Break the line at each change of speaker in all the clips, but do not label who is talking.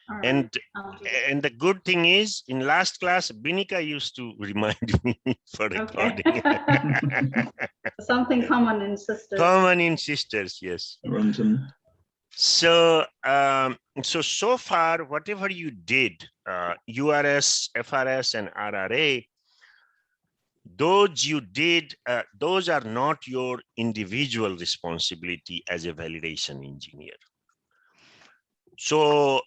All right.
And
I'll do it.
and the good thing is, in last class, Binika used to remind me for
Okay.
recording.
Something common in sisters.
Common in sisters, yes.
Ranjan.
So, so far, whatever you did, URS, FRS, and RRA, those you did, those are not your individual responsibility as a validation engineer. So,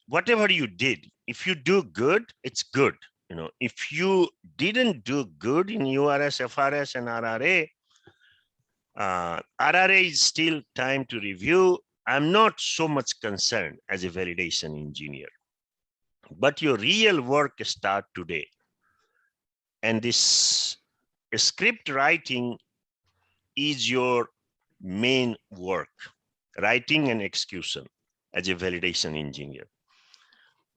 whatever you did, if you do good, it's good. You know, if you didn't do good in URS, FRS, and RRA, RRA is still time to review. I'm not so much concerned as a validation engineer, but your real work start today. And this script writing is your main work, writing and execution as a validation engineer.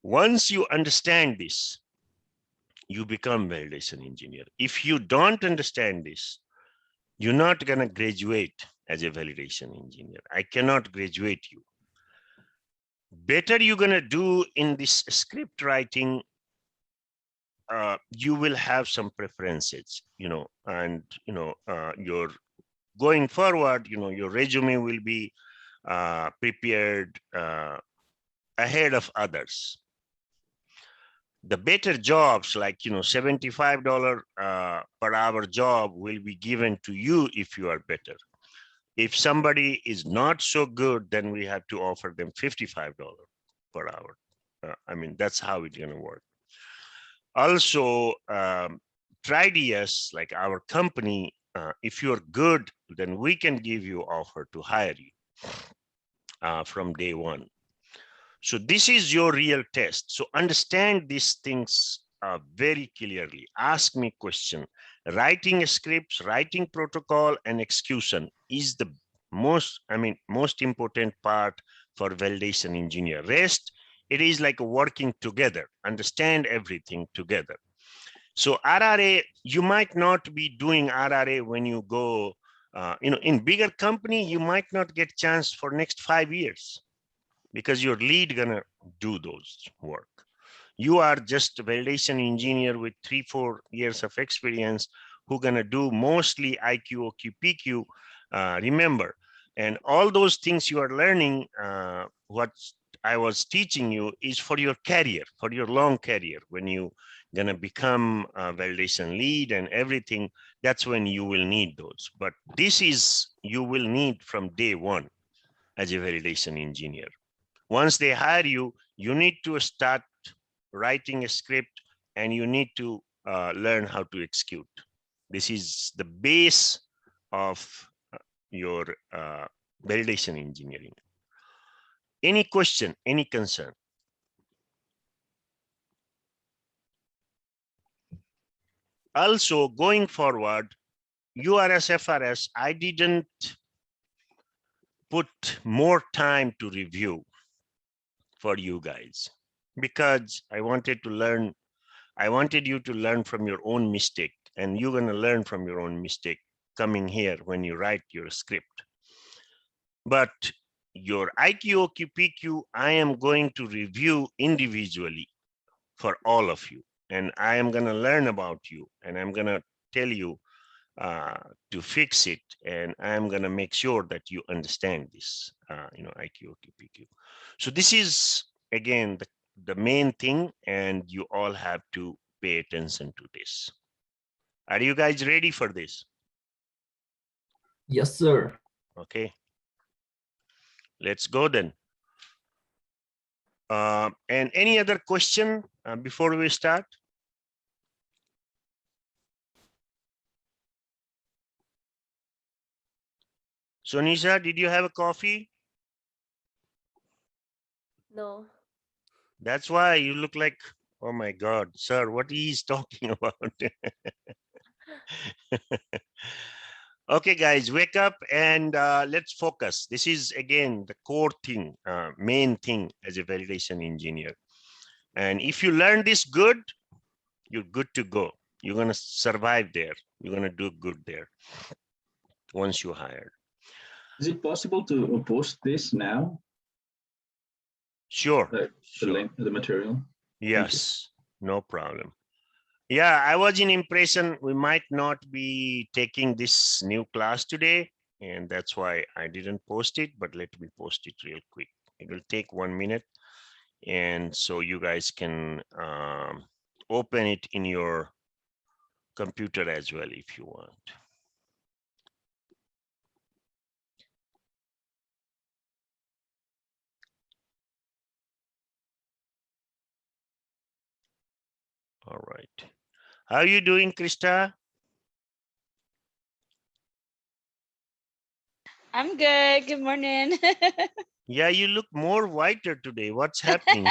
Once you understand this, you become validation engineer. If you don't understand this, you're not going to graduate as a validation engineer. I cannot graduate you. Better you're going to do in this script writing, you will have some preferences, you know, and, you know, your going forward, you know, your resume will be prepared ahead of others. The better jobs, like, you know, $75 per hour job will be given to you if you are better. If somebody is not so good, then we have to offer them $55 per hour. I mean, that's how it's going to work. Also, TriDS, like our company, if you're good, then we can give you offer to hire you from day one. So this is your real test. So understand these things very clearly. Ask me question. Writing scripts, writing protocol, and execution is the most important part for validation engineer. Rest, it is like working together. Understand everything together. So RRA, you might not be doing RRA when you go, you know, in bigger company, you might not get chance for next 5 years, because your lead gonna do those work. You are just a validation engineer with 3-4 years of experience who gonna do mostly IQ, OQ, PQ, remember. And all those things you are learning, what I was teaching you is for your career, for your long career. When you gonna become a validation lead and everything, that's when you will need those. But this is, you will need from day one as a validation engineer. Once they hire you, you need to start writing a script and you need to learn how to execute. This is the base of your validation engineering. Any question, any concern? Also, going forward, URS, FRS, I didn't put more time to review for you guys, because I wanted to learn. I wanted you to learn from your own mistake, and you're going to learn from your own mistake coming here when you write your script. But your IQ, OQ, PQ, I am going to review individually for all of you. And I am going to learn about you, and I'm going to tell you to fix it. And I'm going to make sure that you understand this, you know, IQ, OQ, PQ. So this is, again, the main thing, and you all have to pay attention to this. Are you guys ready for this?
Yes, sir.
Okay. Let's go then. And any other question before we start? Sonisha, did you have a coffee?
No.
That's why you look like, oh my God, sir, what he's talking about. Okay, guys, wake up and let's focus. This is, again, the core thing, main thing as a validation engineer. And if you learn this good, you're good to go. You're going to survive there. You're going to do good there once you're hired.
Is it possible to post this now?
Sure.
The
Sure.
link, the material.
Yes, no problem. Yeah, I was in impression we might not be taking this new class today, and that's why I didn't post it, but let me post it real quick. It will take 1 minute, and so you guys can open it in your computer as well if you want. All right. How are you doing, Krista?
I'm good. Good morning.
Yeah, you look more whiter today. What's happening?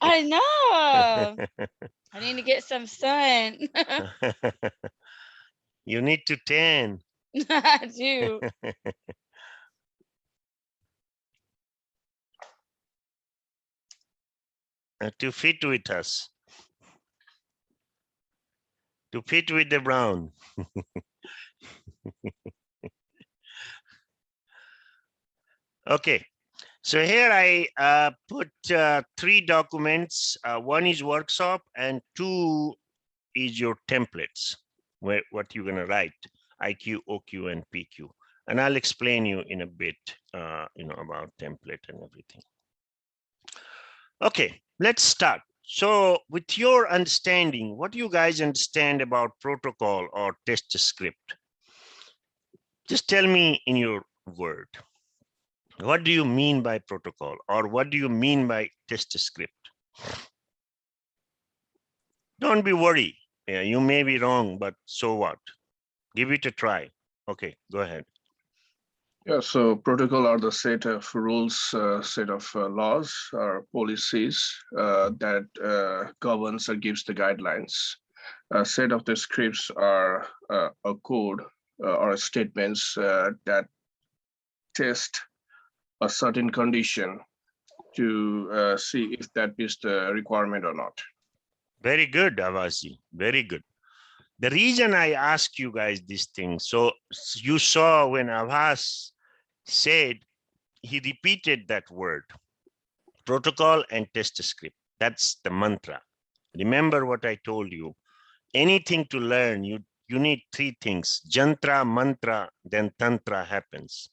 I know. I need to get some sun.
You need to tan.
I do.
To fit with us. To fit with the brown. Okay. So here I put 3 documents. One is workshop and 2 is your templates, where what you're gonna write, IQ, OQ, and PQ. And I'll explain you in a bit, about template and everything. Okay, let's start. So with your understanding, what do you guys understand about protocol or test script? Just tell me in your word. What do you mean by protocol, or what do you mean by test script? Don't be worried. Yeah, you may be wrong, but so what? Give it a try. Okay, go ahead.
Yeah, so protocol are the set of rules, set of laws or policies that governs or gives the guidelines. A set of the scripts are a code or statements that test a certain condition to see if that is the requirement or not.
Very good, Avasi. Very good. The reason I ask you guys these things, so you saw when Avas said, he repeated that word, protocol and test script. That's the mantra. Remember what I told you. Anything to learn, you need 3 things: jantra, mantra, then tantra happens.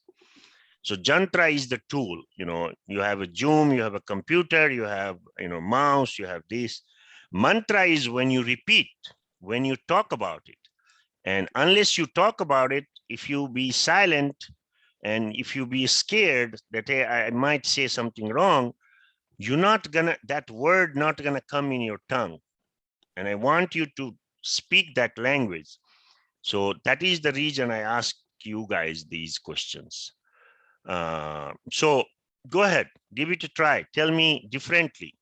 So jantra is the tool. You have a Zoom, you have a computer, you have mouse, you have this. Mantra is when you repeat, when you talk about it. And unless you talk about it, if you be silent and if you be scared that, hey, I might say something wrong, you're not gonna, that word not gonna come in your tongue. And I want you to speak that language. So that is the reason I ask you guys these questions. So go ahead, give it a try. Tell me differently.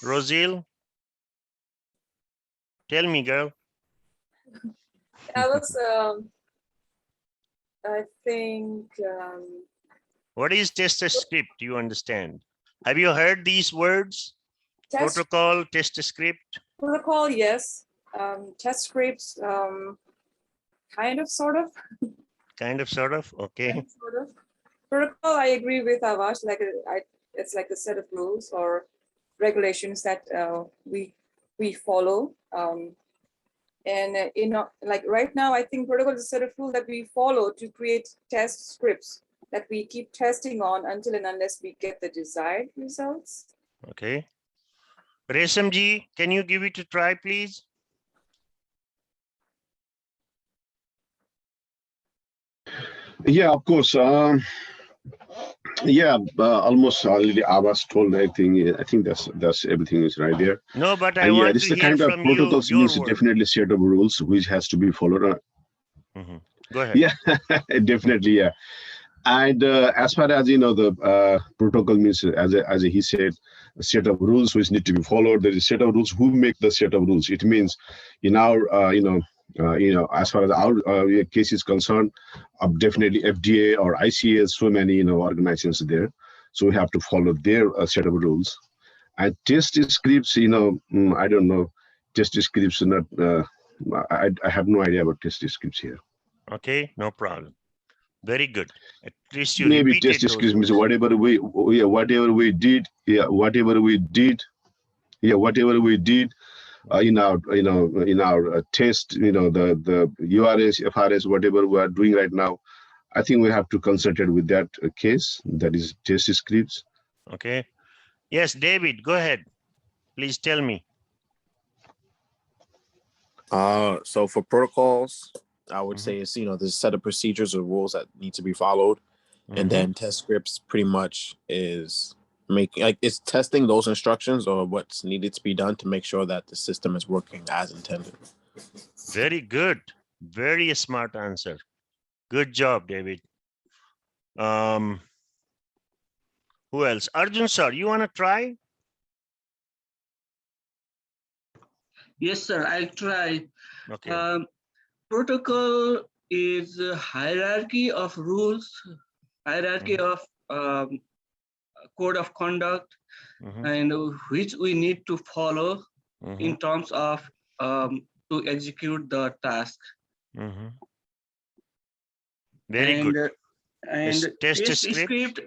Rosile, tell me, girl.
I think.
What is test script? Do you understand? Have you heard these words?
Test
Protocol, test script?
protocol, yes. Test scripts, kind of, sort of.
Kind of, sort of, okay.
Kind of, sort of. Protocol, I agree with Avash. It's like a set of rules or regulations that we follow. And like right now, I think protocol is a set of rules that we follow to create test scripts that we keep testing on until and unless we get the desired results.
Okay. Resamji, can you give it a try, please?
Yeah, of course. Yeah, almost already Abbas told everything. I think that's everything is right there.
No, but I
And yeah,
want
this
to
is the
hear
kind of
from you,
protocols
your
means
word.
definitely a set of rules which has to be followed.
Go ahead.
Yeah, definitely, yeah. And as far as the protocol means, as he said, a set of rules which need to be followed. There is a set of rules. Who make the set of rules? It means in our as far as our case is concerned, definitely FDA or ICA, so many organizations there. So we have to follow their set of rules. And test scripts, I don't know, test scripts. Not, I have no idea about test scripts here.
Okay, no problem. Very good. At least you
Maybe
repeated
test
those
scripts means
words.
whatever we, whatever we did, whatever we did, whatever we did in our, in our test, the URS, FRS, whatever we are doing right now, I think we have to concentrate with that case, that is test scripts.
Okay. Yes, David, go ahead. Please tell me.
So for protocols, I would
Mhm.
say it's, there's a set of procedures or rules that need to be followed. And
Mhm.
then test scripts pretty much is making, like, it's testing those instructions or what's needed to be done to make sure that the system is working as intended.
Very good. Very smart answer. Good job, David. Who else? Arjun sir, you want to try?
Yes, sir, I'll try.
Okay.
Protocol is a hierarchy of rules, hierarchy of code of conduct,
Mhm.
and which we need to follow
Mhm.
in terms of to execute the task.
Mhm. Very good.
And
Test
test
script.
script,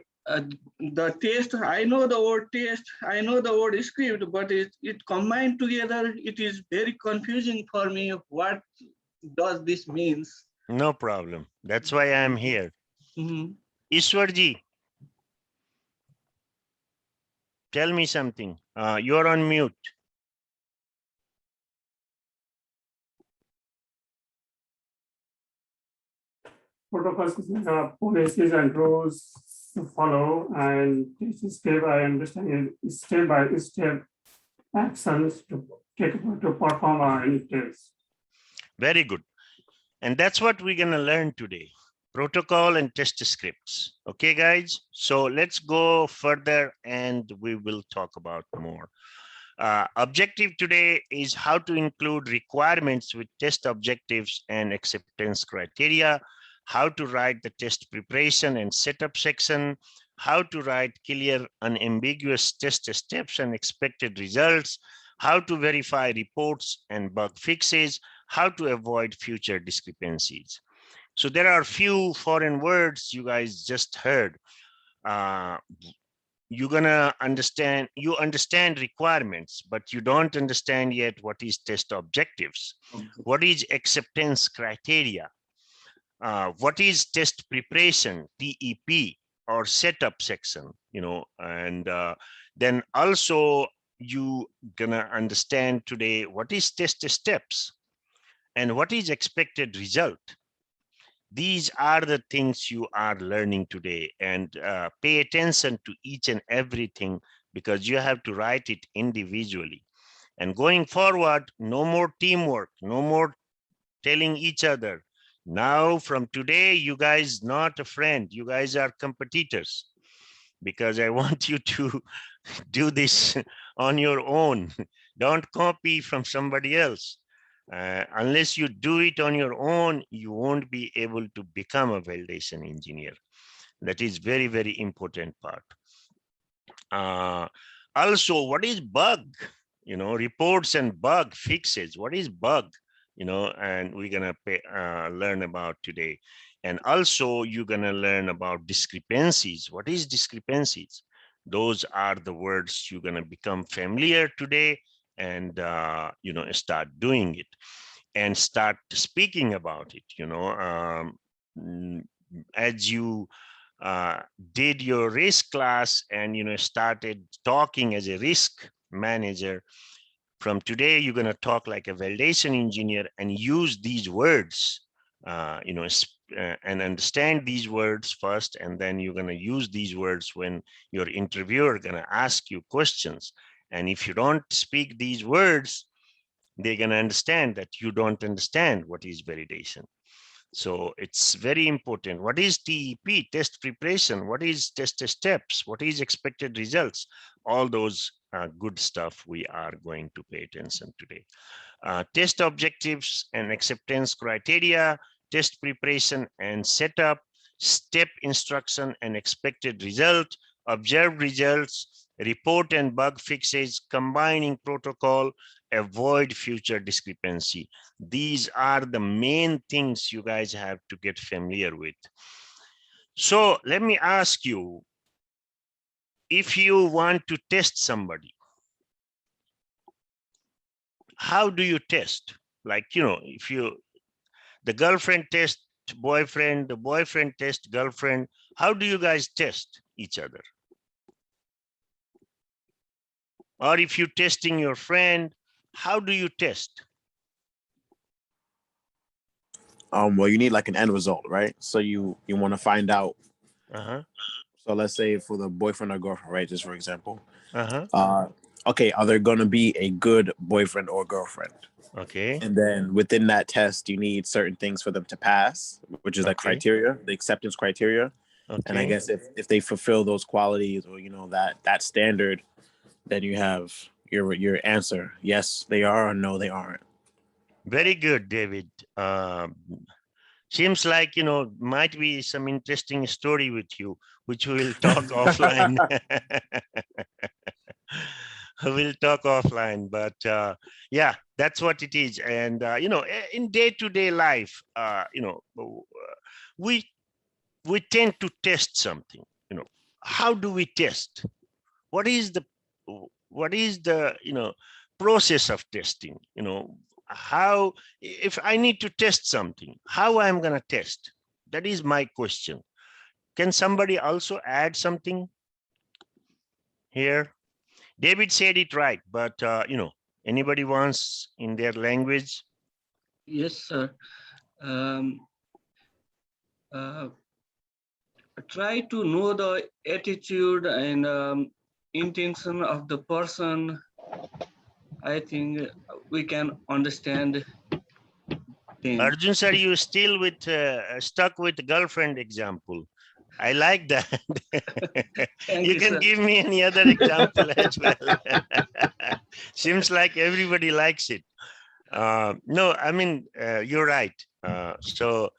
the test, I know the word test, I know the word script, but it combined together, it is very confusing for me. What does this means?
No problem. That's why I am here.
Mhm.
Ishwarji, tell me something. You're on mute.
Protocols, policies and rules to follow, and this is step I understand is step by step actions to take to perform any test.
Very good. And that's what we're going to learn today. Protocol and test scripts. Okay, guys? So let's go further and we will talk about more. Objective today is how to include requirements with test objectives and acceptance criteria, how to write the test preparation and setup section, how to write clear, unambiguous test steps and expected results, how to verify reports and bug fixes, how to avoid future discrepancies. So there are few foreign words you guys just heard. You're gonna understand, you understand requirements, but you don't understand yet what is test objectives, what is acceptance criteria, what is test preparation, TEP, or setup section, and then also you gonna understand today what is test steps and what is expected result. These are the things you are learning today, and pay attention to each and everything because you have to write it individually. And going forward, no more teamwork, no more telling each other. Now from today, you guys not a friend, you guys are competitors, because I want you to do this on your own. Don't copy from somebody else. Unless you do it on your own, you won't be able to become a validation engineer. That is very, very important part. Also, what is bug? Reports and bug fixes. What is bug? And we're gonna learn about today. And also, you're gonna learn about discrepancies. What is discrepancies? Those are the words you're gonna become familiar today, and start doing it and start speaking about it. As you did your risk class and started talking as a risk manager, from today you're going to talk like a validation engineer and use these words, and understand these words first, and then you're going to use these words when your interviewer going to ask you questions. And if you don't speak these words, they're going to understand that you don't understand what is validation. So it's very important. What is TEP, test preparation? What is test steps? What is expected results? All those good stuff we are going to pay attention today. Test objectives and acceptance criteria, test preparation and setup, step instruction and expected result, observed results, report and bug fixes, combining protocol, avoid future discrepancy. These are the main things you guys have to get familiar with. So let me ask you, if you want to test somebody, how do you test? Like, if the girlfriend tests boyfriend, the boyfriend tests girlfriend, how do you guys test each other? Or if you're testing your friend, how do you test?
Well, you need like an end result, right? So you want to find out.
Uh-huh.
So let's say for the boyfriend or girlfriend, right? Just for example.
Uh-huh.
Okay, are there going to be a good boyfriend or girlfriend?
Okay.
And then within that test, you need certain things for them to pass, which is like
Okay.
criteria, the acceptance criteria.
Okay.
And I guess if they fulfill those qualities or that standard, then you have your answer. Yes, they are, or no, they aren't.
Very good, David. Seems like, might be some interesting story with you, which we will talk offline. We'll talk offline, but yeah, that's what it is. And, in day-to-day life, we tend to test something. How do we test? What is the process of testing? How, if I need to test something, how I'm going to test? That is my question. Can somebody also add something here? David said it right, but anybody wants in their language?
Yes, sir. Try to know the attitude and intention of the person. I think we can understand things.
Arjun sir, you still stuck with the girlfriend example. I like that. You can
sir.
give me any other example as well. Seems like everybody likes it. No, I mean, you're right. So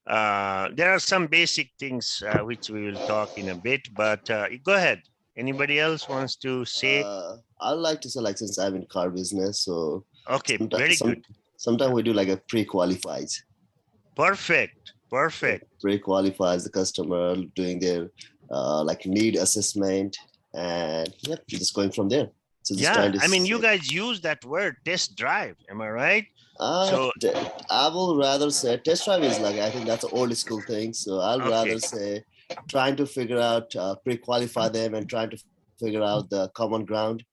there are some basic things which we will talk in a bit, but go ahead. Anybody else wants to say?
I'd like to say, like, since I'm in car business, so
Okay, very good.
Sometimes we do like a pre-qualified.
Perfect.
Pre-qualifies the customer, doing their like need assessment, and yep, just going from there. So just
Yeah, I mean, you guys use that word test drive. Am I right?
So I will rather say test drive is like, I think that's an old school thing. So I'll rather say trying to figure out, pre-qualify them and trying to figure out the common ground.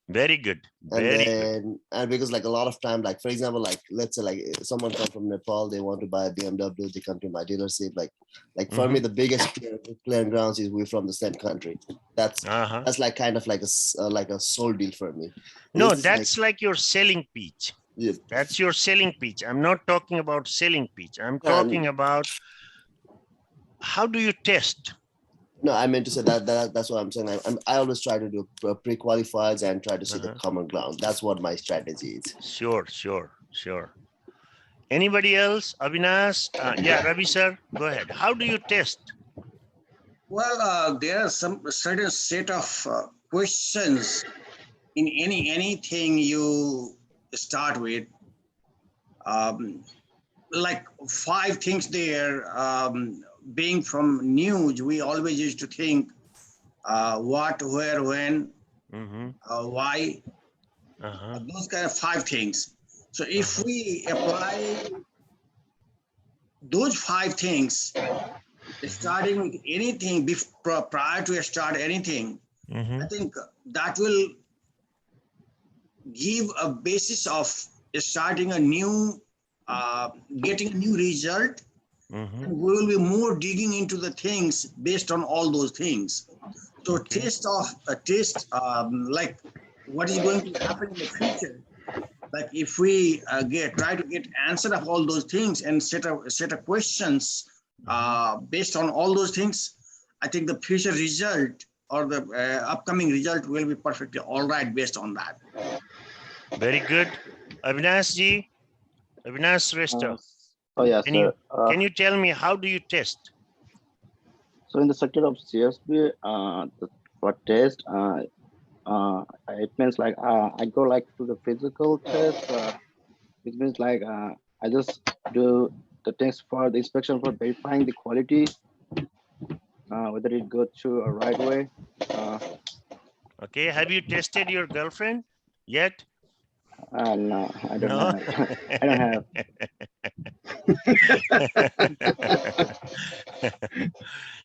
Very good.
And because like a lot of time, like for example, like let's say like someone come from Nepal, they want to buy a BMW, they come to my dealership. Like for me, the biggest clearing grounds is we're from the same country. That's like kind of like a soul deal for me.
No, that's like your selling pitch.
Yeah.
That's your selling pitch. I'm not talking about selling pitch. I'm talking about how do you test?
No, I meant to say that's what I'm saying. I always try to do pre-qualifieds and try to see the common ground. That's what my strategy is.
Sure. Anybody else? Avinash? Yeah, Ravi sir, go ahead. How do you test?
Well, there are some certain set of questions in anything you start with. Like 5 things there. Being from news, we always used to think what, where, when, why, those kind of 5 things. So if we apply those 5 things, starting with anything prior to start anything, I think that will give a basis of starting a new, getting a new result. And we will be more digging into the things based on all those things. So test like what is going to happen in the future. Like if we try to get answer of all those things and set of questions based on all those things, I think the future result or the upcoming result will be perfectly all right based on that.
Very good. Avinash ji, Avinash Shrestha.
Oh yes, sir.
Can you tell me how do you test?
So in the sector of CSP, for test, it means like I go like to the physical test. It means like I just do the test for the inspection for verifying the quality whether it goes through a right way.
Okay, have you tested your girlfriend yet?
No, I don't
No?
have. I don't have.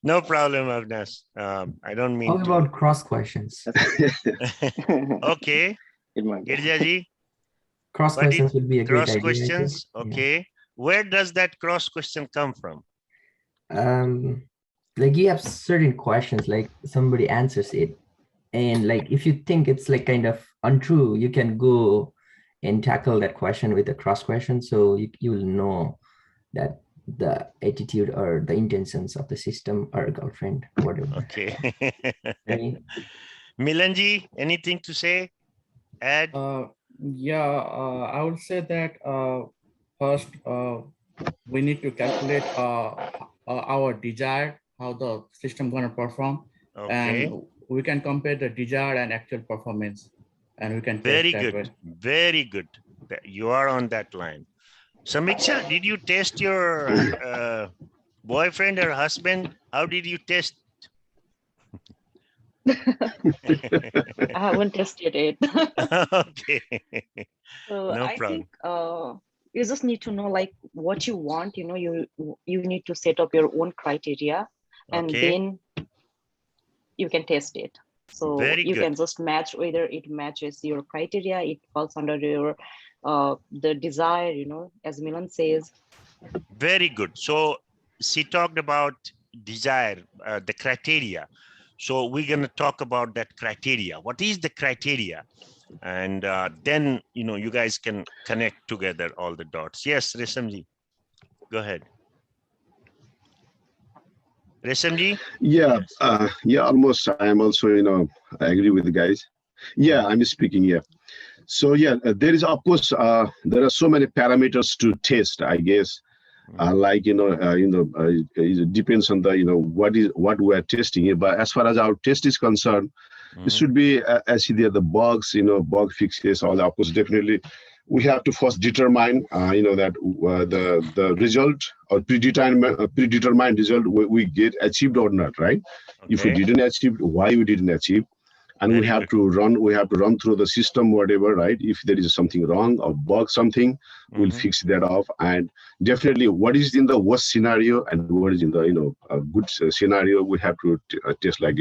No problem, Avnas. I don't mean
How
to.
about cross questions?
Okay,
It might be.
Girjaji,
Cross
what is
questions would be a great
cross
idea. I think.
questions? Okay, where does that cross question come from?
Like you have certain questions, like somebody answers it, and like if you think it's like kind of untrue, you can go and tackle that question with a cross question, so you will know that the attitude or the intentions of the system or girlfriend, whatever.
Okay.
Right?
Milanji, anything to say? Add?
Yeah, I would say that first we need to calculate our desire, how the system gonna perform,
Okay.
and we can compare the desired and actual performance, and we can
Very
test that way.
good. Very good. You are on that line. Samiksha, did you test your boyfriend or husband? How did you test?
I haven't tested it.
Okay.
So
No
I
problem.
think you just need to know like what you want. You know, you need to set up your own criteria, and
Okay.
then you can test it. So
Very
you
good.
can just match whether it matches your criteria. It falls under your the desire. You know, as Milan says.
Very good. So she talked about desire, the criteria. So we're going to talk about that criteria. What is the criteria? And then, you know, you guys can connect together all the dots. Yes, Resamji, go ahead. Resamji?
Yeah, yeah, almost. I am also, I agree with the guys. Yeah, I'm speaking here. So yeah, there is, of course, there are so many parameters to test, I guess. Like, it depends on the, what we are testing. But as far as our test is concerned, it should be, as there the bugs, bug fixes, all that. Of course, definitely, we have to first determine, that the result or predetermined result we get achieved or not, right? Okay. If we didn't achieve, why we didn't achieve, and we have to run through the system, whatever, right? If there is something wrong or bug something, we'll fix that off. And definitely, what is in the worst scenario and what is in the a good scenario, we have to test like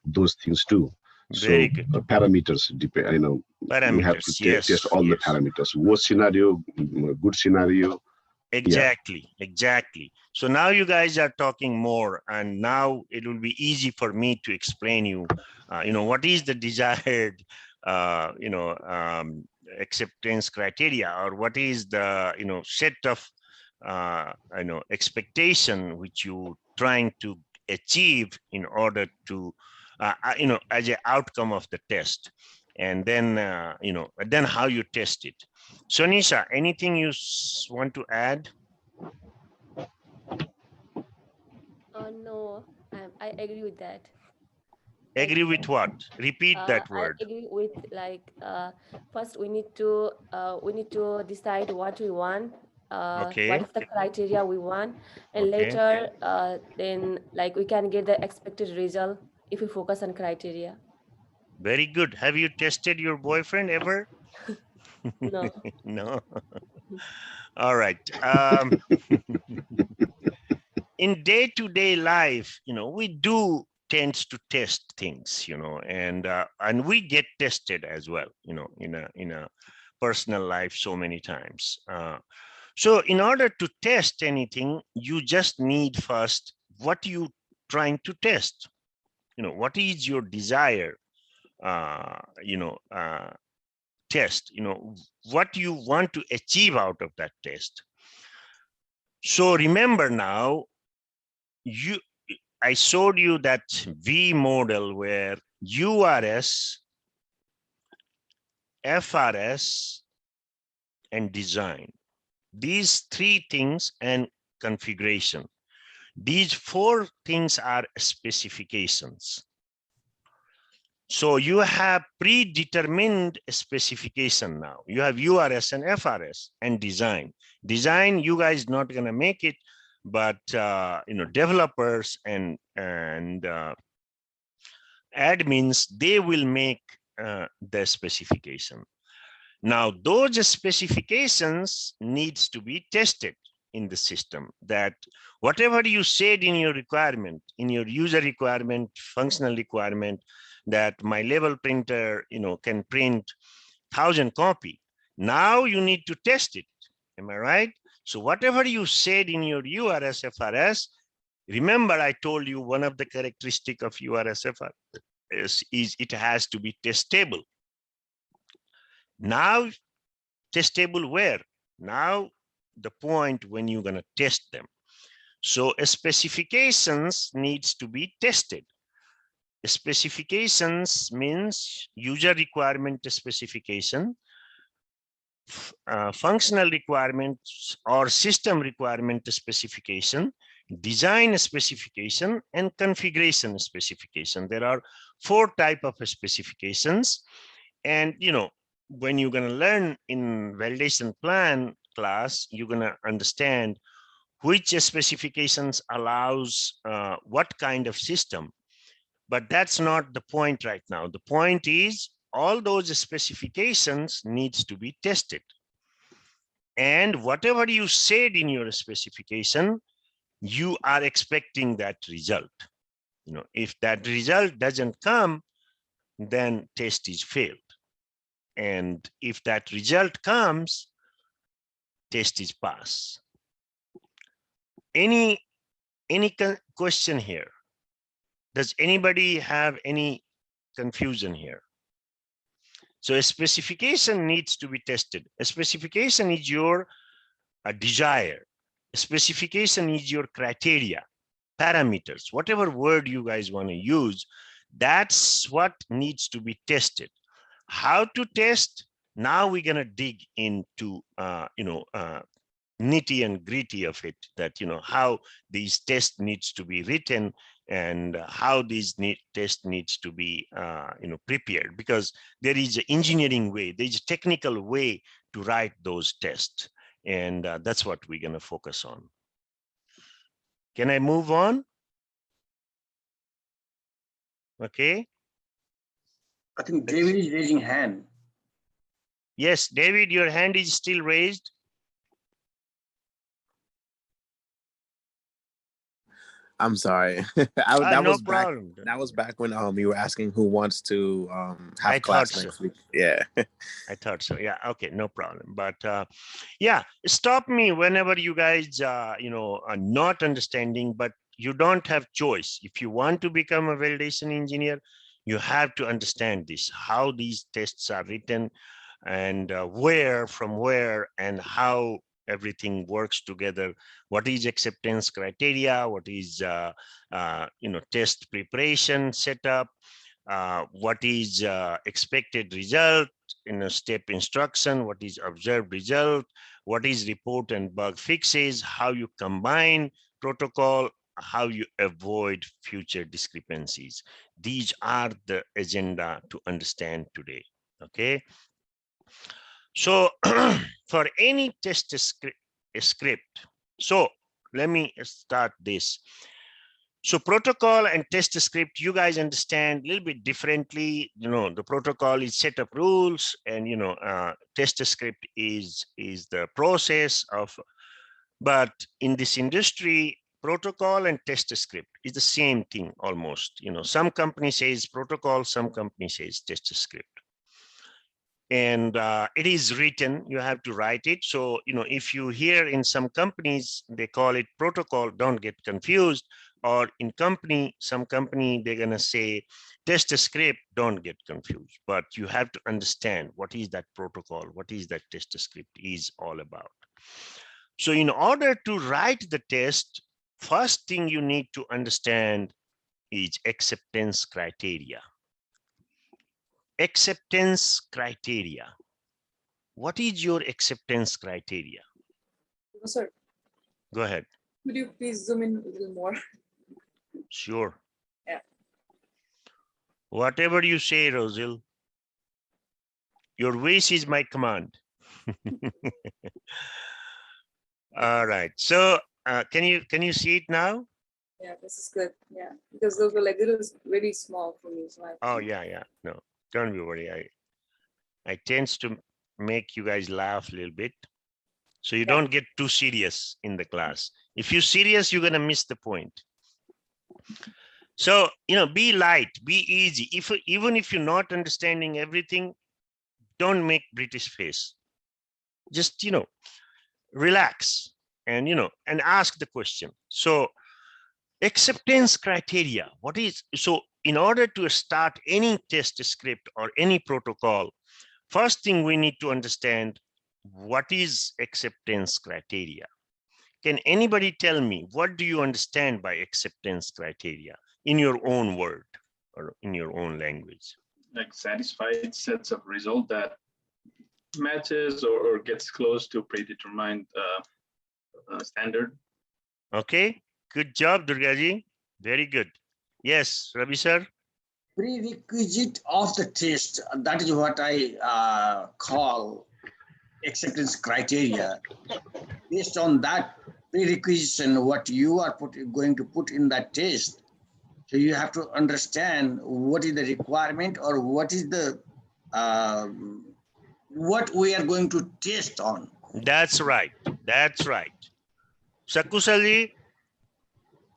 those things too.
Very
so
good.
Parameters depend.
Parameters,
we have to
yes,
test all the parameters. Worst scenario, good scenario.
Exactly, exactly. So now you guys are talking more, and now it will be easy for me to explain you, what is the desired, acceptance criteria, or what is the, set of, expectation which you trying to achieve in order to, as an outcome of the test, and then, then how you test it. So Nisha, anything you want to add?
No, I agree with that.
Agree with what? Repeat that word.
I agree with first we need to decide what we want.
Okay.
What is the criteria we want, and later then we can get the expected result if we focus on criteria.
Very good. Have you tested your boyfriend ever?
No.
No. All right. In day-to-day life, we do tends to test things, and we get tested as well, in a personal life so many times. So in order to test anything, you just need first what you trying to test. What is your desire? Test, what you want to achieve out of that test. So remember now, I showed you that V model where URS, FRS, and design. These three things and configuration. These four things are specifications. So you have predetermined specification now. You have URS and FRS and design. Design, you guys not gonna make it, but developers and admins, they will make the specification. Now, those specifications needs to be tested in the system, that whatever you said in your requirement, in your user requirement, functional requirement, that my level printer, can print 1,000 copy. Now you need to test it. Am I right? So whatever you said in your URSFRS, remember I told you one of the characteristic of URSFRS is it has to be testable. Now, testable where? Now, the point when you're going to test them. So specifications needs to be tested. Specifications means user requirement specification, functional requirements or system requirement specification, design specification, and configuration specification. There are 4 types of specifications. And, when you're going to learn in validation plan class, you're going to understand which specifications allows what kind of system. But that's not the point right now. The point is all those specifications needs to be tested. And whatever you said in your specification, you are expecting that result. If that result doesn't come, then test is failed. And if that result comes, test is pass. Any question here? Does anybody have any confusion here? So a specification needs to be tested. A specification is your desire. A specification is your criteria, parameters, whatever word you guys want to use, that's what needs to be tested. How to test? Now we're going to dig into, nitty and gritty of it, that, how these tests needs to be written and how these test needs to be, prepared, because there is an engineering way, there's a technical way to write those tests. And that's what we're going to focus on. Can I move on? Okay.
I think David is raising hand.
Yes, David, your hand is still raised.
I'm sorry. That was back when you were asking who wants to have class next week. Yeah.
I thought so. Yeah. Okay. No problem. But yeah, stop me whenever you guys are not understanding, but you don't have choice. If you want to become a validation engineer, you have to understand this, how these tests are written and where, from where, and how everything works together. What is acceptance criteria? What is test preparation setup? What is expected result in a step instruction? What is observed result? What is report and bug fixes? How you combine protocol? How you avoid future discrepancies? These are the agenda to understand today. Okay. So for any test script, so let me start this. So protocol and test script, you guys understand a little bit differently. The protocol is set up rules, and test script is the process of. But in this industry, protocol and test script is the same thing almost. Some company says protocol, some company says test script. And it is written, you have to write it. So, if you hear in some companies, they call it protocol, don't get confused. Or in some company, they're going to say test script, don't get confused. But you have to understand what is that protocol, what is that test script is all about. So in order to write the test, first thing you need to understand is acceptance criteria. Acceptance criteria. What is your acceptance criteria?
Sir,
go ahead.
Could you please zoom in a little more?
Sure.
Yeah.
Whatever you say, Rosil. Your wish is my command. All right. So can you see it now?
Yeah, this is good. Yeah, because those were like little, really small for me. So
Oh yeah. No, don't be worried. I tends to make you guys laugh a little bit, so you don't get too serious in the class. If you're serious, you're gonna miss the point. So be light, be easy. Even if you're not understanding everything, don't make British face. Just relax and and ask the question. So acceptance criteria, what is, so in order to start any test script or any protocol, first thing we need to understand what is acceptance criteria. Can anybody tell me, what do you understand by acceptance criteria in your own word or in your own language?
Like satisfied sets of result that matches or gets close to predetermined standard.
Okay, good job, Durgaji. Very good. Yes, Ravi sir.
Prerequisite of the test, that is what I call acceptance criteria. Based on that prerequisite, what you are going to put in that test, so you have to understand what is the requirement or what is the what we are going to test on.
That's right. That's right. Sakusali,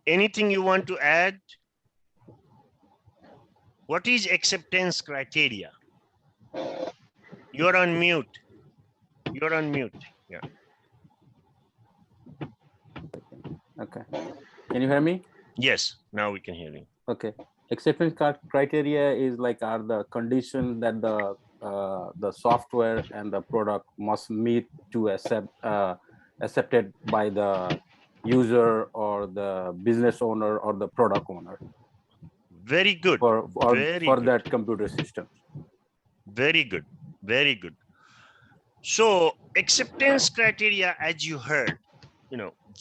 anything you want to add? What is acceptance criteria? You're on mute. You're on mute. Yeah.
Okay. Can you hear me?
Yes, now we can hear you.
Okay. Acceptance criteria is like are the conditions that the software and the product must meet to accepted by the user or the business owner or the product owner.
Very good.
For
good.
That computer system.
Very good. Very good. So acceptance criteria, as you heard,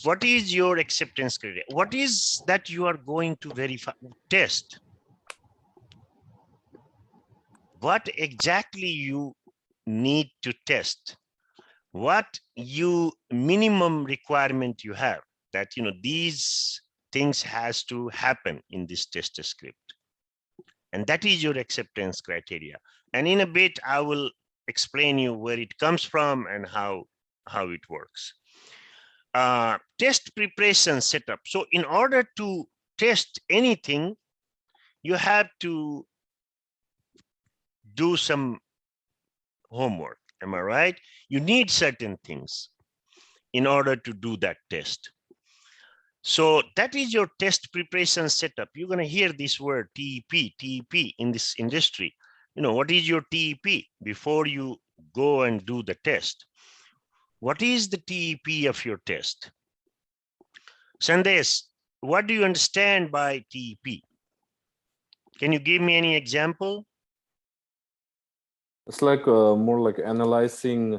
what is your acceptance criteria? What is that you are going to verify, test? What exactly you need to test? What minimum requirement you have that, these things has to happen in this test script. And that is your acceptance criteria. And in a bit, I will explain you where it comes from and how it works. Test preparation setup. So in order to test anything, you have to do some homework. Am I right? You need certain things in order to do that test. So that is your test preparation setup. You're going to hear this word TEP in this industry. What is your TEP before you go and do the test? What is the TEP of your test? Sandesh, what do you understand by TEP? Can you give me any example?
It's like more like analyzing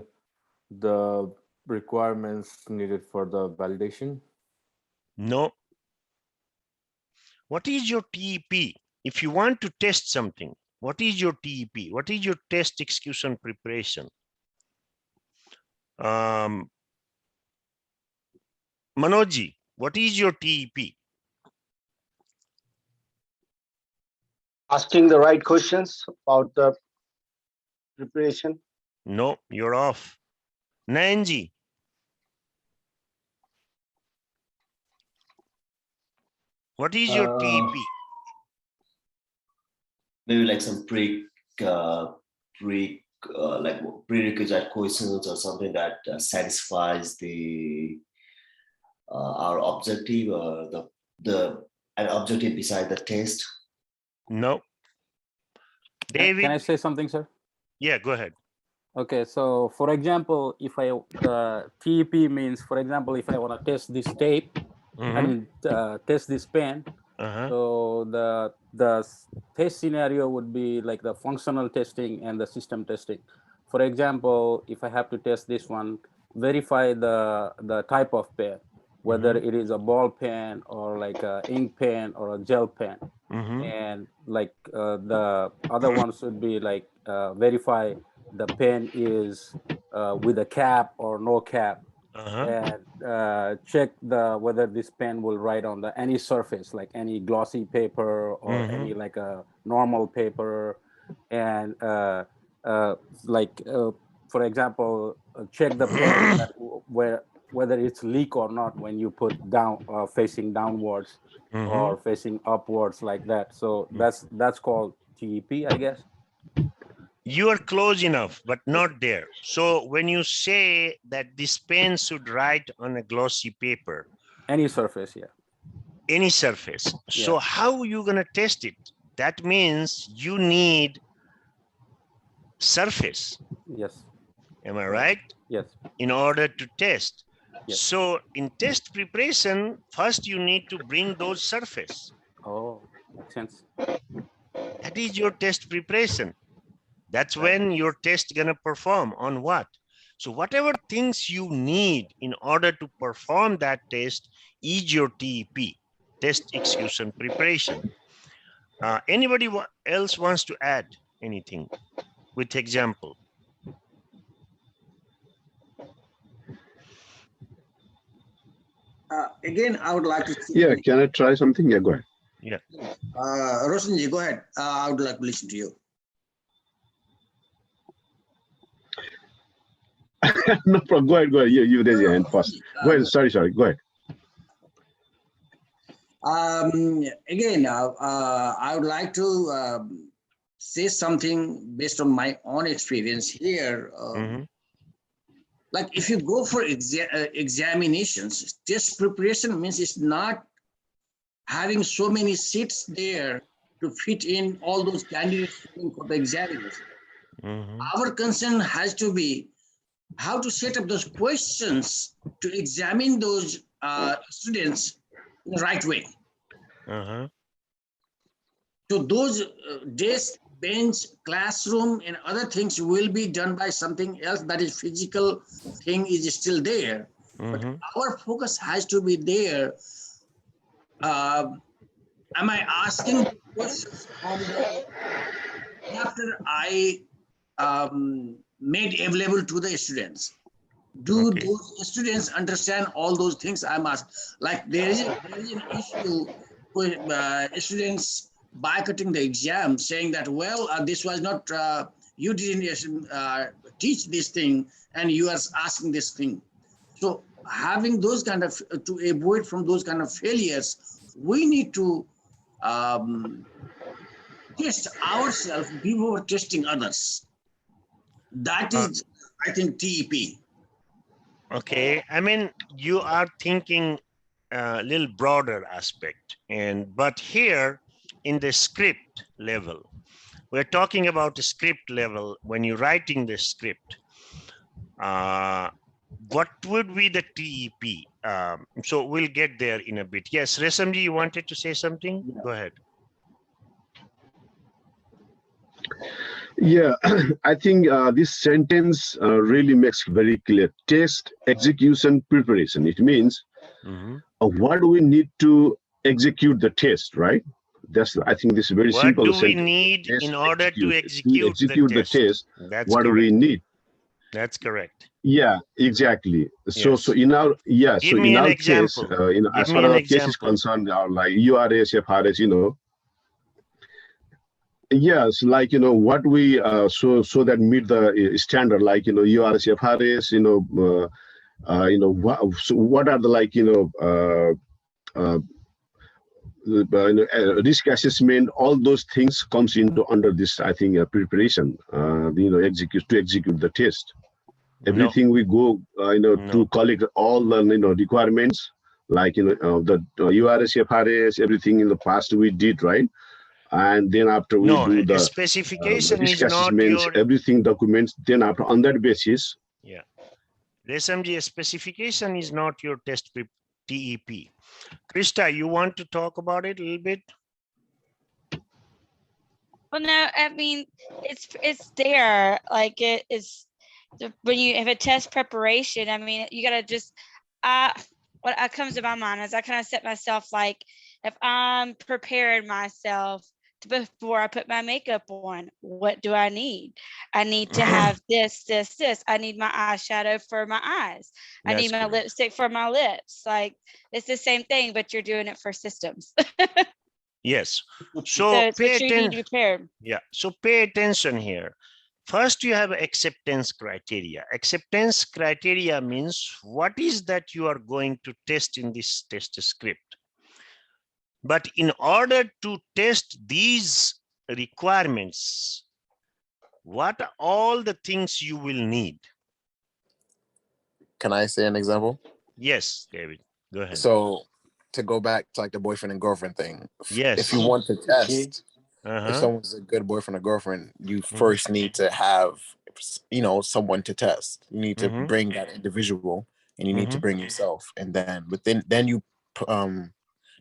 the requirements needed for the validation.
No. What is your TEP? If you want to test something, what is your TEP? What is your test execution preparation? Manojji, what is your TEP?
Asking the right questions about the preparation.
No, you're off. Nayanji. What is your TEP?
Maybe like some like prerequisite questions or something that satisfies the our objective or an objective beside the test.
No. David,
can I say something, sir?
Yeah, go ahead.
Okay, so for example, if the TEP means, for example, if I want to test this tape, I mean test this pen. So the test scenario would be like the functional testing and the system testing. For example, if I have to test this one, verify the type of pen, whether it is a ball pen or like a ink pen or a gel pen. And like the other ones would be like verify the pen is with a cap or no cap. and check whether this pen will write on any surface, like any glossy paper or any like a normal paper, and for example, check the pen whether it's leak or not when you put down facing downwards or facing upwards like that. So that's called TEP, I guess.
You are close enough, but not there. So when you say that this pen should write on a glossy paper,
any surface, yeah,
any surface.
Yeah.
So how are you gonna test it? That means you need surface.
Yes.
Am I right?
Yes.
In order to test.
Yes.
So in test preparation, first you need to bring those surface.
Oh, makes sense.
That is your test preparation. That's when your test gonna perform on what? So whatever things you need in order to perform that test is your TEP, test execution preparation. Anybody else wants to add anything with example?
Again, I would like to.
Yeah, can I try something? Yeah, go ahead.
Yeah.
Roshanji, go ahead. I would like to listen to you.
No problem. Go ahead. You raise your hand first. Go ahead. Sorry. Go ahead.
Again, I would like to say something based on my own experience here. Like if you go for examinations, test preparation means it's not having so many seats there to fit in all those candidates for the examination. Our concern has to be how to set up those questions to examine those students in the right way. So those desk, bench, classroom, and other things will be done by something else. That is physical thing is still there. But our focus has to be there. Am I asking questions from the chapter I made available to the students? Do those students understand all those things I'm asked? Like there is an issue with students boycotting the exam, saying that, well, this was not, you didn't teach this thing and you are asking this thing. So having those kind of, to avoid from those kind of failures, we need to test ourselves before testing others. That is, I think, TEP.
Okay, I mean, you are thinking a little broader aspect, but here in the script level, we're talking about the script level. When you're writing the script, what would be the TEP? So we'll get there in a bit. Yes, Resamji, you wanted to say something? Yeah. Go ahead.
Yeah, I think this sentence really makes very clear. Test, execution, preparation. It means what do we need to execute the test, right? That's, I think, this is very simple.
What do we need in order to execute the test?
That's what do we need?
That's correct.
Yeah, exactly. So in our
Give me
in
an
our
example.
case, as far as our case is concerned, like URS, FRS, yes, like what we so that meet the standard, like URS, FRS, so what are the risk assessment, all those things comes into under this, I think, preparation, execute the test. Everything we go, to collect all the, requirements, like, the URS, FRS, everything in the past we did, right? And then after we do the
specification
risk
is not
assessments,
your...
everything documents, then after on that basis.
Yeah. The SMG specification is not your test TEP. Krista, you want to talk about it a little bit?
Well, no, I mean, it's there. Like it is, when you have a test preparation, I mean, you gotta just, what comes to my mind is I kind of set myself like, if I'm preparing myself before I put my makeup on. What do I need? I need to have this, this, this. I need my eyeshadow for my eyes. I need my lipstick for my lips. Like it's the same thing, but you're doing it for systems.
Yes.
So
So
it's
pay
what you need to
attention.
be prepared.
Yeah. So pay attention here. First, you have acceptance criteria. Acceptance criteria means what is that you are going to test in this test script. But in order to test these requirements, what are all the things you will need?
Can I say an example?
Yes, David, go ahead.
So to go back to like the boyfriend and girlfriend thing,
Yes.
if you want to test
Uh-huh.
if someone's a good boyfriend or girlfriend, you first need to have, someone to test. You need to bring that individual, and you need to bring yourself, and then you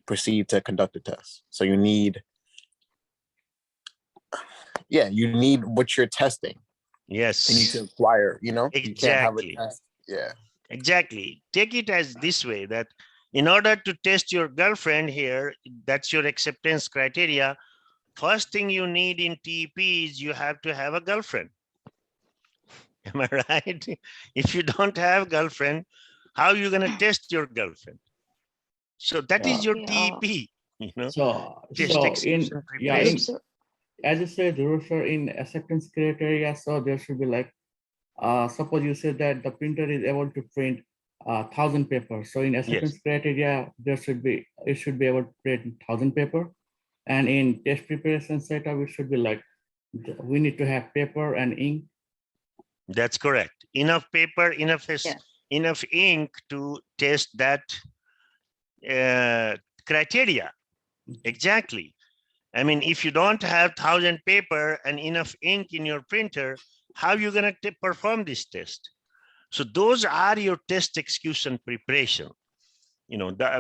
proceed to conduct the test. So you need what you're testing.
Yes.
You need to acquire, you can't have a
Exactly.
test. Yeah.
Exactly. Take it as this way, that in order to test your girlfriend here, that's your acceptance criteria. First thing you need in TEP is you have to have a girlfriend. Am I right? If you don't have girlfriend, how are you going to test your girlfriend? So that is your TEP,
So
Test execution preparation.
as you said, Rosher, in acceptance criteria, so there should be like, suppose you said that the printer is able to print 1,000 papers. So in acceptance criteria, it should be able to print 1,000 paper. And in test preparation setup, it should be like, we need to have paper and ink.
That's correct. Enough paper, enough ink to test that criteria. Exactly. I mean, if you don't have 1,000 paper and enough ink in your printer, how are you going to perform this test? So those are your test execution preparation.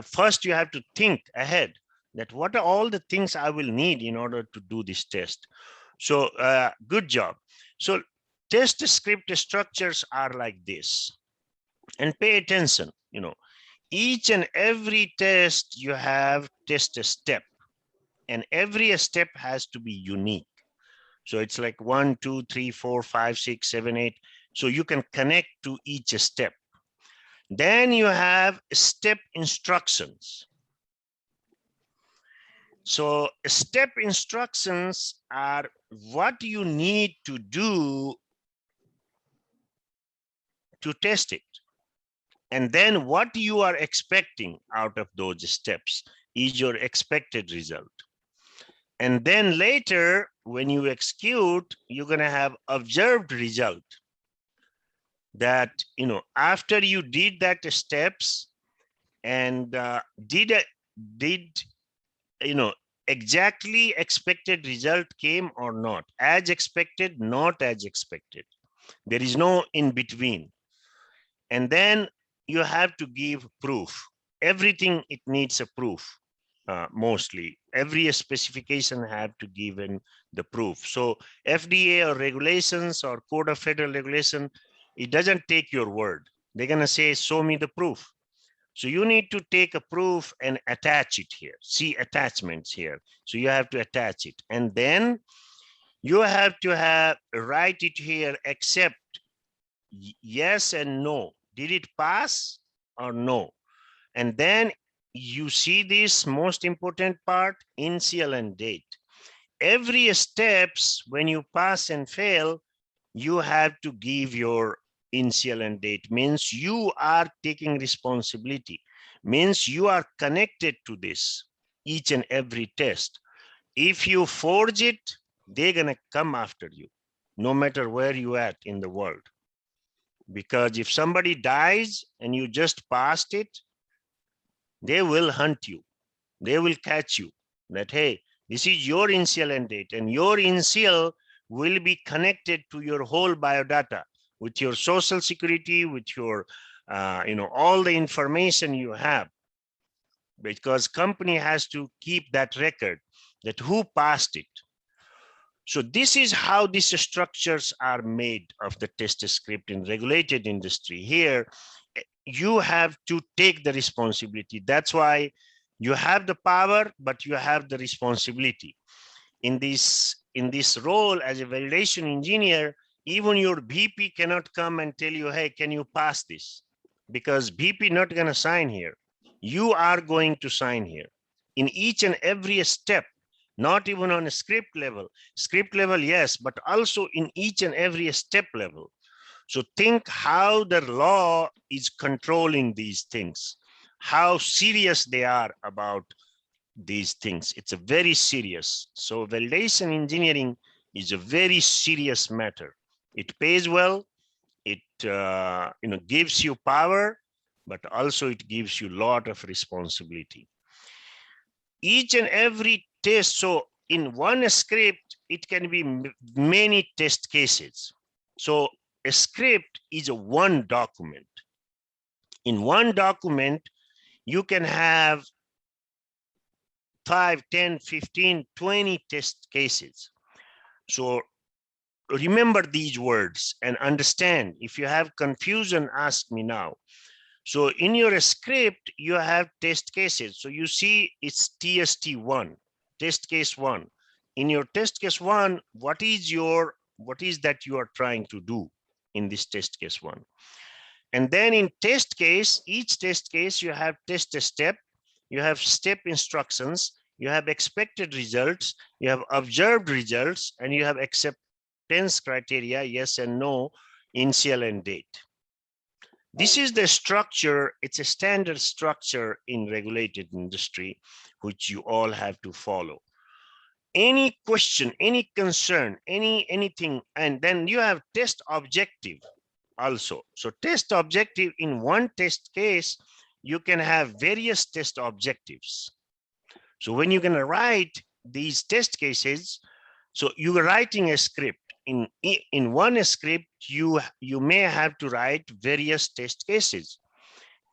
First you have to think ahead that what are all the things I will need in order to do this test. So good job. So test script structures are like this. And pay attention, each and every test you have test a step, and every step has to be unique. So it's like 1, 2, 3, 4, 5, 6, 7, 8. So you can connect to each step. Then you have step instructions. So step instructions are what you need to do to test it. And then what you are expecting out of those steps is your expected result. And then later, when you execute, you're going to have observed result. That, after you did that steps and did exactly expected result came or not, as expected, not as expected. There is no in between. And then you have to give proof. Everything, it needs a proof. Mostly every specification have to give in the proof. So FDA or regulations or Code of Federal Regulation, it doesn't take your word. They're going to say, show me the proof. So you need to take a proof and attach it here. See attachments here. So you have to attach it. And then you have to write it here, except yes and no. Did it pass or no? And then you see this most important part, initial and date. Every steps, when you pass and fail, you have to give your initial and date. Means you are taking responsibility. Means you are connected to this, each and every test. If you forge it, they're gonna come after you, no matter where you at in the world. Because if somebody dies and you just passed it, they will hunt you. They will catch you that, hey, this is your initial end date, and your initial will be connected to your whole biodata with your social security, with your, all the information you have, because company has to keep that record that who passed it. So this is how these structures are made of the test script in regulated industry. Here, you have to take the responsibility. That's why you have the power, but you have the responsibility. in this role as a validation engineer, even your VP cannot come and tell you, hey, can you pass this? Because VP not going to sign here. You are going to sign here in each and every step, not even on a script level. Script level, yes, but also in each and every step level. So think how the law is controlling these things, how serious they are about these things. It's a very serious. So validation engineering is a very serious matter. It pays well. It gives you power, but also it gives you a lot of responsibility. Each and every test. So in one script, it can be many test cases. So a script is a one document. In one document, you can have 5, 10, 15, 20 test cases. So remember these words and understand. If you have confusion, ask me now. So in your script, you have test cases. So you see it's TST1, test case 1. In your test case 1, what is that you are trying to do in this test case 1? And then in test case, each test case, you have test step, you have step instructions, you have expected results, you have observed results, and you have acceptance criteria, yes and no, initial and date. This is the structure. It's a standard structure in regulated industry, which you all have to follow. Any question, any concern, anything, and then you have test objective also. So test objective, in one test case, you can have various test objectives. So when you're going to write these test cases, so you are writing a script. In one script, you may have to write various test cases.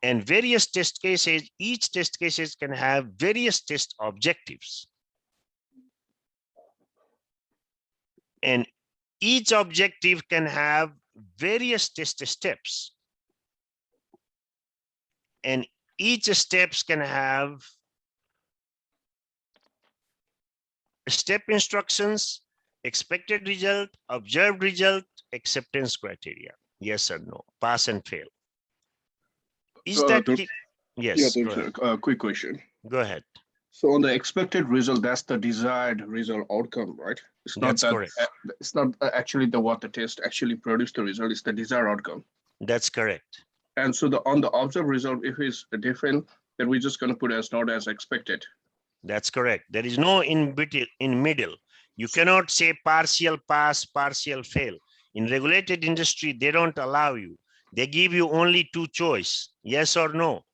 And various test cases, each test cases can have various test objectives. And each objective can have various test steps. And each steps can have step instructions, expected result, observed result, acceptance criteria, yes or no, pass and fail. Is that yes?
Yeah, there's a quick question.
Go ahead.
So on the expected result, that's the desired result outcome, right? It's not
That's correct.
It's not actually what the test actually produced the result. It's the desired outcome.
That's correct.
And so on the observed result, if it's different, then we're just going to put as not as expected.
That's correct. There is no in middle. You cannot say partial pass, partial fail. In regulated industry, they don't allow you. They give you only two choice, yes or no.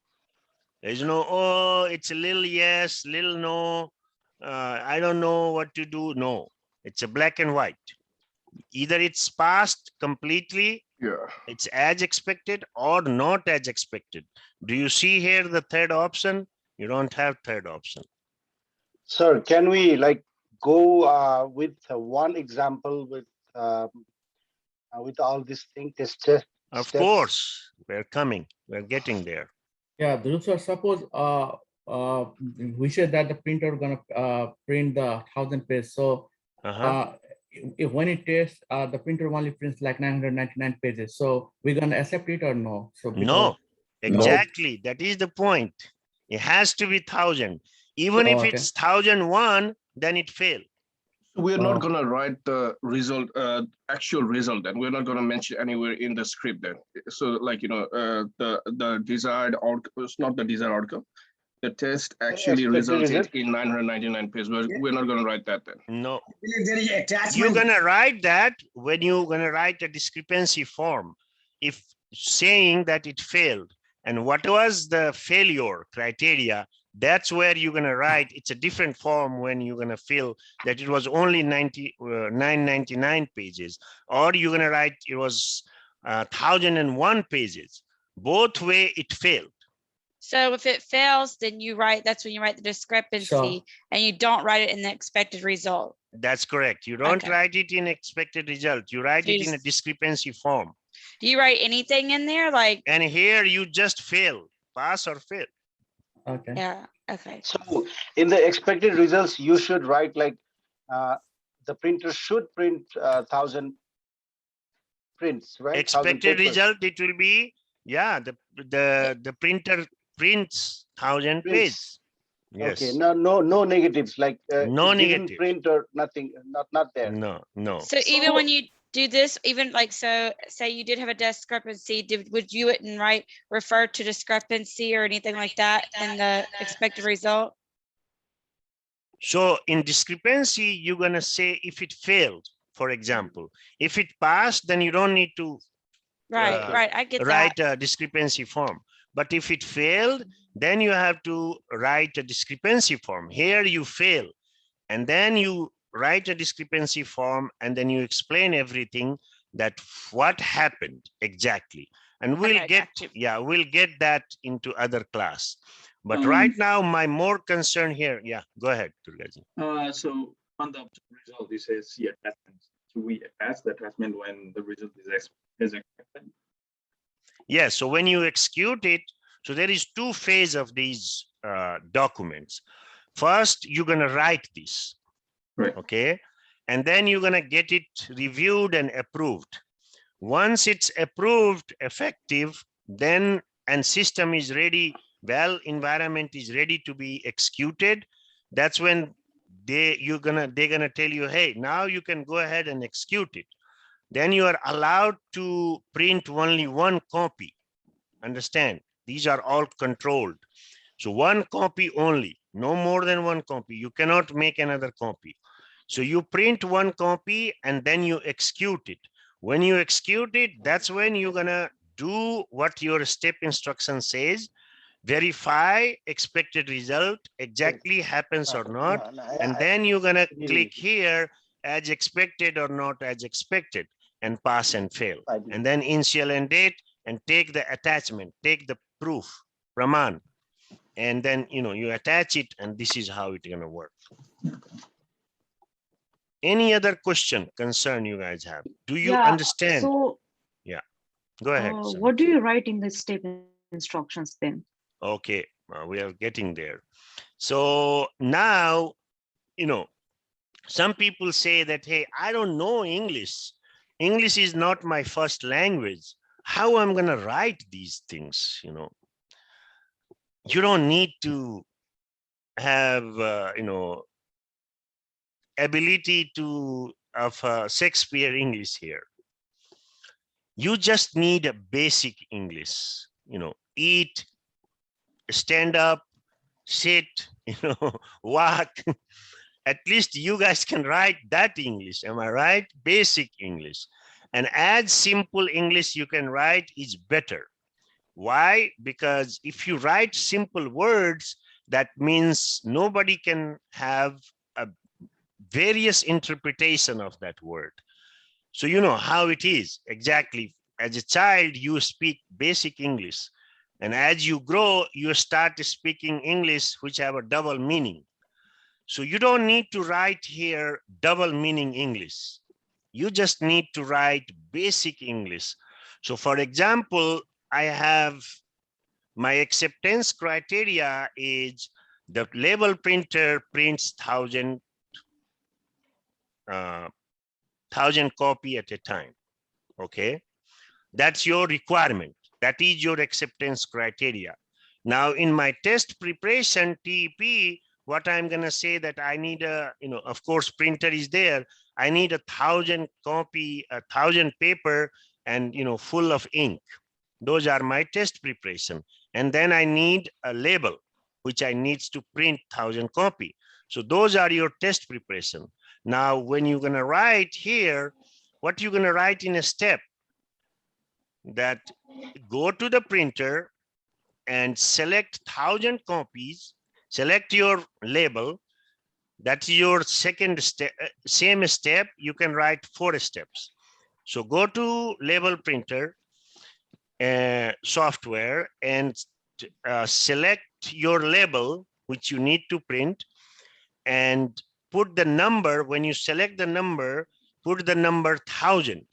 There's no, oh, it's a little yes, little no. I don't know what to do. No, it's a black and white. Either it's passed completely, it's as expected, or not as expected. Do you see here the third option? You don't have third option.
Sir, can we go with one example with all these things?
Of course, we're coming. We're getting there.
Yeah, Dhruv sir, suppose we said that the printer gonna print the 1,000 page. So if when it tests, the printer only prints like 999 pages. So we're gonna accept it or no? So
no, exactly. That is the point. It has to be 1,000. Even if it's 1,001, then it failed.
We're not going to write the result, actual result, then we're not going to mention anywhere in the script then. So the desired outcome, it's not the desired outcome. The test actually resulted in 999 pages. We're not going to write that then.
No. You're going to write that when you're going to write a discrepancy form. If saying that it failed and what was the failure criteria, that's where you're going to write. It's a different form when you're going to fill that it was only 999 pages, or you're going to write it was 1,001 pages. Both way it failed.
So if it fails, then that's when you write the discrepancy, and you don't write it in the expected result.
That's correct. You don't write it in expected result. You write it in a discrepancy form.
Do you write anything in there?
And here you just fail, pass or fail.
Okay.
Yeah. Okay.
So in the expected results, you should write the printer should print 1,000 prints, right? 1,000
Expected
papers.
result, it will be, yeah, the printer prints 1,000
Prints.
pages. Yes.
Okay, no negatives, like
No
it didn't
negatives.
print or nothing, not there.
No.
So even when you do this, even like, so say you did have a discrepancy, would you wouldn't write refer to discrepancy or anything like that in the expected result?
So in discrepancy, you're gonna say if it failed, for example. If it passed, then you don't need to
Right, I get that.
write a discrepancy form. But if it failed, then you have to write a discrepancy form. Here you fail, and then you write a discrepancy form, and then you explain everything that what happened exactly. And we'll we'll get that into other class. But right now, my more concern here, go ahead, Durgaji.
So on the result, it says attachment. So we attach the attachment when the result is expected.
Yes, so when you execute it, so there is two phases of these documents. First, you're gonna write this,
right?
Okay, and then you're gonna get it reviewed and approved. Once it's approved, effective, then and system is ready, environment is ready to be executed. That's when they're gonna tell you, hey, now you can go ahead and execute it. Then you are allowed to print only one copy. Understand? These are all controlled. So one copy only, no more than one copy. You cannot make another copy. So you print one copy and then you execute it. When you execute it, that's when you're gonna do what your step instruction says. Verify expected result exactly happens or not. And then you're gonna click here as expected or not as expected, and pass and fail. And then initial and date, and take the attachment, take the proof, Praman. And then, you attach it, and this is how it's gonna work. Any other question, concern you guys have? Do you understand?
So,
go ahead.
What do you write in the step instructions then?
Okay, we are getting there. So now, some people say that, hey, I don't know English. English is not my first language. How I'm gonna write these things, You don't need to have, ability of Shakespeare English here. You just need a basic English, eat, stand up, sit, walk. At least you guys can write that English. Am I right? Basic English. And as simple English you can write is better. Why? Because if you write simple words, that means nobody can have a various interpretation of that word. So you know how it is exactly. As a child, you speak basic English. And as you grow, you start speaking English which have a double meaning. So you don't need to write here double meaning English. You just need to write basic English. So for example, I have my acceptance criteria is the label printer prints 1,000 copy at a time. Okay, that's your requirement. That is your acceptance criteria. Now in my test preparation TEP, what I'm gonna say that I need a, of course, printer is there. I need 1,000 copy, 1,000 paper, and full of ink. Those are my test preparation. And then I need a label, which I needs to print 1,000 copy. So those are your test preparation. Now, when you're gonna write here, what you're gonna write in a step, that go to the printer and select 1,000 copies, select your label. That's your second step. Same step, you can write 4 steps. So go to label printer software and select your label, which you need to print, and put the number. When you select the number, put the number 1,000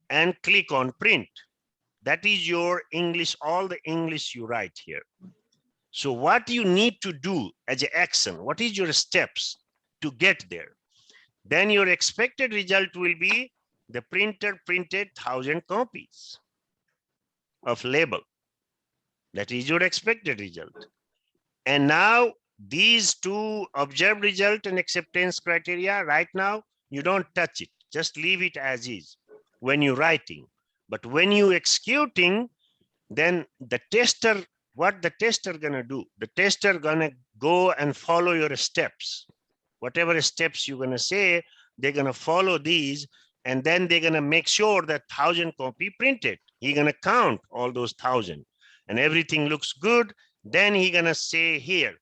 and click on print. That is your English, all the English you write here. So what you need to do as an action, what is your steps to get there? Then your expected result will be the printer printed 1,000 copies of label. That is your expected result. And now these two observed result and acceptance criteria, right now, you don't touch it. Just leave it as is when you're writing. But when you executing, then the tester, what the tester gonna do? The tester gonna go and follow your steps. Whatever steps you're gonna say, they're gonna follow these, and then they're gonna make sure that 1,000 copy printed. He's gonna count all those 1,000 and everything looks good. Then he gonna say here,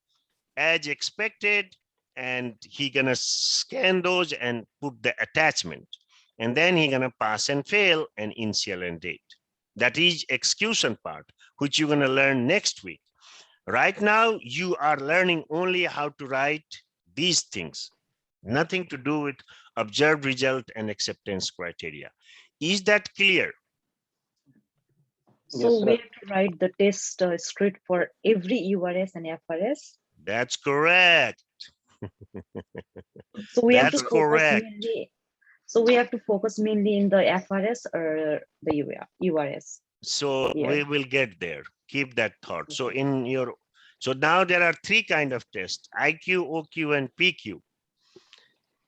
as expected, and he gonna scan those and put the attachment. And then he gonna pass and fail and initial and date. That is execution part, which you're gonna learn next week. Right now, you are learning only how to write these things, nothing to do with observed result and acceptance criteria. Is that clear?
So we have to write the test script for every URS and FRS.
That's correct.
So we have to
That's
focus
correct.
mainly. So we have to focus mainly in the FRS or the URS.
So
Yeah.
we will get there. Keep that thought. So in your, so now there are three kind of tests: IQ, OQ, and PQ.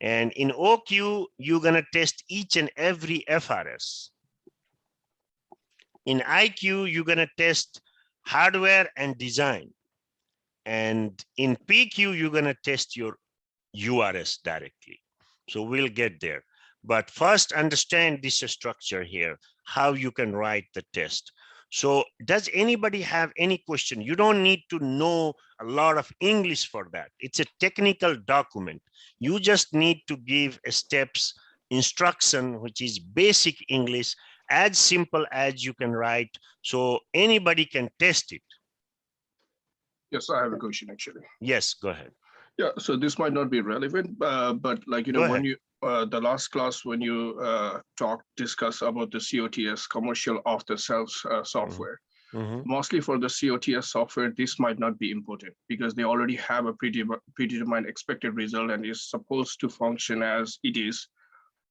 And in OQ, you're gonna test each and every FRS. In IQ, you're gonna test hardware and design. And in PQ, you're gonna test your URS directly. So we'll get there. But first understand this structure here, how you can write the test. So does anybody have any question? You don't need to know a lot of English for that. It's a technical document. You just need to give a steps instruction, which is basic English, as simple as you can write, so anybody can test it.
Yes, I have a question actually.
Yes, go ahead.
Yeah, so this might not be relevant, but like, you
Go
know,
ahead.
when you, the last class, when you discuss about the COTS, commercial off-the-shelf software, mostly for the COTS software, this might not be important because they already have a predetermined expected result and is supposed to function as it is.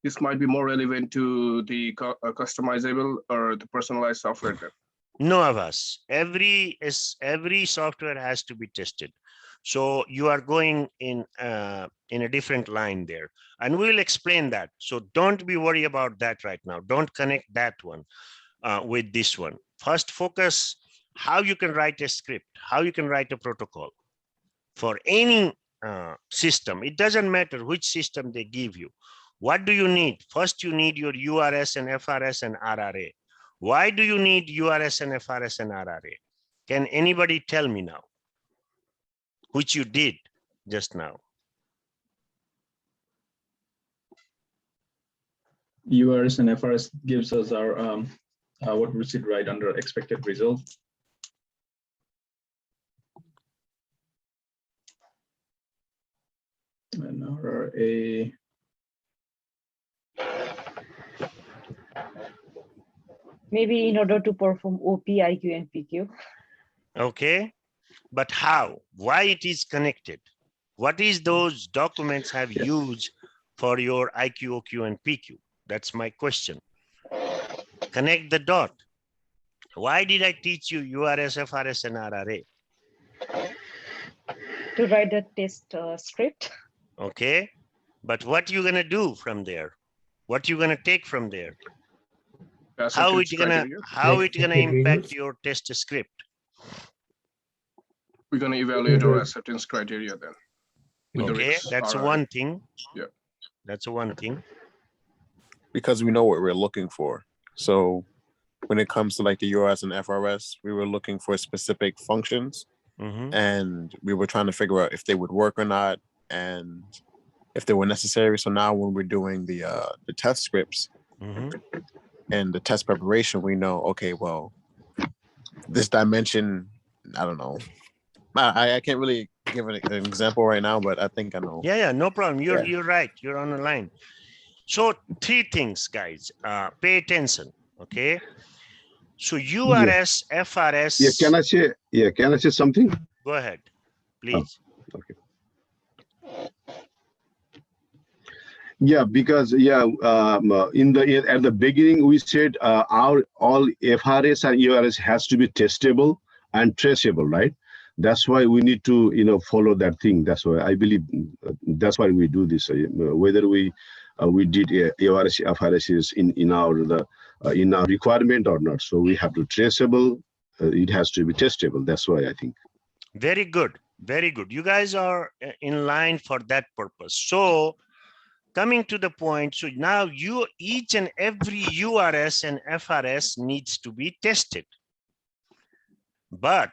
This might be more relevant to the customizable or the personalized software then.
No, Avas. Every software has to be tested. So you are going in a different line there, and we'll explain that. So don't be worried about that right now. Don't connect that one with this one. First, focus how you can write a script, how you can write a protocol for any system. It doesn't matter which system they give you. What do you need? First, you need your URS and FRS and RRA. Why do you need URS and FRS and RRA? Can anybody tell me now? Which you did just now.
URS and FRS gives us our what we should write under expected result. And RRA.
Maybe in order to perform OP, IQ, and PQ.
Okay, but how? Why it is connected? What is those documents have used for your IQ, OQ, and PQ? That's my question. Connect the dot. Why did I teach you URS, FRS, and RRA?
To write the test script.
Okay, but what you gonna do from there? What you gonna take from there? How it gonna impact your test script?
We're gonna evaluate our acceptance criteria then. with the
Okay,
risks.
that's
All right.
one thing.
Yeah.
That's one thing.
Because we know what we're looking for. So when it comes to like the URS and FRS, we were looking for specific functions and we were trying to figure out if they would work or not and if they were necessary. So now when we're doing the test scripts and the test preparation, we know, okay, well, this dimension, I don't know. I can't really give an example right now, but I think I know.
Yeah, no problem. You're right. You're on the line. So 3 things, guys. Pay attention. Okay. So URS, FRS.
Can I say something?
Go ahead, please.
Okay. Yeah, because at the beginning we said our all FRS and URS has to be testable and traceable, right? That's why we need to follow that thing. That's why I believe that's why we do this. Whether we did URS FRS in our requirement or not, so we have to traceable. It has to be testable. That's why I think.
Very good, very good. You guys are in line for that purpose. So coming to the point, so now each and every URS and FRS needs to be tested. But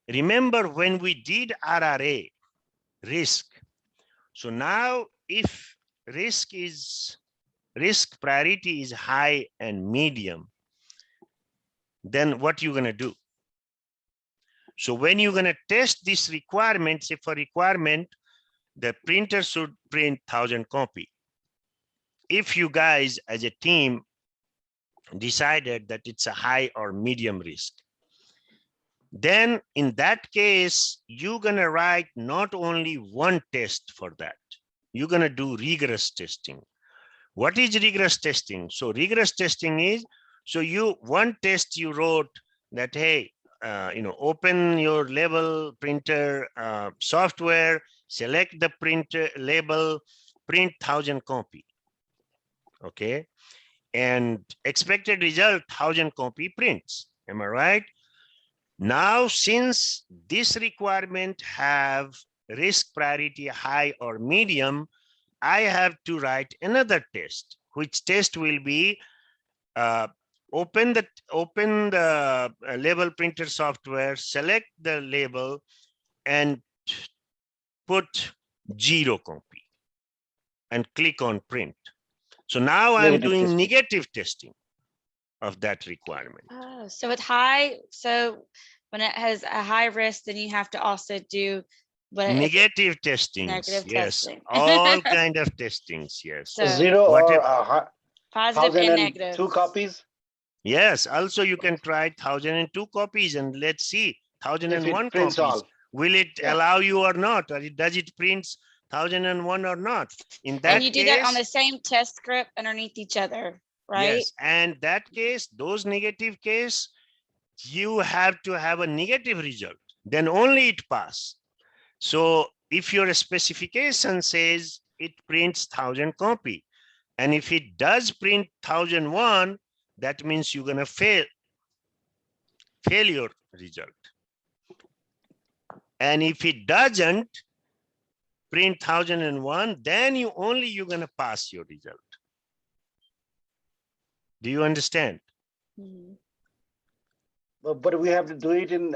remember when we did RRA, risk. So now if risk priority is high and medium, then what you're gonna do? So when you're gonna test this requirement, say for requirement, the printer should print 1,000 copy. If you guys as a team decided that it's a high or medium risk, then in that case, you're gonna write not only one test for that, you're gonna do rigorous testing. What is rigorous testing? So rigorous testing is, so one test you wrote that, hey, open your label printer software, select the printer label, print 1,000 copy. Okay. And expected result 1,000 copy prints. Am I right? Now, since this requirement have risk priority high or medium, I have to write another test, which test will be open the label printer software, select the label and put 0 copy and click on print. So now I'm doing negative testing of that requirement.
Oh, so it's high. So when it has a high risk, then you have to also do
negative testings.
Negative
yes,
testing.
all kind of testings. Yes.
So
0 or
positive and negative.
2 copies.
Yes. Also, you can try 1,002 copies and let's see 1,001 copies.
All.
Will it allow you or not? Or does it print 1,001 or not? In that
and you do
case,
that on the same test script underneath each other, right?
Yes. And that case, those negative case, you have to have a negative result. Then only it pass. So if your specification says it prints 1,000 copy, and if it does print 1,001, that means you're gonna fail your result. And if it doesn't print 1,001, then you're gonna pass your result. Do you understand?
Mm-hmm.
But we have to do it in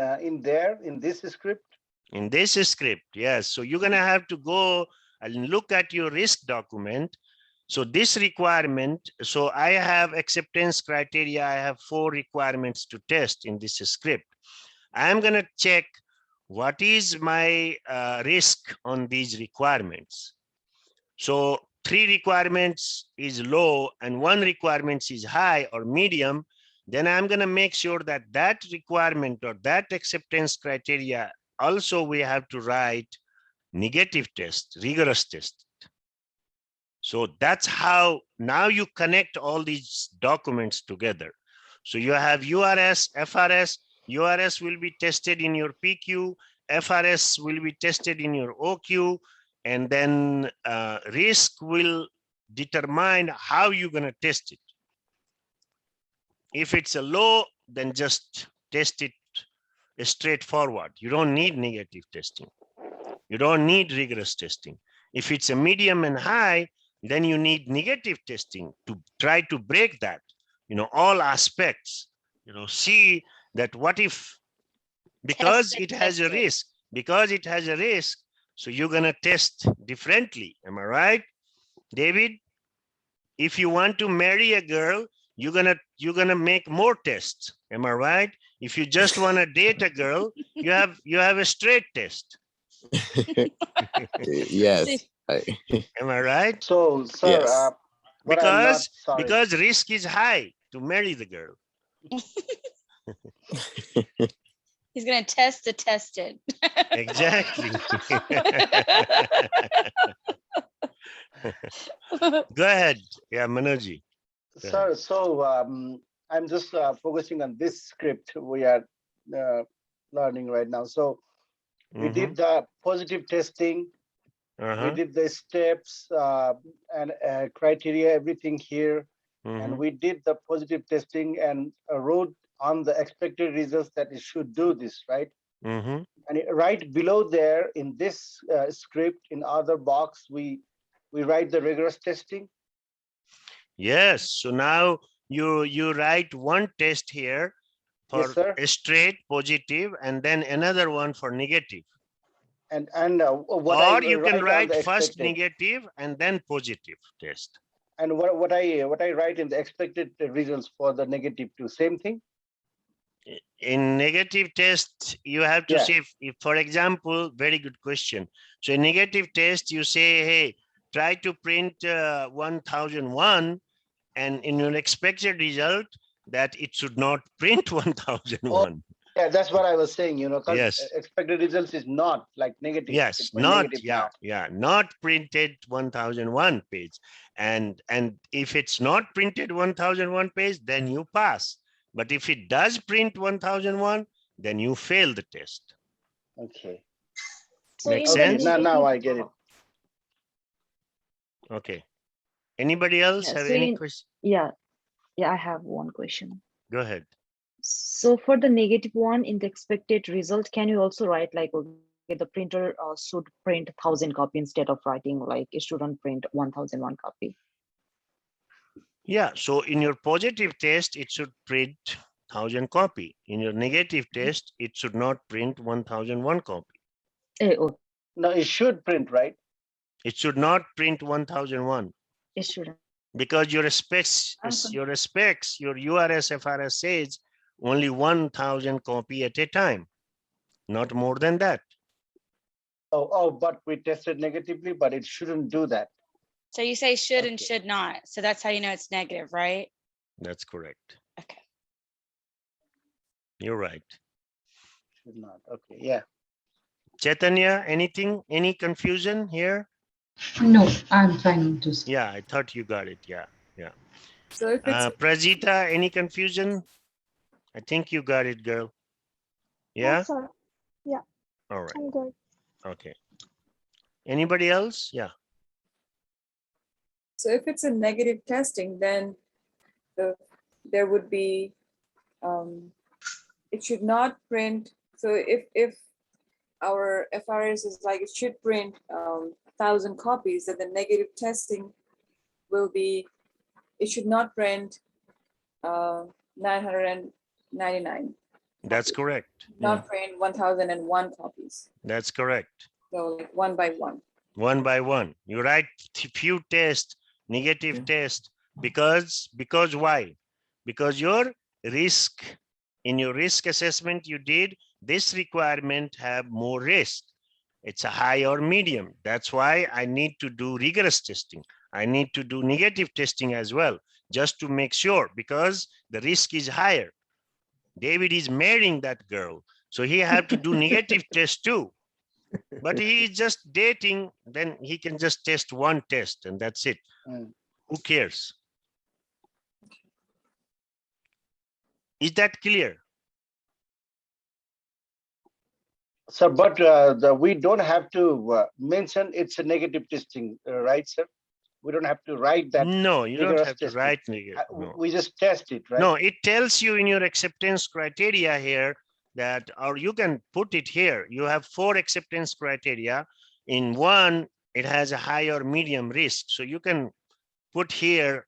this script.
In this script, yes. So you're gonna have to go and look at your risk document. So this requirement, so I have acceptance criteria. I have 4 requirements to test in this script. I'm gonna check what is my risk on these requirements. So 3 requirements is low and 1 requirement is high or medium. Then I'm gonna make sure that that requirement or that acceptance criteria also we have to write negative test, rigorous test. So that's how now you connect all these documents together. So you have URS, FRS. URS will be tested in your PQ. FRS will be tested in your OQ. And then risk will determine how you're going to test it. If it's a low, then just test it straightforward. You don't need negative testing. You don't need rigorous testing. If it's a medium and high, then you need negative testing to try to break that, all aspects, see that what if, because it has a risk, so you're going to test differently. Am I right, David? If you want to marry a girl, you're gonna make more tests. Am I right? If you just want to date a girl, you have a straight test.
Yes.
Am I right?
So, sir,
yes. Because risk is high to marry the girl.
He's going to test the tested.
Exactly. Go ahead. Yeah, Manoj.
Sir, so I'm just focusing on this script we are learning right now. So we did the positive testing, we did the steps and criteria, everything here, and we did the positive testing and wrote on the expected results that it should do this, right? And right below there in this script, in other box, we write the rigorous testing.
Yes. So now you write one test here for a straight positive, and then another one for negative.
And
or you can write first negative and then positive test.
And what I write in the expected results for the negative too, same thing?
In negative test, you have to say, if, for example, very good question. So in negative test, you say, hey, try to print 1001, and in your expected result, that it should not print 1001.
Yeah, that's what I was saying, you know, because
yes.
Expected results is not like negative.
Yes, not, not printed 1001 page. And if it's not printed 1001 page, then you pass. But if it does print 1001, then you fail the test.
Okay.
So makes sense?
Now I get it.
Okay. Anybody else have any question?
Yeah, I have one question.
Go ahead.
So for the negative one in the expected result, can you also write like, okay, the printer should print 1000 copy instead of writing like it shouldn't print 1001 copy?
Yeah, so in your positive test, it should print 1000 copy. In your negative test, it should not print 1001 copy.
No, it should print, right?
It should not print 1001.
It shouldn't.
Because your specs, your URS FRS says only 1000 copy at a time, not more than that.
Oh, but we tested negatively, but it shouldn't do that.
So you say should and should not. So that's how you know it's negative, right?
That's correct.
Okay.
You're right.
Should not. Okay, yeah.
Chaitanya, anything, any confusion here?
No, I'm trying to see.
Yeah, I thought you got it. Yeah.
So if it's
Prajita, any confusion? I think you got it, girl. Yeah?
Yes, sir. Yeah.
All right.
I'm good.
Okay. Anybody else? Yeah.
So if it's a negative testing, then there would be, it should not print. So if our FRS is like, it should print 1000 copies, then the negative testing will be, it should not print 999.
That's correct.
Not print 1001 copies.
That's correct.
So like one by one.
One by one. You write few tests, negative test, because why? Because your risk, in your risk assessment you did, this requirement have more risk. It's a high or medium. That's why I need to do rigorous testing. I need to do negative testing as well, just to make sure, because the risk is higher. David is marrying that girl, so he have to do negative test too. But he is just dating, then he can just test one test and that's it. Who cares? Is that clear?
Sir, but we don't have to mention it's a negative testing, right, sir? We don't have to write that.
No, you don't have to write negative. No.
We just test it, right?
No, it tells you in your acceptance criteria here that, or you can put it here. You have 4 acceptance criteria. In one, it has a high or medium risk. So you can put here,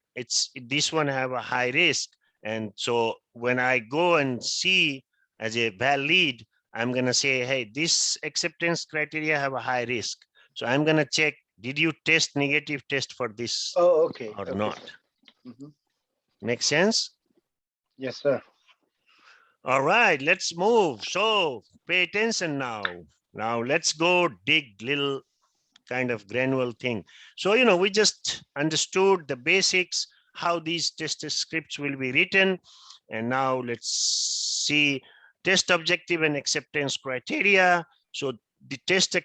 this one have a high risk. And so when I go and see as a valid, I'm going to say, hey, this acceptance criteria have a high risk. So I'm going to check, did you test negative test for this or not? Make sense?
Yes, sir.
All right, let's move. So pay attention now. Now let's go dig little kind of granular thing. So, you know, we just understood the basics, how these test scripts will be written. And now let's see test objective and acceptance criteria. So the test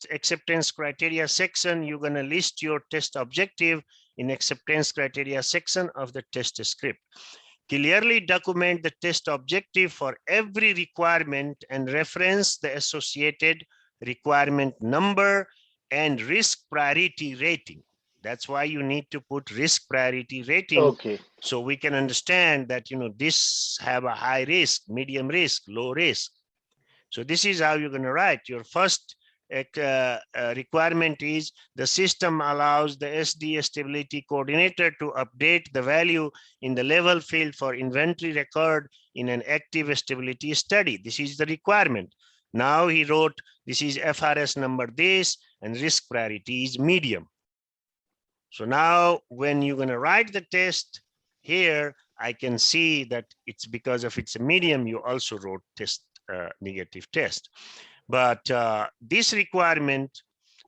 acceptance criteria section, you're going to list your test objective in acceptance criteria section of the test script. Clearly document the test objective for every requirement and reference the associated requirement number and risk priority rating. That's why you need to put risk priority rating.
Okay.
So we can understand that, this have a high risk, medium risk, low risk. So this is how you're going to write. Your first requirement is the system allows the SD stability coordinator to update the value in the level field for inventory record in an active stability study. This is the requirement. Now he wrote, this is FRS number this and risk priority is medium. So now when you're going to write the test here, I can see that it's because of it's a medium, you also wrote test negative test. But this requirement,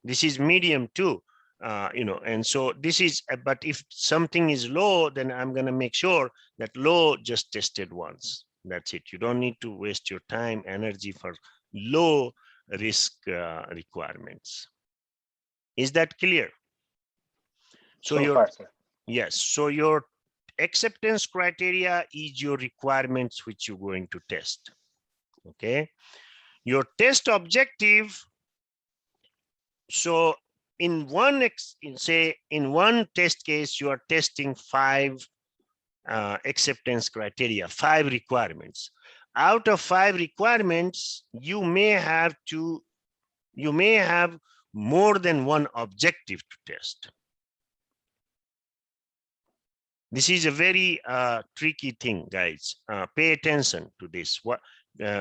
this is medium too, and so this is, but if something is low, then I'm going to make sure that low just tested once. That's it. You don't need to waste your time, energy for low risk requirements. Is that clear? So yes, so your acceptance criteria is your requirements which you're going to test. Okay. Your test objective. So in one test case, you are testing 5 acceptance criteria, 5 requirements. Out of 5 requirements, you may have more than one objective to test. This is a very tricky thing, guys. Pay attention to this.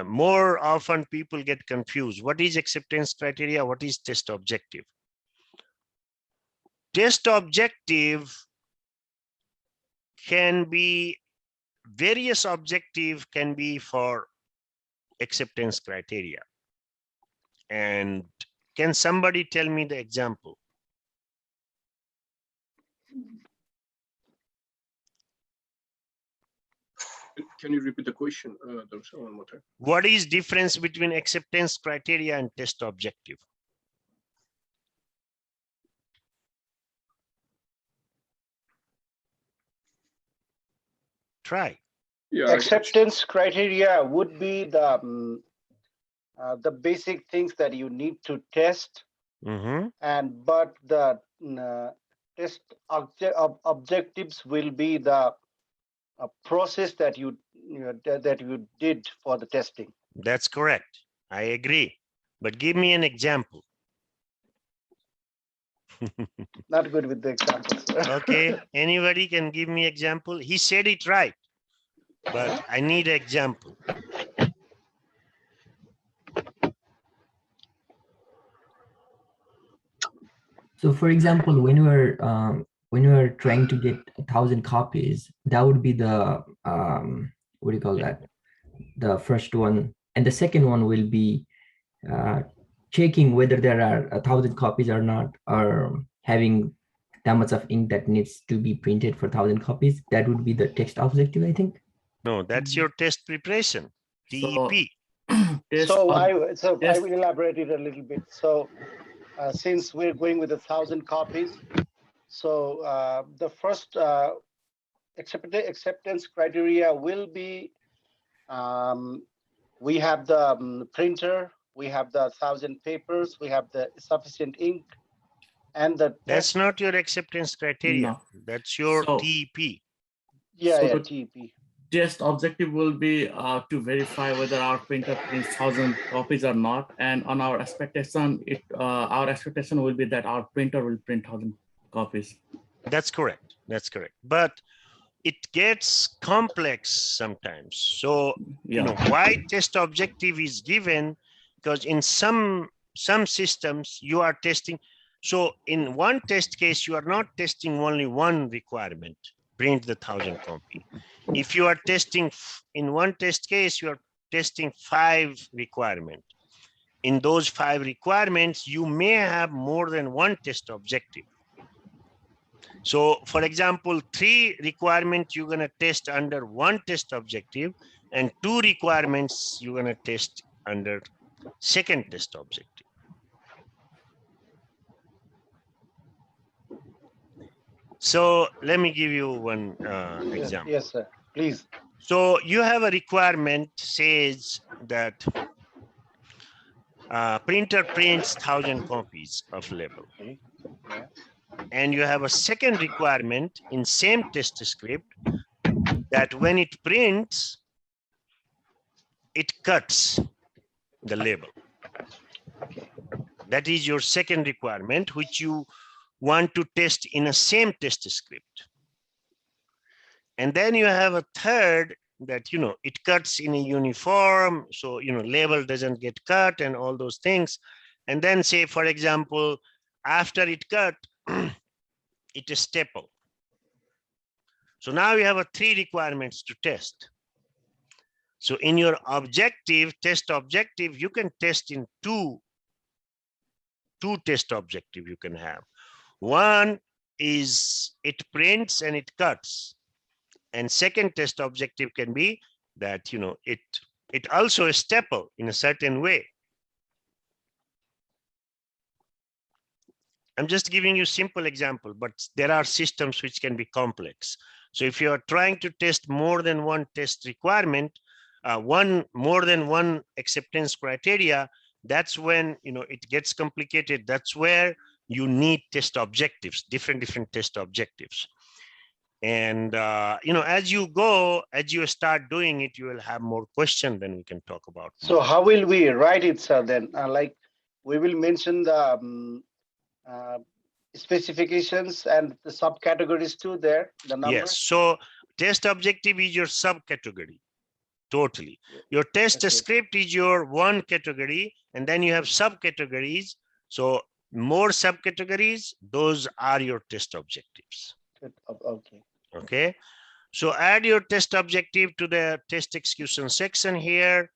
More often people get confused. What is acceptance criteria? What is test objective? Test objective can be, various objective can be for acceptance criteria. And can somebody tell me the example?
Can you repeat the question, one more time?
What is difference between acceptance criteria and test objective? Try.
Yeah, acceptance criteria would be the basic things that you need to test, and but the test objectives will be the process that you did for the testing.
That's correct. I agree. But give me an example.
Not good with the examples.
Okay. Anybody can give me example? He said it right, but I need an example.
So for example, when you are trying to get 1,000 copies, that would be the what do you call that? The first one, and the second one will be checking whether there are 1,000 copies or not, or having that much of ink that needs to be printed for 1,000 copies. That would be the text objective, I think.
No, that's your test preparation, TEP.
So I will elaborate it a little bit. So since we're going with 1,000 copies, so the first acceptance criteria will be, we have the printer, we have the 1,000 papers, we have the sufficient ink, and the
that's not your acceptance criteria. No. That's your TEP.
Yeah,
So
yeah,
the
TEP.
Test objective will be to verify whether our printer prints 1,000 copies or not, and on our expectation, our expectation will be that our printer will print 1,000 copies.
That's correct. That's correct. But it gets complex sometimes. So you know why test objective is given, because in some systems you are testing. So in one test case, you are not testing only one requirement, print the 1,000 copy. If you are testing in one test case, you are testing 5 requirements. In those 5 requirements, you may have more than one test objective. So for example, 3 requirements you're going to test under one test objective, and 2 requirements you're going to test under second test objective. So let me give you one example.
Yes, sir. Please.
So you have a requirement says that printer prints 1,000 copies of label.
Okay. Yeah.
And you have a second requirement in same test script that when it prints, it cuts the label. That is your second requirement, which you want to test in a same test script. And then you have a third that, you know, it cuts in a uniform. So, you know, label doesn't get cut and all those things. And then say, for example, after it cut, it is staple. So now you have 3 requirements to test. So in your objective, test objective, you can test in two test objective you can have. One is it prints and it cuts. And second test objective can be that, you know, it also is staple in a certain way. I'm just giving you simple example, but there are systems which can be complex. So if you are trying to test more than one test requirement, more than one acceptance criteria, that's when, you know, it gets complicated. That's where you need test objectives, different test objectives. And, you know, as you start doing it, you will have more questions, then we can talk about.
So how will we write it, sir, then? Like, we will mention the specifications and the subcategories too there, the numbers?
Yes, so test objective is your subcategory, totally. Your test script is your one category, and then you have subcategories. So more subcategories, those are your test objectives.
Okay.
Okay, so add your test objective to the test execution section here.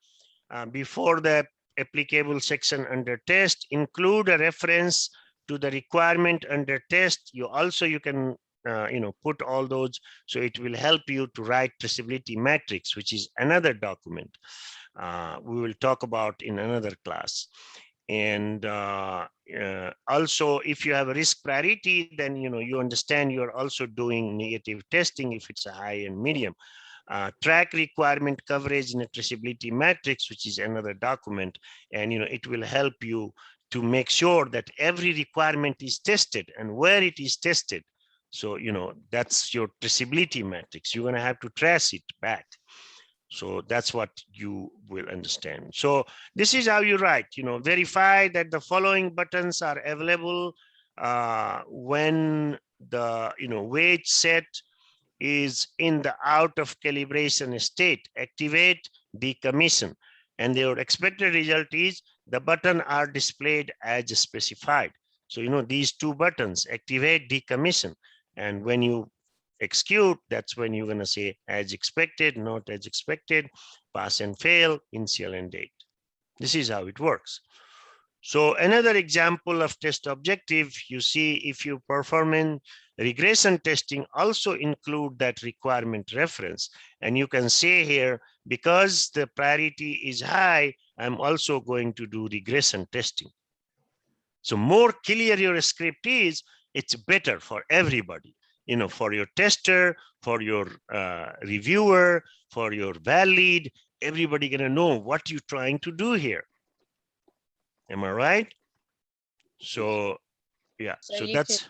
Before the applicable section under test, include a reference to the requirement under test. You can you know, put all those, so it will help you to write traceability matrix, which is another document we will talk about in another class. And also, if you have a risk priority, then, you know, you understand you're also doing negative testing if it's a high and medium. Track requirement coverage in a traceability matrix, which is another document. And, you know, it will help you to make sure that every requirement is tested and where it is tested. So, you know, that's your traceability matrix. You're going to have to trace it back. So that's what you will understand. So this is how you write, you know, verify that the following buttons are available when the, you know, weight set is in the out of calibration state. Activate, decommission, and your expected result is the button are displayed as specified. So, you know, these 2 buttons, activate, decommission, and when you execute, that's when you're going to say as expected, not as expected, pass and fail, initial and date. This is how it works. So another example of test objective, you see, if you perform regression testing, also include that requirement reference. And you can say here, because the priority is high, I'm also going to do regression testing. So more clear your script is, it's better for everybody. You know, for your tester, for your reviewer, for your valid, everybody gonna know what you're trying to do here. Am I right? So, yeah, so that's.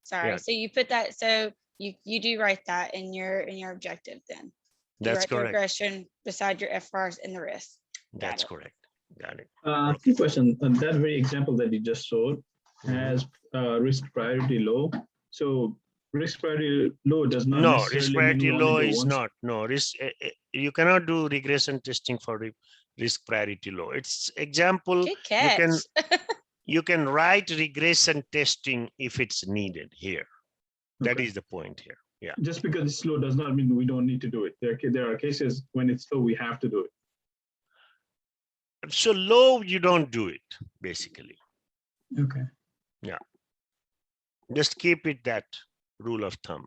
Sorry, yeah. So you put that, so you do write that in your objective then.
That's correct.
The regression beside your FRs and the risk.
That's correct. Got it.
Quick question. That very example that you just showed has risk priority low. So risk priority low does not.
No, risk priority low is not. No, risk. You cannot do regression testing for risk priority low. It's example. You can write regression testing if it's needed here. That is the point here. Yeah.
Just because it's slow does not mean we don't need to do it. There are cases when it's slow, we have to do it.
So low, you don't do it, basically.
Okay.
Yeah. Just keep it that rule of thumb,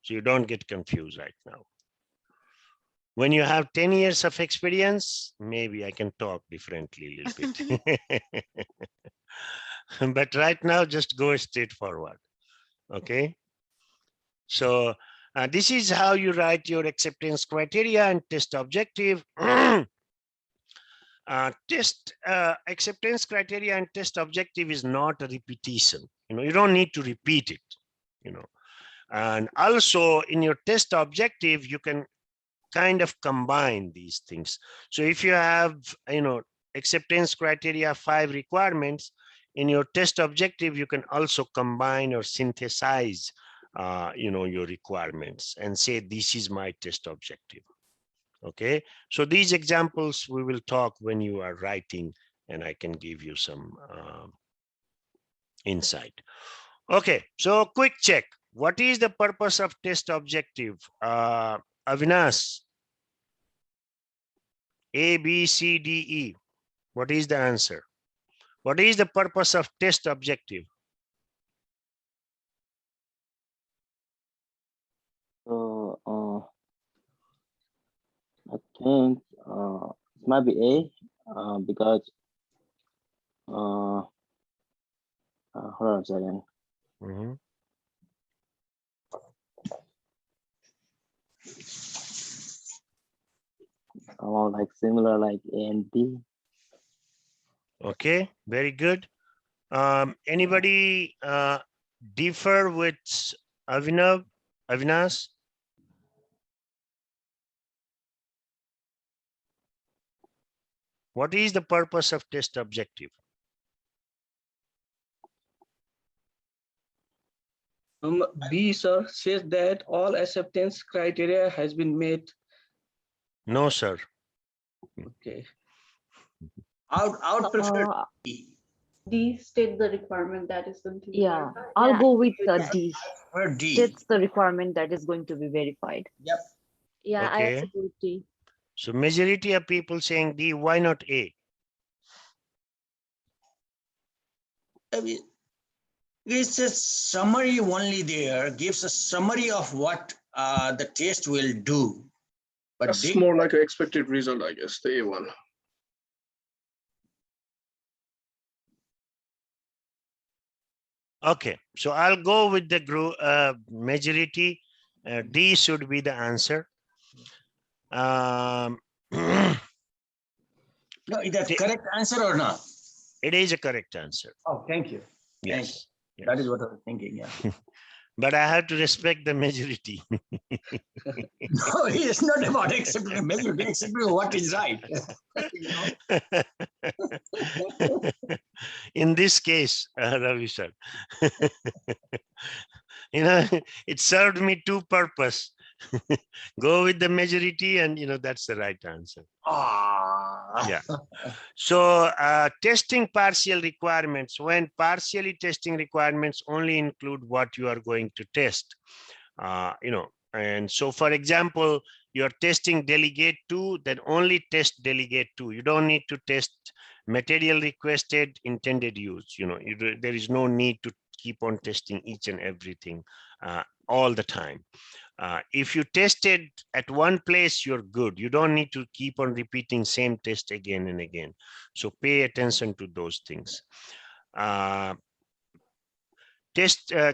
so you don't get confused right now. When you have 10 years of experience, maybe I can talk differently a little bit. But right now, just go straight forward. Okay. So this is how you write your acceptance criteria and test objective. Acceptance criteria and test objective is not a repetition. You don't need to repeat it. And also in your test objective, you can kind of combine these things. So if you have, acceptance criteria 5 requirements, in your test objective, you can also combine or synthesize, your requirements and say, this is my test objective. Okay, so these examples we will talk when you are writing, and I can give you some insight. Okay, so quick check. What is the purpose of test objective? Avinash, A, B, C, D, E. What is the answer? What is the purpose of test objective?
I think it might be A because hold on a second. Like similar like A and B.
Okay, very good. Anybody differ with Avinash? What is the purpose of test objective?
B, sir, says that all acceptance criteria has been met.
No, sir.
Okay. I would prefer
D state the requirement that is going to be
Yeah,
verified.
I'll go with D.
Where D?
States the requirement that is going to be verified.
Yep.
Yeah, I
Okay.
also go with D.
So majority of people saying D, why not A?
It's a summary only there, gives a summary of what the test will do. But
That's more like an expected result, I guess, the A1.
Okay, so I'll go with the group majority. D should be the answer.
No, is that correct answer or not?
It is a correct answer.
Oh, thank you.
Yes.
Yes. That is what I was thinking, yeah.
But I have to respect the majority.
No, it's not about accepting majority, accepting what is right.
In this case, Ravi sir, it served me two purpose. Go with the majority, and that's the right answer. Yeah. So testing partial requirements, when partially testing requirements only include what you are going to test, and so for example, you're testing delegate 2, then only test delegate 2. You don't need to test material requested, intended use. There is no need to keep on testing each and everything all the time. If you tested at one place, you're good. You don't need to keep on repeating same test again and again. So pay attention to those things.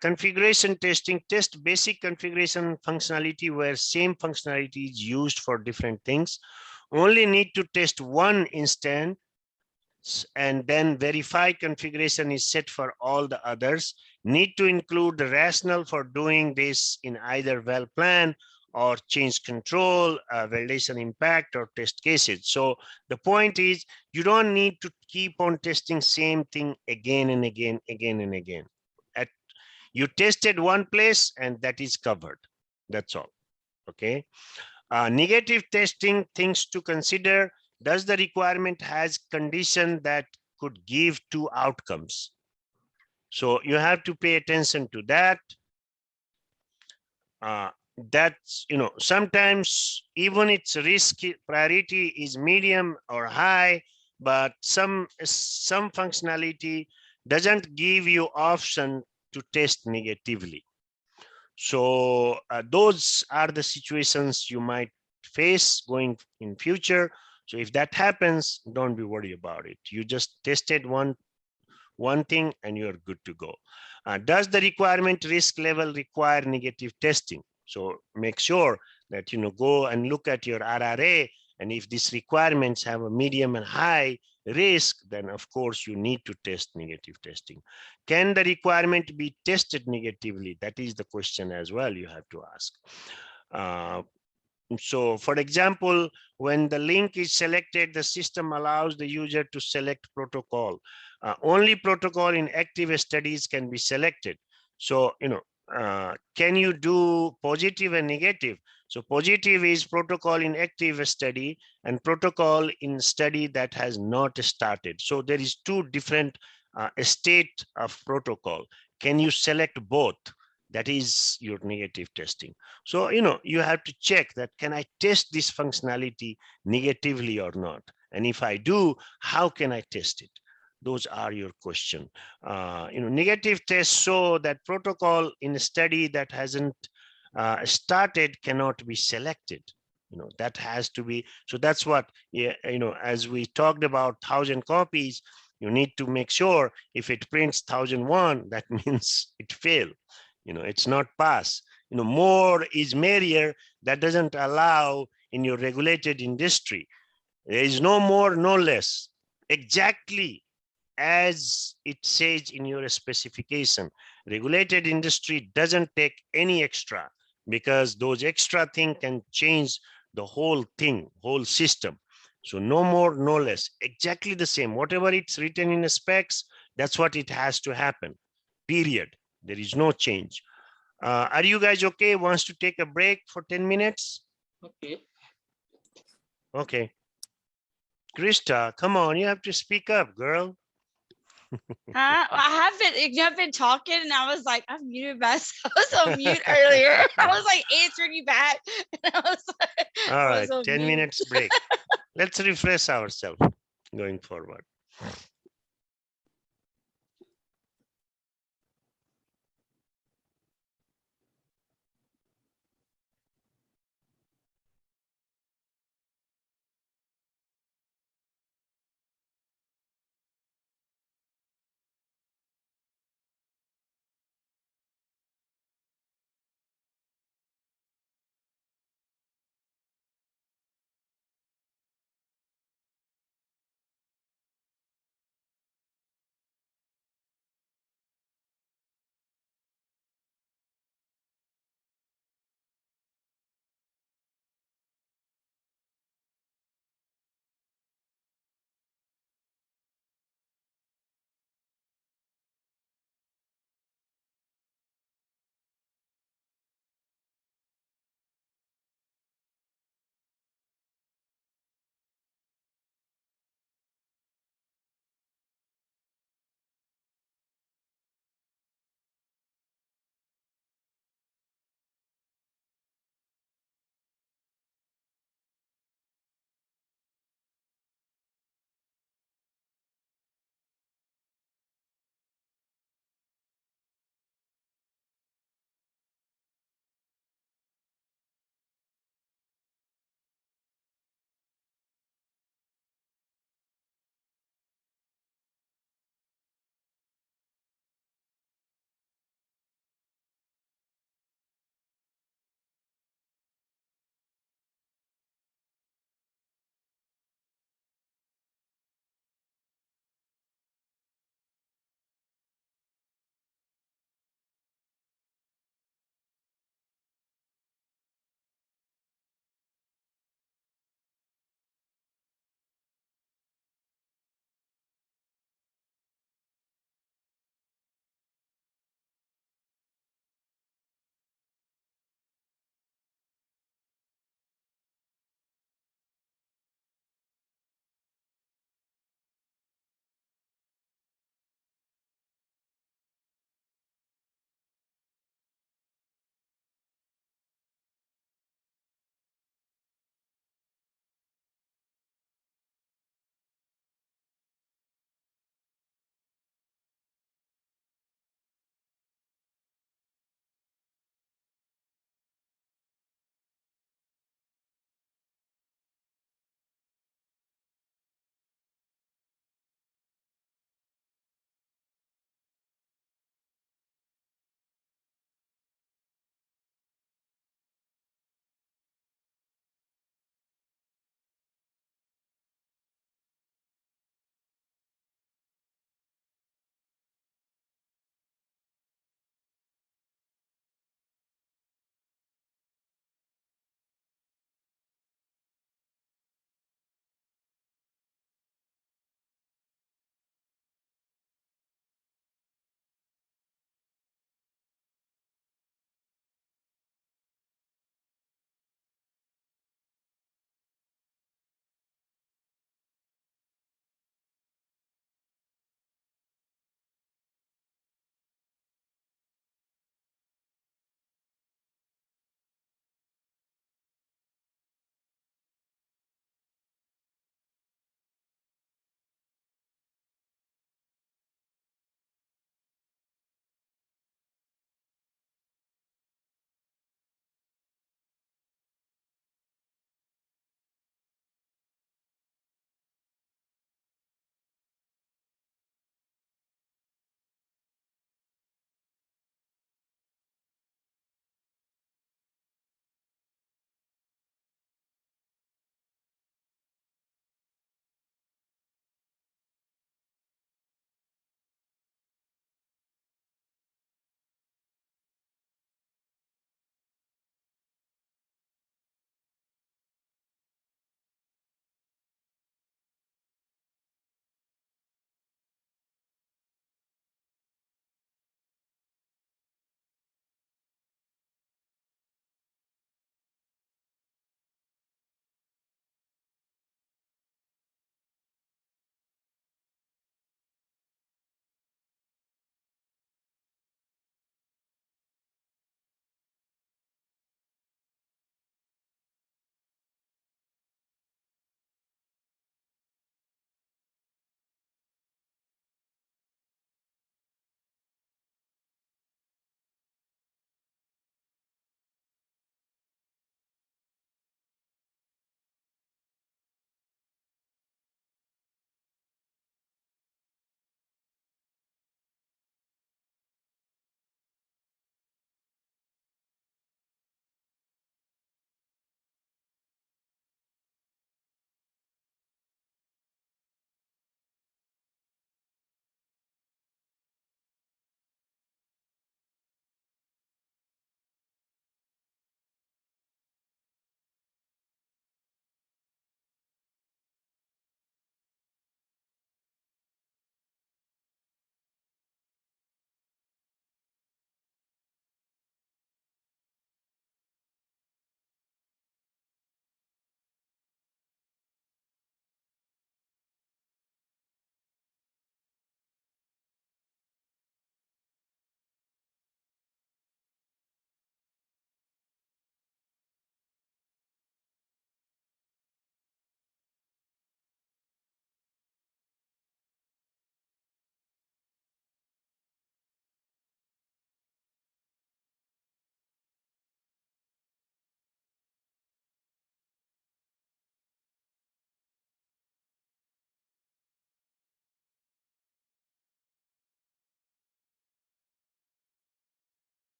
Configuration testing, test basic configuration functionality where same functionality is used for different things. Only need to test one instance and then verify configuration is set for all the others. Need to include the rationale for doing this in either well plan or change control, validation impact, or test cases. So the point is, you don't need to keep on testing same thing again and again, and again. You tested one place and that is covered. That's all. Okay. Negative testing, things to consider. Does the requirement has condition that could give two outcomes? So you have to pay attention to that. That's, sometimes even its risk priority is medium or high, but some functionality doesn't give you option to test negatively. So those are the situations you might face going in future. So if that happens, don't be worried about it. You just tested one thing and you're good to go. Does the requirement risk level require negative testing? So make sure that, go and look at your RRA, and if these requirements have a medium and high risk, then of course you need to test negative testing. Can the requirement be tested negatively? That is the question as well you have to ask. So for example, when the link is selected, the system allows the user to select protocol. Only protocol in active studies can be selected. So, can you do positive and negative? So positive is protocol in active study and protocol in study that has not started. So there is two different state of protocol. Can you select both? That is your negative testing. So, you have to check that, can I test this functionality negatively or not? And if I do, how can I test it? Those are your question. Negative tests show that protocol in a study that hasn't started cannot be selected. That has to be, so that's what, as we talked about 1,000 copies, you need to make sure if it prints 1,001, that means it failed. It's not pass. More is merrier. That doesn't allow in your regulated industry. There is no more, no less. Exactly as it says in your specification. Regulated industry doesn't take any extra, because those extra things can change the whole thing, whole system. So no more, no less. Exactly the same. Whatever it's written in the specs, that's what it has to happen. Period. There is no change. Are you guys okay? Wants to take a break for 10 minutes?
Okay.
Okay. Krista, come on, you have to speak up, girl.
I've been talking, and I was like, I've muted myself. I was on mute earlier. I was like answering you back. And I was like,
all right, 10
mute.
minutes break. Let's refresh ourselves going forward.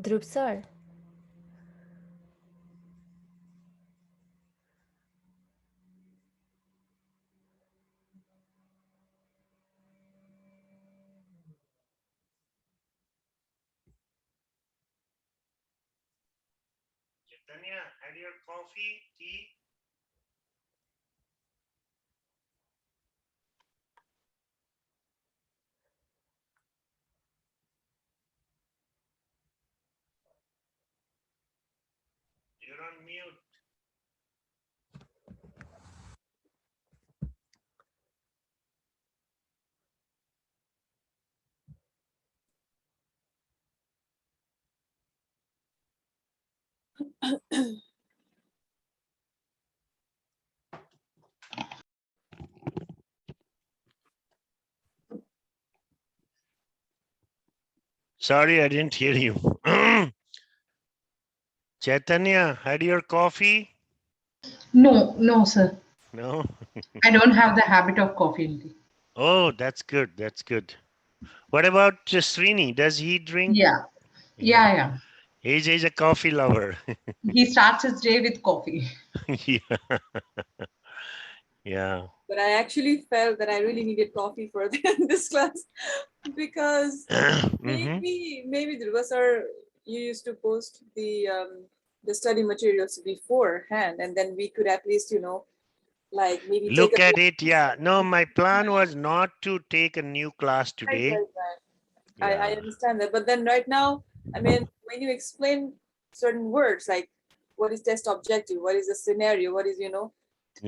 Dhruv sir.
Chaitanya, had your coffee, tea? You're on mute. Sorry, I didn't hear you. Chaitanya, had your coffee?
No, no, sir.
No?
I don't have the habit of coffee.
Oh, that's good. That's good. What about Srini? Does he drink?
Yeah, yeah.
He's a coffee lover.
He starts his day with coffee.
Yeah. Yeah.
But I actually felt that I really needed coffee for this class because maybe Dhruva sir, you used to post the study materials beforehand, and then we could at least, like maybe
Look
take a
at it. Yeah. No, my plan was not to take a new class today.
I understand that, but then right now, I mean, when you explain certain words like what is test objective, what is the scenario, what is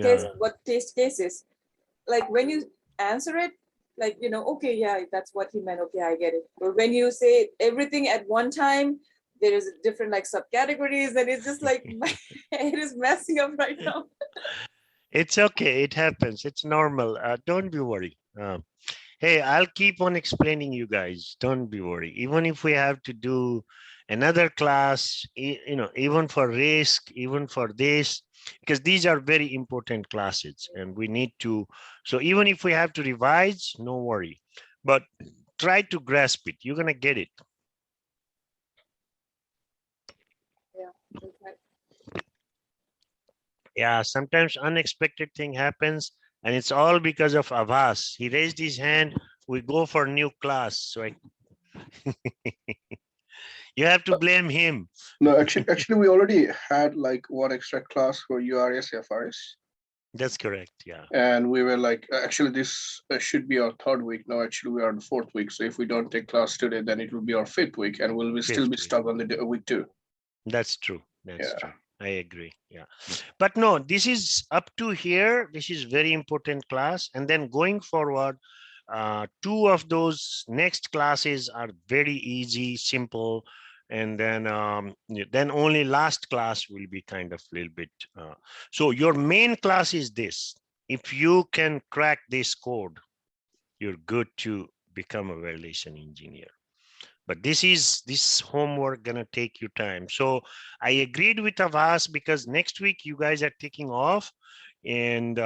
test, what test cases, like when you answer it, like okay, yeah, that's what he meant. Okay, I get it. But when you say everything at one time, there is different like subcategories, and it's just like my head is messing up right now.
It's okay. It happens. It's normal. Don't be worried. Hey, I'll keep on explaining you guys. Don't be worried. Even if we have to do another class, even for risk, even for this, because these are very important classes and we need to. So even if we have to revise, no worry. But try to grasp it. You're going to get it.
Yeah. Okay.
Yeah, sometimes unexpected thing happens and it's all because of Avas. He raised his hand, we go for new class. So you have to blame him.
No, actually, we already had like one extra class for URS, FRS.
That's correct, yeah.
And we were like, actually, this should be our third week. No, actually, we are on the fourth week. So if we don't take class today, then it will be our fifth week, and we'll still be stuck on the week 2.
That's true. That's true. I agree. Yeah. But no, this is up to here. This is very important class. And then going forward, 2 of those next classes are very easy, simple. And then only last class will be kind of a little bit. So your main class is this. If you can crack this code, you're good to become a validation engineer. But this homework gonna take you time. So I agreed with Avas because next week you guys are taking off, and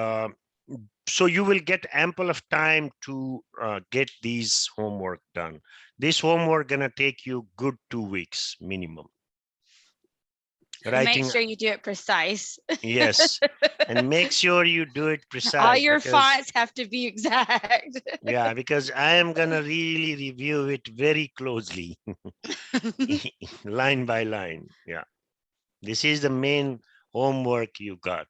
so you will get ample of time to get these homework done. This homework gonna take you good 2 weeks minimum.
Make sure you do it precise.
Yes, and make sure you do it precise.
All your fonts have to be exact.
Yeah, because I am gonna really review it very closely, line by line. Yeah, this is the main homework you got.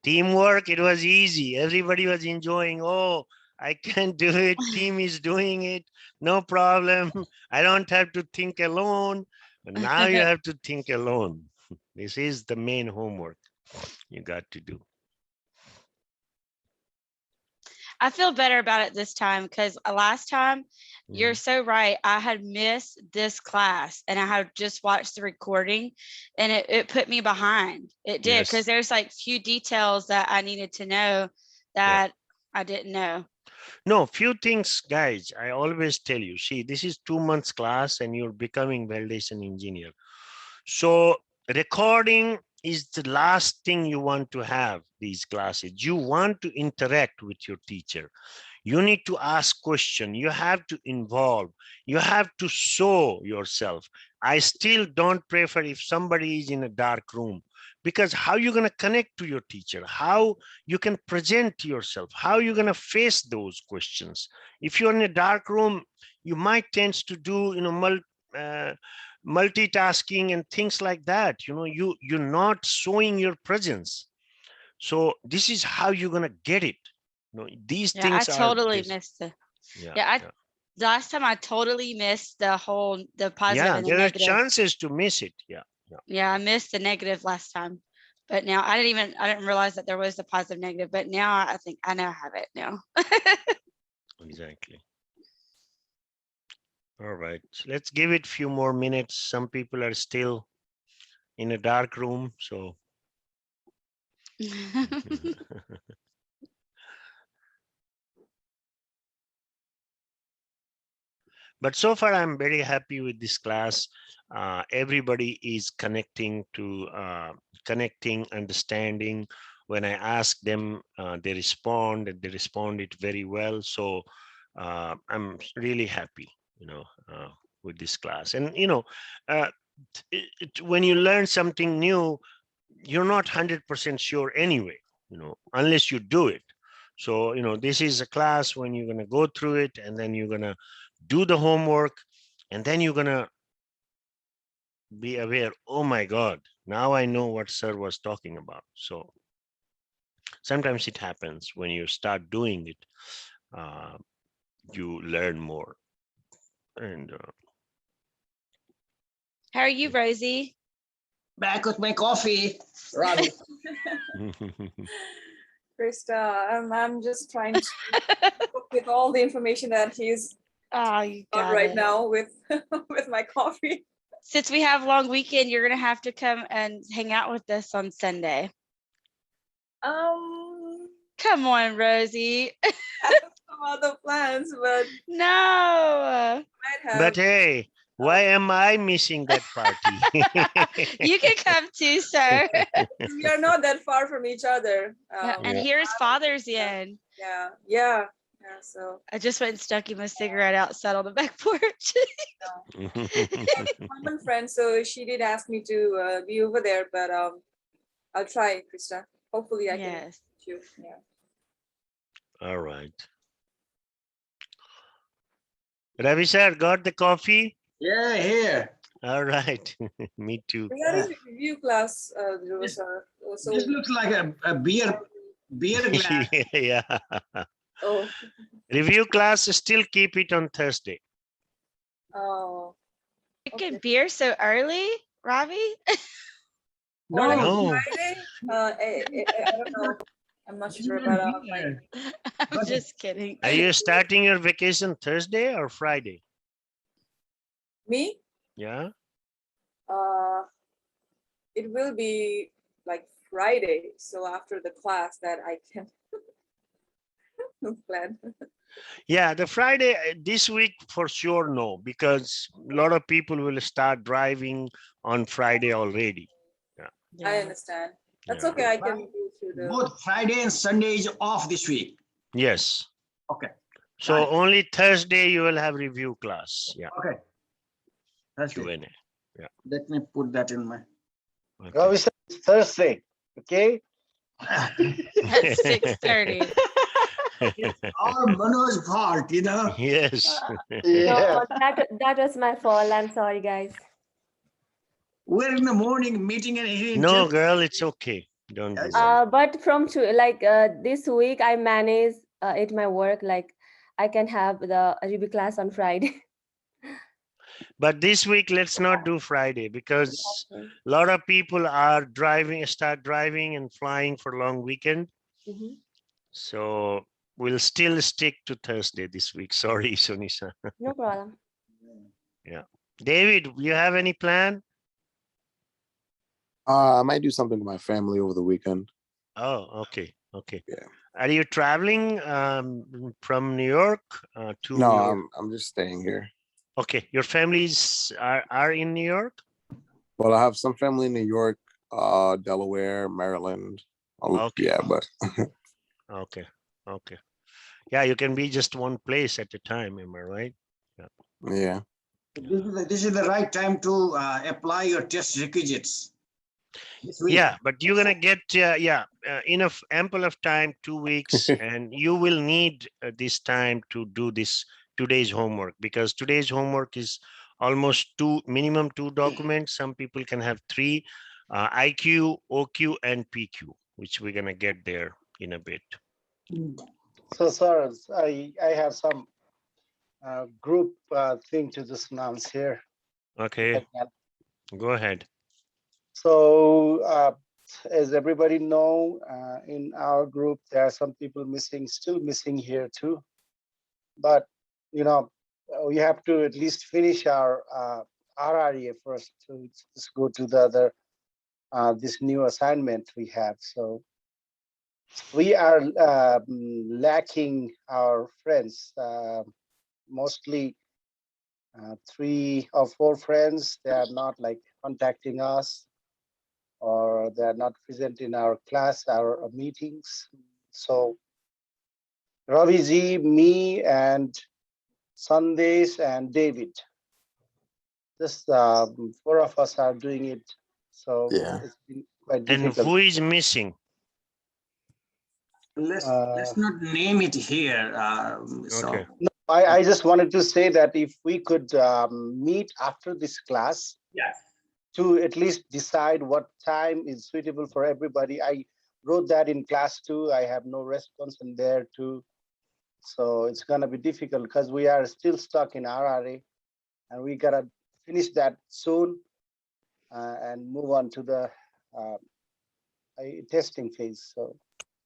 Teamwork, it was easy. Everybody was enjoying. Oh, I can do it. Team is doing it. No problem. I don't have to think alone. But now you have to think alone. This is the main homework you got to do.
I feel better about it this time because last time, you're so right. I had missed this class and I had just watched the recording and it put me behind. It did because there's like few details that I needed to know that I didn't know.
No, few things, guys. I always tell you, see, this is 2 months class and you're becoming validation engineer. So recording is the last thing you want to have these classes. You want to interact with your teacher. You need to ask question. You have to involve. You have to show yourself. I still don't prefer if somebody is in a dark room, because how you going to connect to your teacher? How you can present yourself? How you going to face those questions? If you're in a dark room, you might tend to do, multitasking and things like that. You're not showing your presence. So this is how you're going to get it. These
Yeah,
things
I
are
totally
basic.
missed the.
Yeah,
Last time I totally missed the positive
yeah,
and the
there are
negative.
chances to miss it.
Yeah, I missed the negative last time, but now I didn't realize that there was a positive negative, but now I think I know I have it now.
Exactly. All right, let's give it a few more minutes. Some people are still in a dark room, so. But so far, I'm very happy with this class. Everybody is connecting, understanding. When I ask them, they respond, and they respond it very well. So I'm really happy, with this class. And when you learn something new, you're not 100% sure anyway, unless you do it. So this is a class when you're gonna go through it, and then you're gonna do the homework, and then you're gonna be aware, oh my God, now I know what sir was talking about. So sometimes it happens when you start doing it, you learn more. And
how are you, Rosie?
Back with my coffee, Robbie.
Krista, I'm just trying to cope with all the information that he's
on
right now with with my coffee.
Since we have long weekend, you're gonna have to come and hang out with us on Sunday. Come on, Rosie.
I have some other plans, but
no.
But hey, why am I missing that party?
You can come too, sir.
We are not that far from each other.
And here's Father's in.
Yeah. So
I just went and stuck him a cigarette outside on the back porch.
Common friend, so she did ask me to be over there, but I'll try, Krista. Hopefully I can meet you. Yeah.
All right. Ravi sir, got the coffee?
Yeah, here.
All right. Me too.
Regarding the review class, Dhruva sir. So
this looks like a beer glass.
Yeah.
Oh.
Review class, still keep it on Thursday.
Oh.
Drinking beer so early, Ravi?
No. Friday? I don't know. I'm not sure, but
I'm just kidding.
Are you starting your vacation Thursday or Friday?
Me?
Yeah.
It will be like Friday. So after the class that I can plan.
Yeah, the Friday this week for sure, no, because a lot of people will start driving on Friday already. Yeah.
I understand. That's okay. I can go through the
Both Friday and Sunday is off this week.
Yes.
Okay.
So only Thursday you will have review class. Yeah.
Okay. That's
Q&A.
it.
Yeah.
Let me put that in my.
Ravi sir, it's Thursday. Okay.
At 6:30.
It's all Manoj's fault,
Yes.
No, that was my fault. I'm sorry, guys.
We're in the morning meeting and he
No, girl, it's okay. Don't do that.
But from this week, I manage at my work. Like I can have the review class on Friday.
But this week, let's not do Friday because a lot of people are start driving and flying for long weekend.
Mm-hmm.
So we'll still stick to Thursday this week. Sorry, Sunisa.
No problem.
Yeah. David, you have any plan?
I might do something with my family over the weekend.
Oh, okay. Okay.
Yeah.
Are you traveling from New York to?
No, I'm just staying here.
Okay. Your families are in New York?
Well, I have some family in New York, Delaware, Maryland.
Okay.
Yeah, but
Okay. Okay. Yeah, you can be just one place at a time. Am I right?
Yeah.
This is the right time to apply your test requisites.
Yeah, but you're gonna get enough ample of time, 2 weeks, and you will need this time to do this today's homework, because today's homework is almost minimum two documents. Some people can have 3, IQ, OQ, and PQ, which we're gonna get there in a bit.
So, sir, I have some group thing to just announce here.
Okay, go ahead.
So, as everybody know, in our group, there are some people missing, still missing here too. But, you know, we have to at least finish our RREA first to just go to the other, this new assignment we have. So we are lacking our friends, mostly 3 or 4 friends. They are not like contacting us, or they are not present in our class, our meetings. So Ravi ji, me, and Sandesh and David, just 4 of us are doing it. So it's been quite difficult.
And who is missing?
Let's not name it here.
Okay.
No, I just wanted to say that if we could meet after this class,
yes,
to at least decide what time is suitable for everybody. I wrote that in class too. I have no response in there too. So it's gonna be difficult because we are still stuck in RRA, and we gotta finish that soon and move on to the testing phase. So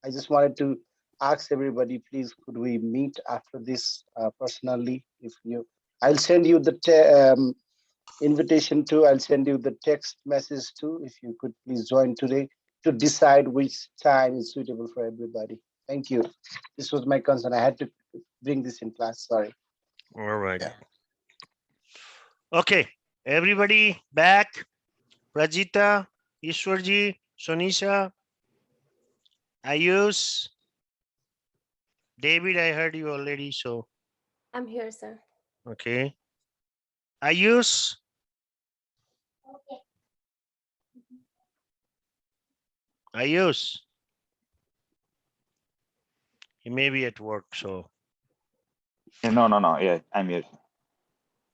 I just wanted to ask everybody, please, could we meet after this personally? If you, I'll send you the invitation too. I'll send you the text message too. If you could please join today to decide which time is suitable for everybody. Thank you. This was my concern. I had to bring this in class. Sorry.
All right. Okay, everybody back. Rajita, Ishwarji, Sonisha, Ayush, David, I heard you already, so.
I'm here, sir.
Okay. Ayush.
Okay.
Ayush. He may be at work, so.
No. Yeah, I'm here.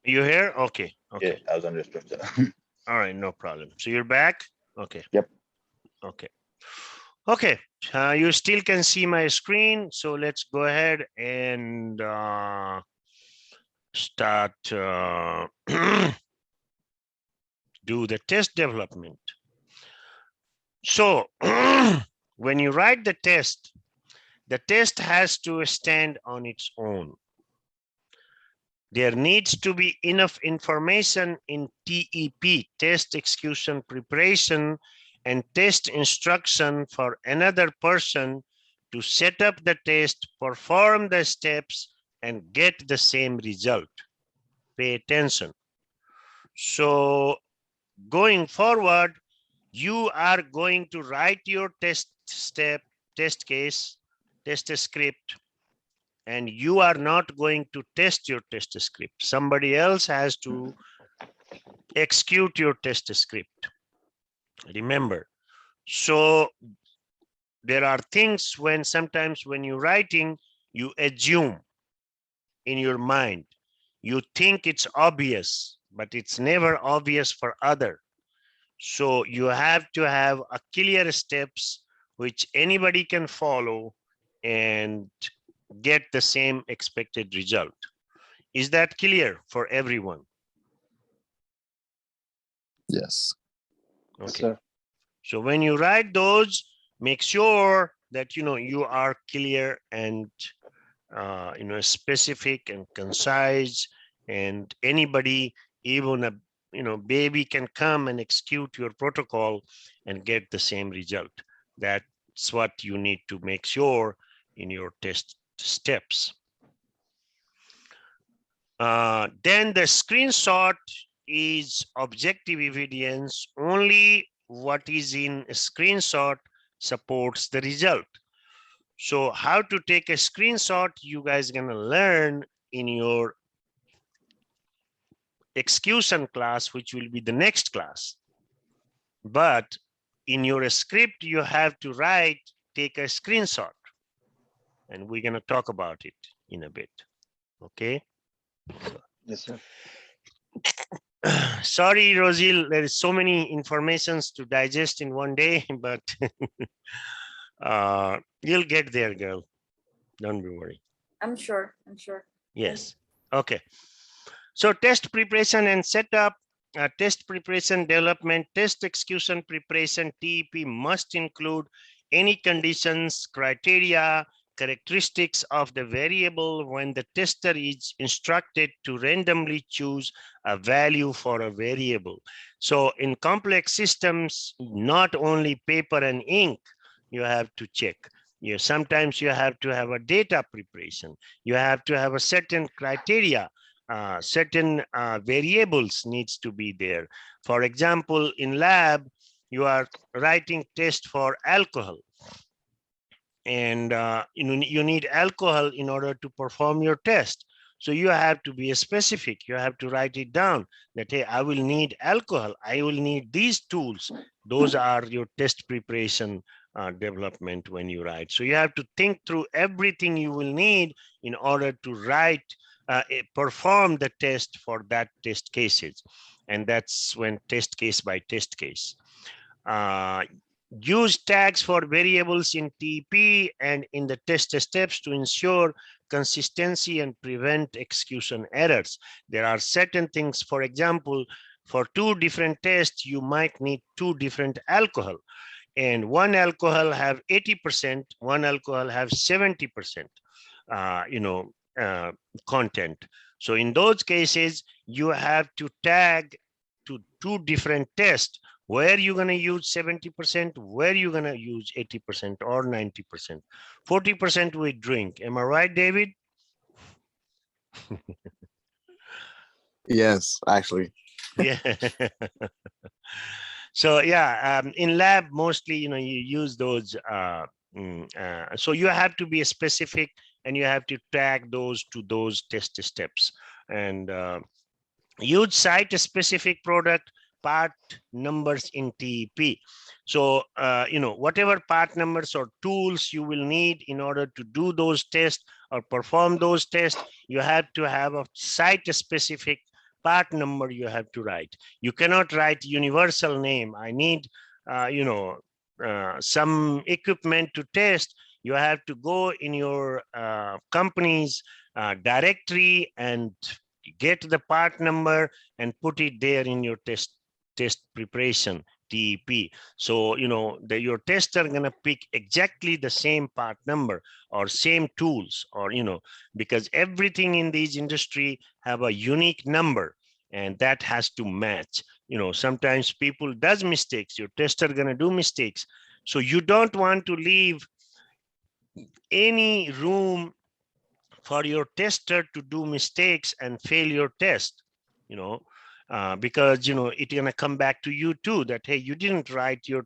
You here? Okay. Okay.
Yeah, I was understood.
All right, no problem. So you're back? Okay.
Yep.
Okay. Okay. You still can see my screen. So let's go ahead and start do the test development. So when you write the test has to stand on its own. There needs to be enough information in TEP, test execution preparation, and test instruction for another person to set up the test, perform the steps, and get the same result. Pay attention. So going forward, you are going to write your test step, test case, test script, and you are not going to test your test script. Somebody else has to execute your test script. Remember, so there are things when sometimes when you're writing, you assume in your mind, you think it's obvious, but it's never obvious for other. So you have to have a clear steps which anybody can follow and get the same expected result. Is that clear for everyone?
Yes.
Okay. Yes, so when you write those, make sure that you are clear and specific and concise, and anybody, even a baby, can come and execute your protocol and get the same result. That's what you need to make sure in your test steps. Then the screenshot is objective evidence. Only what is in a screenshot supports the result. So how to take a screenshot, you guys gonna learn in your execution class, which will be the next class. But in your script, you have to write, take a screenshot. And we're gonna talk about it in a bit, okay?
Yes, sir.
Sorry, Rosil, there is so many informations to digest in one day, but you'll get there, girl. Don't be worried.
I'm sure. I'm sure.
Yes. Okay. So test preparation and setup, test preparation development, test execution preparation, TEP must include any conditions, criteria, characteristics of the variable when the tester is instructed to randomly choose a value for a variable. So in complex systems, not only paper and ink, you have to check. Sometimes you have to have a data preparation. You have to have a certain criteria, certain variables needs to be there. For example, in lab, you are writing test for alcohol. And you need alcohol in order to perform your test. So you have to be specific. You have to write it down that, hey, I will need alcohol. I will need these tools. Those are your test preparation development when you write. So you have to think through everything you will need in order to write, perform the test for that test cases. And that's when test case by test case. Use tags for variables in TP and in the test steps to ensure consistency and prevent execution errors. There are certain things, for example, for two different tests, you might need two different alcohol. And one alcohol have 80%, one alcohol have 70%, content. So in those cases, you have to tag to two different tests where you're going to use 70%, where you're going to use 80% or 90%. 40% we drink. Am I right, David?
Yes, actually.
Yeah. So yeah, in lab, mostly, you use those. So you have to be specific and you have to tag those to those test steps. And use site-specific product part numbers in TEP. So, whatever part numbers or tools you will need in order to do those tests or perform those tests, you have to have a site-specific part number you have to write. You cannot write universal name. I need, some equipment to test. You have to go in your company's directory and get the part number and put it there in your test preparation TEP. So, your tester gonna pick exactly the same part number or same tools, or, because everything in this industry have a unique number and that has to match. Sometimes people does mistakes, your tester gonna do mistakes. So you don't want to leave any room for your tester to do mistakes and fail your test, because it's gonna come back to you too, that, hey, you didn't write your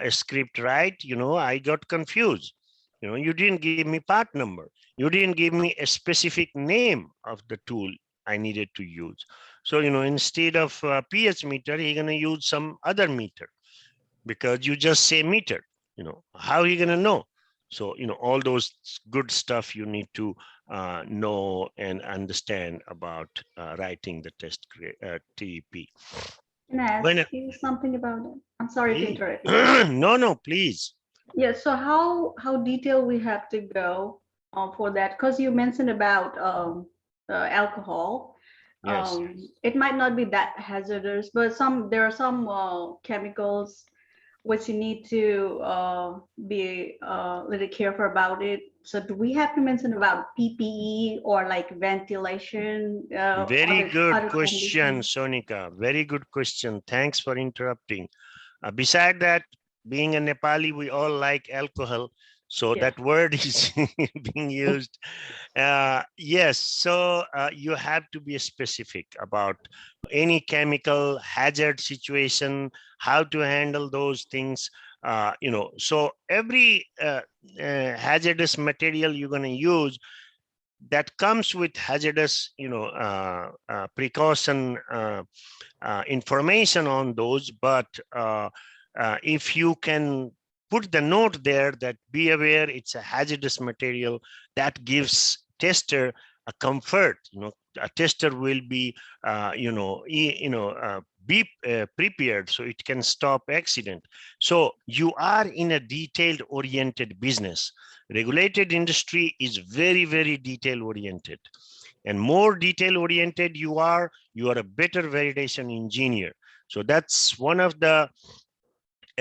script right, I got confused, you didn't give me part number, you didn't give me a specific name of the tool I needed to use. So instead of pH meter, he's gonna use some other meter because you just say meter. How are you gonna know? So all those good stuff you need to know and understand about writing the test TEP.
Can I ask you something about it? I'm sorry to interrupt you.
No, please.
Yeah, so how detailed we have to go for that? Because you mentioned about alcohol.
Yes.
It might not be that hazardous, but there are some chemicals which you need to be a little careful about it. So do we have to mention about PPE or like ventilation?
Very good question,
conditions?
Sonika. Very good question. Thanks for interrupting. Beside that, being a Nepali, we all like alcohol. So that word is being used. Yes, so you have to be specific about any chemical hazard situation, how to handle those things. So every hazardous material you're going to use that comes with hazardous, precaution information on those. But if you can put the note there that be aware it's a hazardous material, that gives tester a comfort. A tester will be, be prepared so it can stop accident. So you are in a detailed oriented business. Regulated industry is very, very detail oriented, and more detail oriented you are a better validation engineer. So that's one of the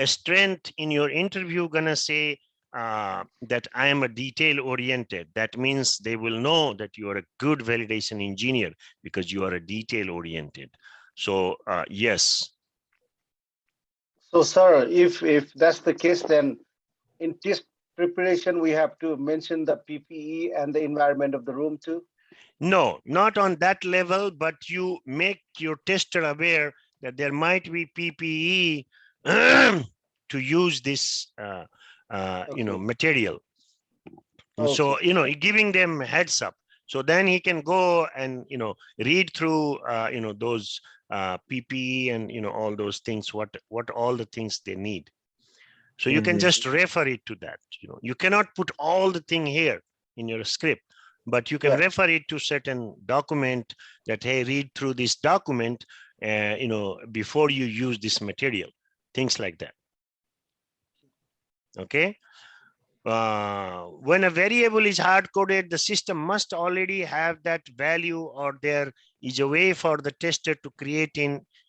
strength in your interview. Gonna say that I am a detail oriented. That means they will know that you are a good validation engineer because you are a detail oriented. So yes.
So sir, if that's the case, then in test preparation, we have to mention the PPE and the environment of the room too?
No, not on that level, but you make your tester aware that there might be PPE to use this, material. Okay. So, giving them heads up. So then he can go and, read through, those PPE and, all those things, what all the things they need. So you can just refer it to that. You cannot put all the thing here in your script, but you can refer it to certain document that, hey, read through this document, before you use this material, things like that. Okay. When a variable is hard-coded, the system must already have that value, or there is a way for the tester to create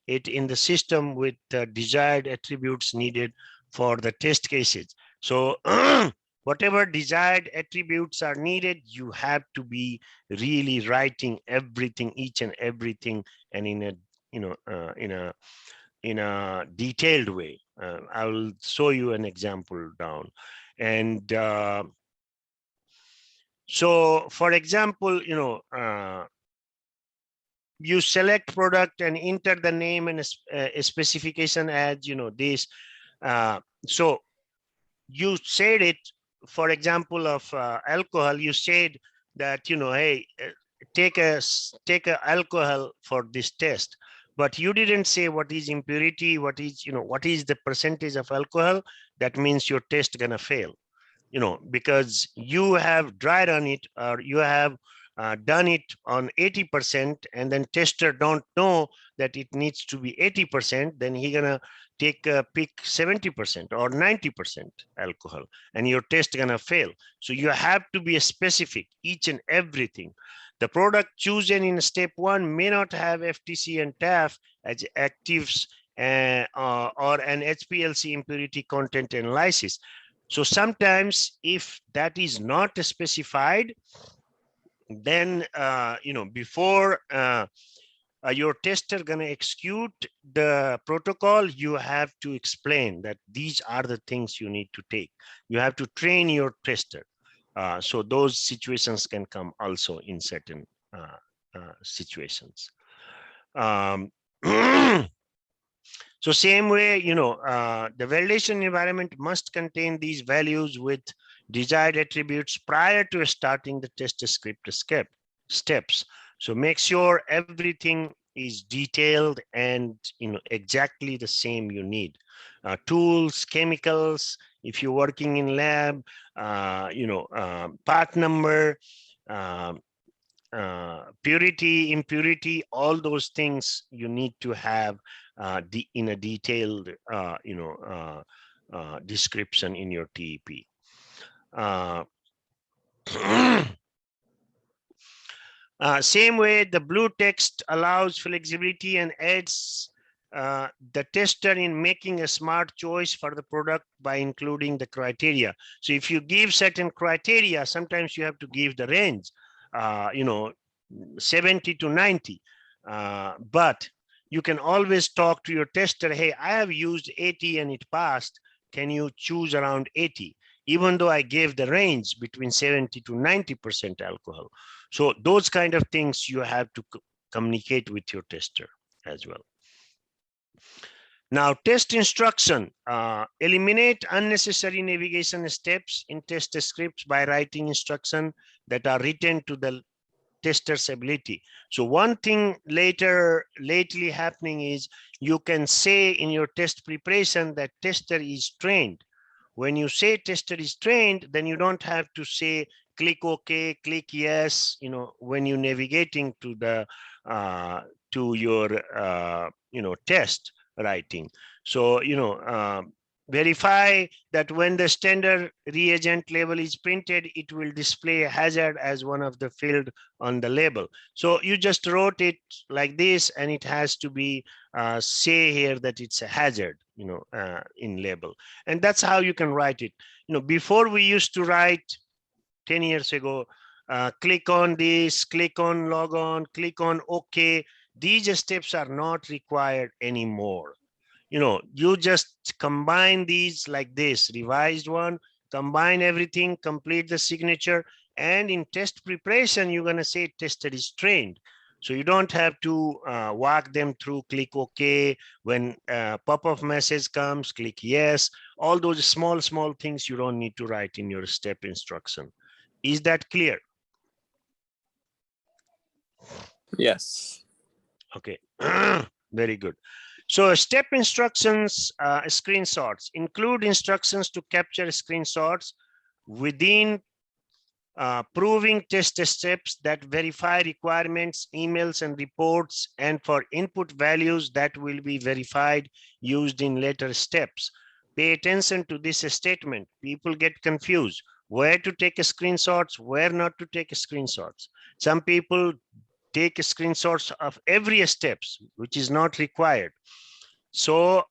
it in the system with the desired attributes needed for the test cases. So whatever desired attributes are needed, you have to be really writing everything, each and everything, and in a detailed way. I will show you an example down. And so, for example, you select product and enter the name and a specification as, this. So you said it, for example, of alcohol, you said that, hey, take a alcohol for this test, but you didn't say what is impurity, what is the percentage of alcohol. That means your test gonna fail, because you have dry run it, or you have done it on 80%, and then tester don't know that it needs to be 80%, then he gonna take pick 70% or 90% alcohol, and your test gonna fail. So you have to be specific, each and everything. The product chosen in step 1 may not have FTC and TAF as actives, or an HPLC impurity content analysis. So sometimes if that is not specified, then before your tester gonna execute the protocol, you have to explain that these are the things you need to take. You have to train your tester. So those situations can come also in certain situations. So same way, the validation environment must contain these values with desired attributes prior to starting the test script steps. So make sure everything is detailed and exactly the same you need. Tools, chemicals, if you're working in lab, part number, purity, impurity, all those things you need to have in a detailed description in your TEP. Same way, the blue text allows flexibility and aids the tester in making a smart choice for the product by including the criteria. So if you give certain criteria, sometimes you have to give the range, 70 to 90, but you can always talk to your tester, hey, I have used 80 and it passed. Can you choose around 80? Even though I gave the range between 70 to 90% alcohol. So those kind of things you have to communicate with your tester as well. Now, test instruction, eliminate unnecessary navigation steps in test scripts by writing instruction that are written to the tester's ability. So one thing lately happening is you can say in your test preparation that tester is trained. When you say tester is trained, then you don't have to say click OK, click yes, you know, when you're navigating to the to your test writing. So, verify that when the standard reagent label is printed, it will display hazard as one of the field on the label. So you just wrote it like this, and it has to be say here that it's a hazard, in label. And that's how you can write it. Before we used to write 10 years ago, click on this, click on log on, click on OK. These steps are not required anymore. You just combine these like this, revised one, combine everything, complete the signature, and in test preparation, you're going to say tester is trained. So you don't have to walk them through, click OK. When pop-up message comes, click yes. All those small things you don't need to write in your step instruction. Is that clear?
Yes.
Okay, very good. So step instructions, screenshots include instructions to capture screenshots within proving test steps that verify requirements, emails and reports, and for input values that will be verified used in later steps. Pay attention to this statement. People get confused. Where to take screenshots, where not to take screenshots. Some people take screenshots of every steps, which is not required. So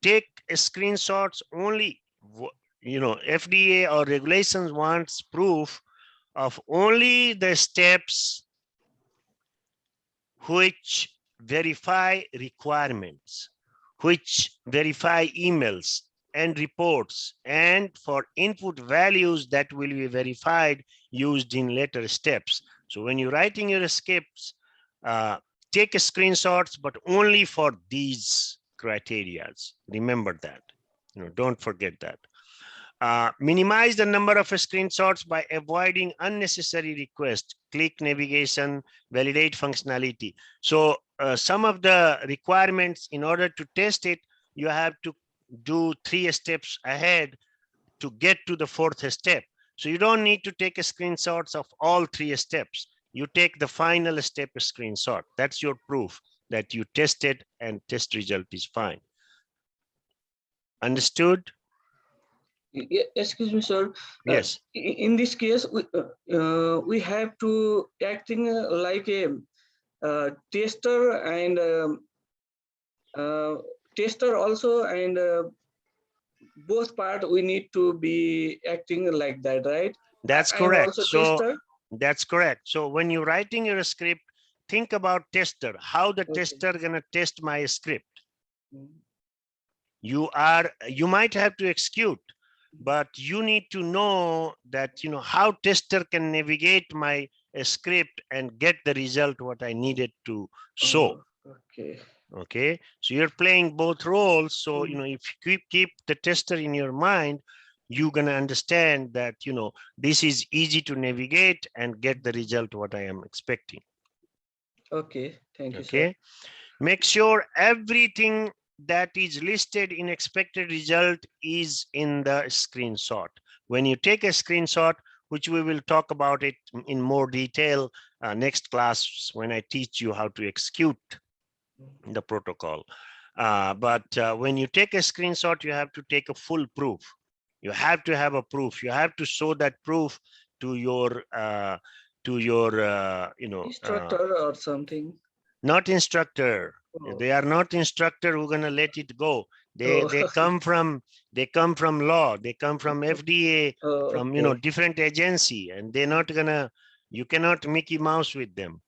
take screenshots only, FDA or regulations wants proof of only the steps which verify requirements, which verify emails and reports, and for input values that will be verified used in later steps. So when you're writing your scripts, take screenshots, but only for these criteria. Remember that. Don't forget that. Minimize the number of screenshots by avoiding unnecessary requests, click navigation, validate functionality. So some of the requirements, in order to test it, you have to do 3 steps ahead to get to the 4th step. So you don't need to take screenshots of all 3 steps. You take the final step screenshot. That's your proof that you tested and test result is fine. Understood?
Excuse me, sir.
Yes.
In this case, we have to acting like a tester and tester also, and both part we need to be acting like that, right?
That's correct. So that's correct. So when you're writing your script, think about tester, how the tester gonna test my script. You might have to execute, but you need to know that, how tester can navigate my script and get the result what I needed to show. Okay. So you're playing both roles. So, if you keep the tester in your mind, you're going to understand that, this is easy to navigate and get the result what I am expecting.
Okay. Thank you,
okay.
Sir.
Make sure everything that is listed in expected result is in the screenshot. When you take a screenshot, which we will talk about it in more detail next class when I teach you how to execute the protocol. But when you take a screenshot, you have to take a full proof. You have to have a proof. You have to show that proof to your
instructor or something.
Not instructor. They are not instructor who gonna let it go. They come from law. They come from FDA, from different agency, and they're not gonna. You cannot Mickey Mouse with them.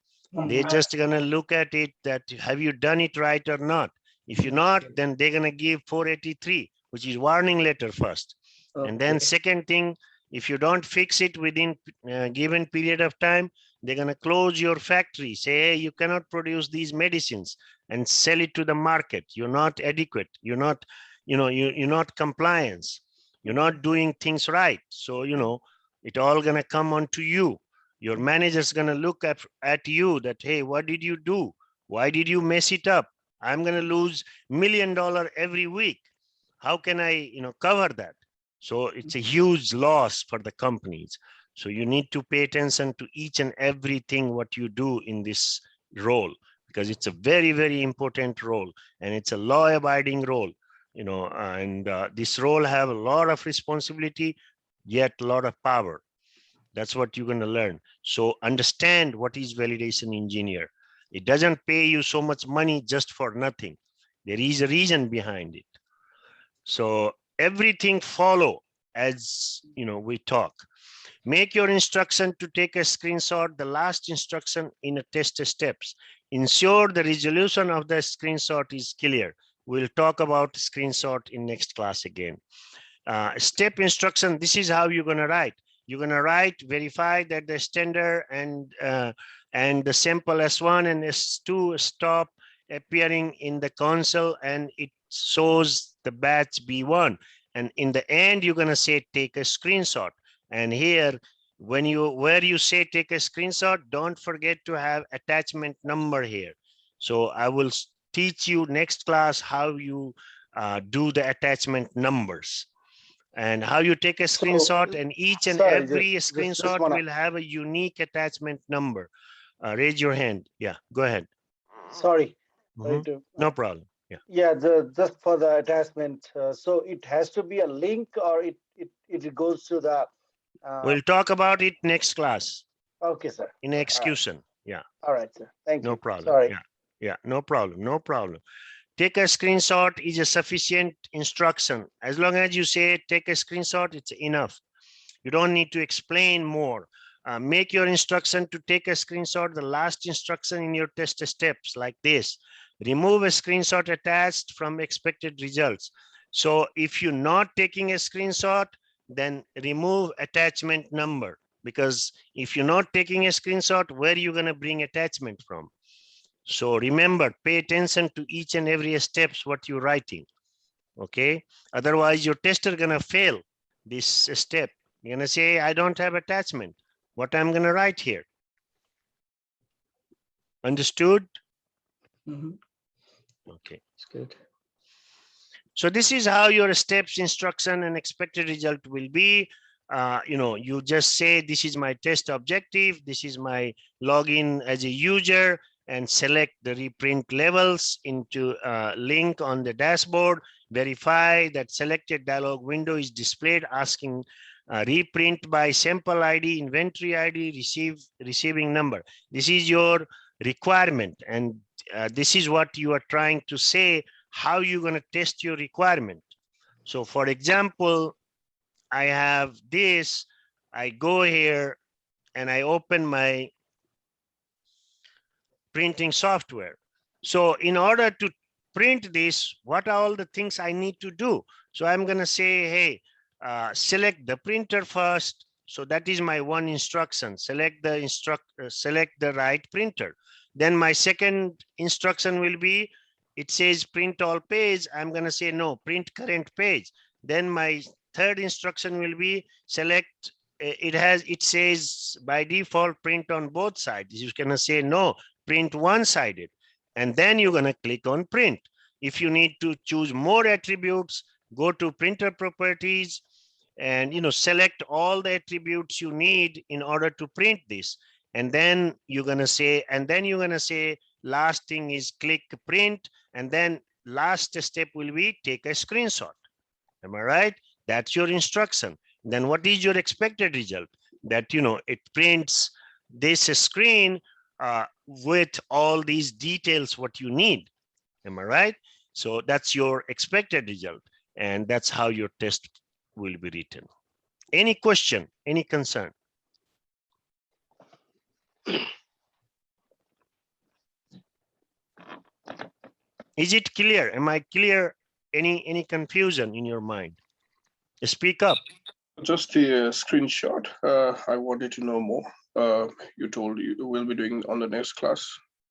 They're just gonna look at it that have you done it right or not. If you're not, then they're gonna give 483, which is warning letter first. And then second thing, if you don't fix it within a given period of time, They're going to close your factory, say, hey, you cannot produce these medicines and sell it to the market. You're not adequate. You're not, you're not compliance. You're not doing things right. So, it all going to come onto you. Your manager's going to look at you that, hey, what did you do? Why did you mess it up? I'm going to lose $1 million every week. How can I, cover that? So it's a huge loss for the companies. So you need to pay attention to each and everything what you do in this role, because it's a very, very important role, and it's a law-abiding role, and this role have a lot of responsibility, yet a lot of power. That's what you're going to learn. So understand what is validation engineer. It doesn't pay you so much money just for nothing. There is a reason behind it. So everything follow as we talk. Make your instruction to take a screenshot, the last instruction in a test steps. Ensure the resolution of the screenshot is clear. We'll talk about screenshot in next class again. Step instruction, this is how you're going to write. You're going to write, verify that the standard and the sample S1 and S2 stop appearing in the console, and it shows the batch B1. And in the end, you're going to say, take a screenshot. And here, where you say take a screenshot, don't forget to have attachment number here. So I will teach you next class how you do the attachment numbers and how you take a screenshot, and each and every screenshot will have a unique attachment number. Raise your hand. Yeah, go ahead.
Sorry.
No problem. Yeah.
Yeah, just for the attachment. So it has to be a link, or it goes to the.
We'll talk about it next class.
Okay, sir.
In execution. Right. Yeah.
All right, sir. Thank you.
No problem.
Sorry.
Yeah. No problem. No problem. Take a screenshot is a sufficient instruction. As long as you say take a screenshot, it's enough. You don't need to explain more. Make your instruction to take a screenshot, the last instruction in your test steps like this. Remove a screenshot attached from expected results. So if you're not taking a screenshot, then remove attachment number, because if you're not taking a screenshot, where are you going to bring attachment from? So remember, pay attention to each and every steps what you're writing. Okay. Otherwise, your tester going to fail this step. You're going to say, I don't have attachment. What I'm going to write here. Understood? Okay.
It's good.
So this is how your steps, instruction, and expected result will be. You just say, this is my test objective. This is my login as a user, and select the reprint levels into a link on the dashboard. Verify that selected dialog window is displayed asking reprint by sample ID, inventory ID, receiving number. This is your requirement, and this is what you are trying to say, how you're going to test your requirement. So for example, I have this, I go here and I open my printing software. So in order to print this, what are all the things I need to do? So I'm going to say, hey, select the printer first. So that is my one instruction. Select the right printer. Then my second instruction will be, it says print all page. I'm going to say no, print current page. Then my third instruction will be select, it says by default print on both sides. You're going to say no, print one-sided. And then you're going to click on print. If you need to choose more attributes, go to printer properties and select all the attributes you need in order to print this. And then you're going to say, last thing is click print, and then last step will be take a screenshot. Am I right? That's your instruction. Then what is your expected result? That it prints this screen with all these details what you need. Am I right? So that's your expected result, and that's how your test will be written. Any question, any concern? Is it clear? Am I clear? Any confusion in your mind? Speak up.
Just the screenshot. I wanted to know more. you told you will be doing on the next class.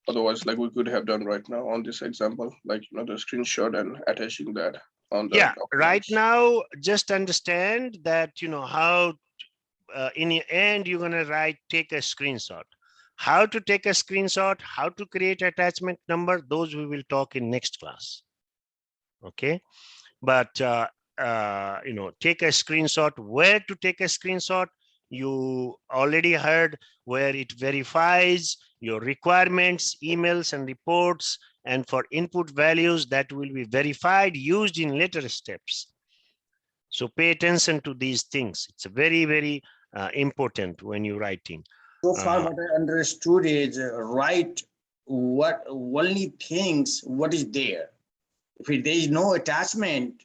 Otherwise, like we could have done right now on this example, like the screenshot and attaching that on the
Yeah, right
documents.
now, just understand that, how in the end, you're going to take a screenshot. How to take a screenshot, how to create attachment number, those we will talk in next class. Okay. But, take a screenshot. Where to take a screenshot? You already heard where it verifies your requirements, emails and reports, and for input values that will be verified, used in later steps. So pay attention to these things. It's very, very important when you're writing.
So far, what I understood is write what only things what is there. If there is no attachment,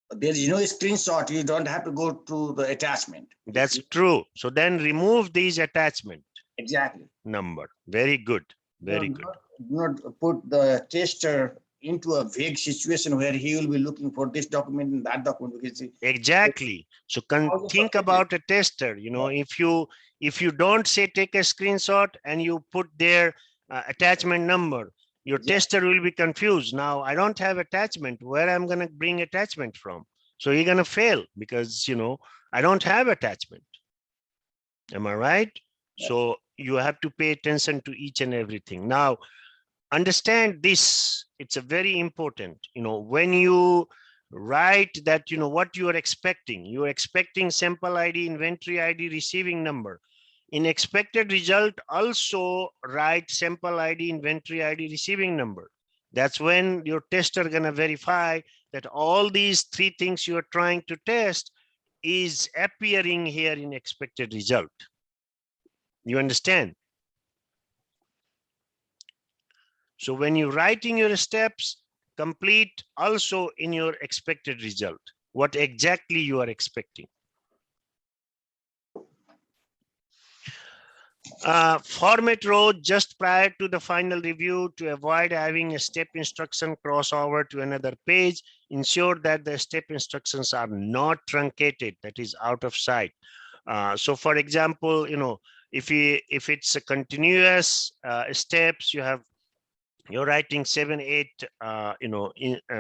there is no screenshot, you don't have to go to the attachment.
That's true. So then remove these attachment.
Exactly.
Number. Very good. Very good.
Not put the tester into a vague situation where he will be looking for this document and that document.
Exactly. So think about a tester. If you don't say take a screenshot and you put their attachment number, your tester will be confused. Now I don't have attachment. Where I'm going to bring attachment from? So you're going to fail because I don't have attachment. Am I right? Yeah. So you have to pay attention to each and everything. Now understand this. It's a very important. When you write that, what you are expecting. You are expecting sample ID, inventory ID, receiving number. In expected result, also write sample ID, inventory ID, receiving number. That's when your tester gonna verify that all these three things you are trying to test is appearing here in expected result. You understand? So when you're writing your steps, complete also in your expected result, what exactly you are expecting. Format row just prior to the final review to avoid having a step instruction crossover to another page. Ensure that the step instructions are not truncated, that is out of sight. So for example, if it's a continuous steps, you're writing 7, 8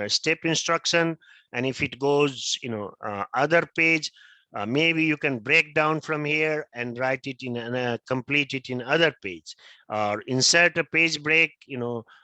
step instruction, and if it goes other page, maybe you can break down from here and write it in complete it in other page, or insert a page break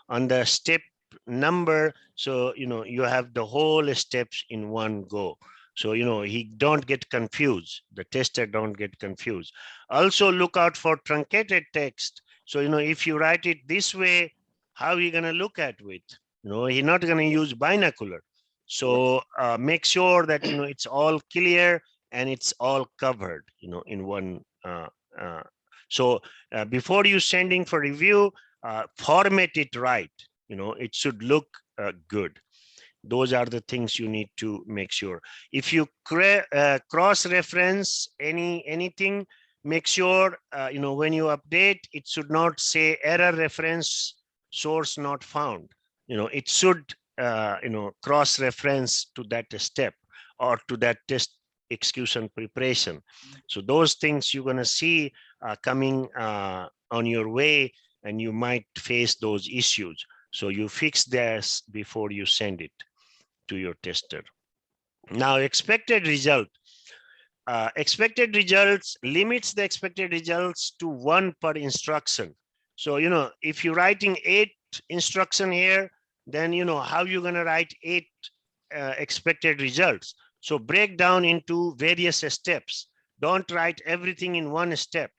on the step number, so you have the whole steps in one go. So he don't get confused, the tester don't get confused. Also look out for truncated text. So if you write it this way, how are you going to look at it? He's not going to use binocular. So make sure that it's all clear and it's all covered in one. So before you sending for review, format it right. It should look good. Those are the things you need to make sure. If you cross-reference anything, make sure when you update, it should not say error reference source not found. It should cross-reference to that step or to that test execution preparation. So those things you're going to see coming on your way, and you might face those issues. So you fix this before you send it to your tester. Now, expected result. Expected results limits the expected results to 1 per instruction. So, if you're writing 8 instruction here, then, how you're going to write 8 expected results. So break down into various steps. Don't write everything in one step.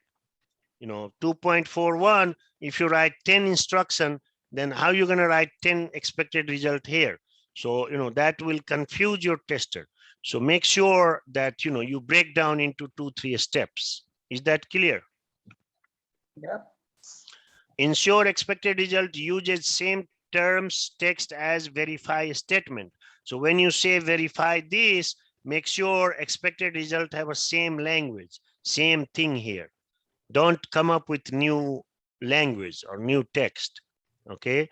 2.41, if you write 10 instruction, then how you're going to write 10 expected result here? So, that will confuse your tester. So make sure that, you break down into 2-3 steps. Is that clear?
Yeah.
Ensure expected result uses same terms text as verify statement. So when you say verify this, make sure expected result have a same language, same thing here. Don't come up with new language or new text. Okay.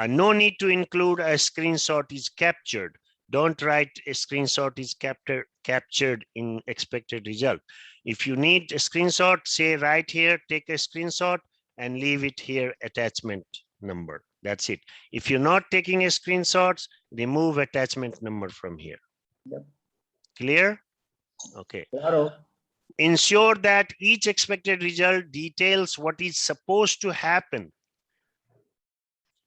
No need to include a screenshot is captured. Don't write a screenshot is captured in expected result. If you need a screenshot, say right here, take a screenshot and leave it here, attachment number. That's it. If you're not taking a screenshots, remove attachment number from here.
Yep.
Clear? Okay.
Claro.
Ensure that each expected result details what is supposed to happen.